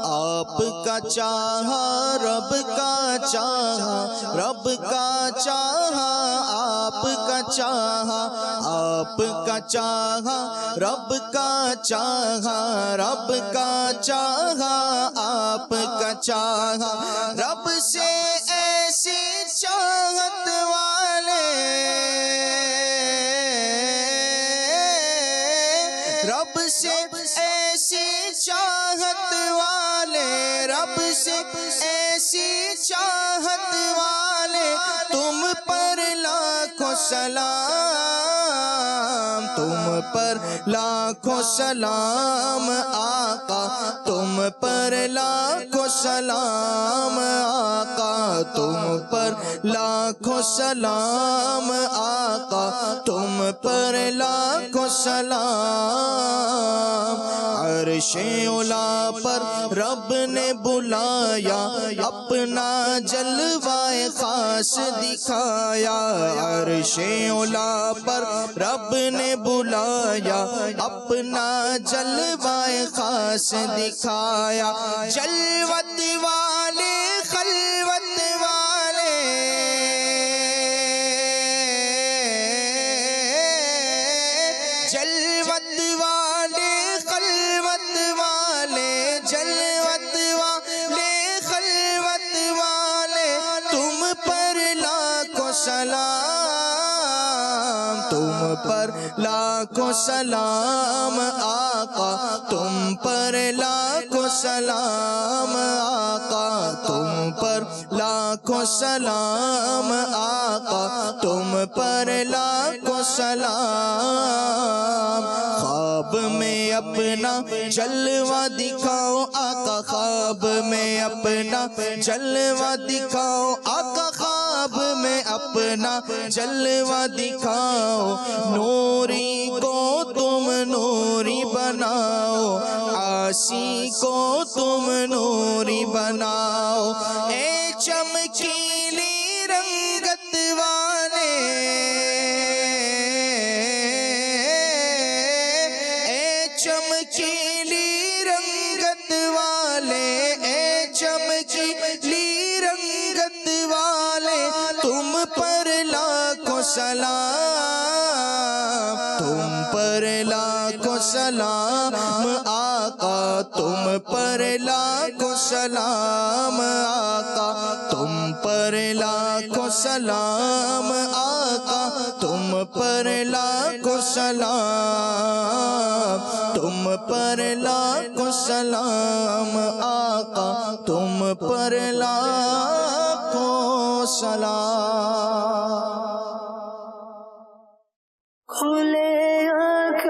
Speaker 19: آپ کا چاہا رب کا چاہا، رب کا چاہا آپ کا چاہا، آپ کا چاہا رب کا چاہا، رب کا چاہا آپ کا چاہا۔ رب سے ایسی چاہت والے، رب سے ایسی چاہت والے، رب سے ایسی چاہت والے، تم پر لاکھوں سلام، تم پر لاکھوں سلام آقا، تم پر لاکھوں سلام آقا، تم پر لاکھوں سلام آقا، تم پر لاکھوں سلام۔ عرش اولا پر رب نے بلایا اپنا جلوہ خاص دکھایا عرش اولا پر رب نے بلایا اپنا جلوہ خاص دکھایا جلوت والے خلوت والے جلوت والے خلوت والے جلوت والے خلوت والے تم پر لاکھوں سلام تم پر لاکھوں سلام آقا تم پر لاکھوں سلام آقا تم پر لاکھوں سلام آقا تم پر لاکھوں سلام خواب میں اپنا جلوہ دکھاؤ آقا خواب میں اپنا جلوہ دکھاؤ آقا خواب میں اپنا جلوہ دکھاؤ نوری کو تم نوری بناؤ عاصی کو تم نوری بناؤ اے چمکیلی رنگت والے اے چمکیلی رنگت والے اے چمکیلی رنگت والے تم پر لاکھوں سلام تم پر لاکھوں سلام آقا تم پر لاکھوں سلام آقا تم پر لاکھوں سلام آقا تم پر لاکھوں سلام تم پر لاکھوں سلام آقا تم پر لاکھوں سلام
Speaker 20: کھلے آنکھ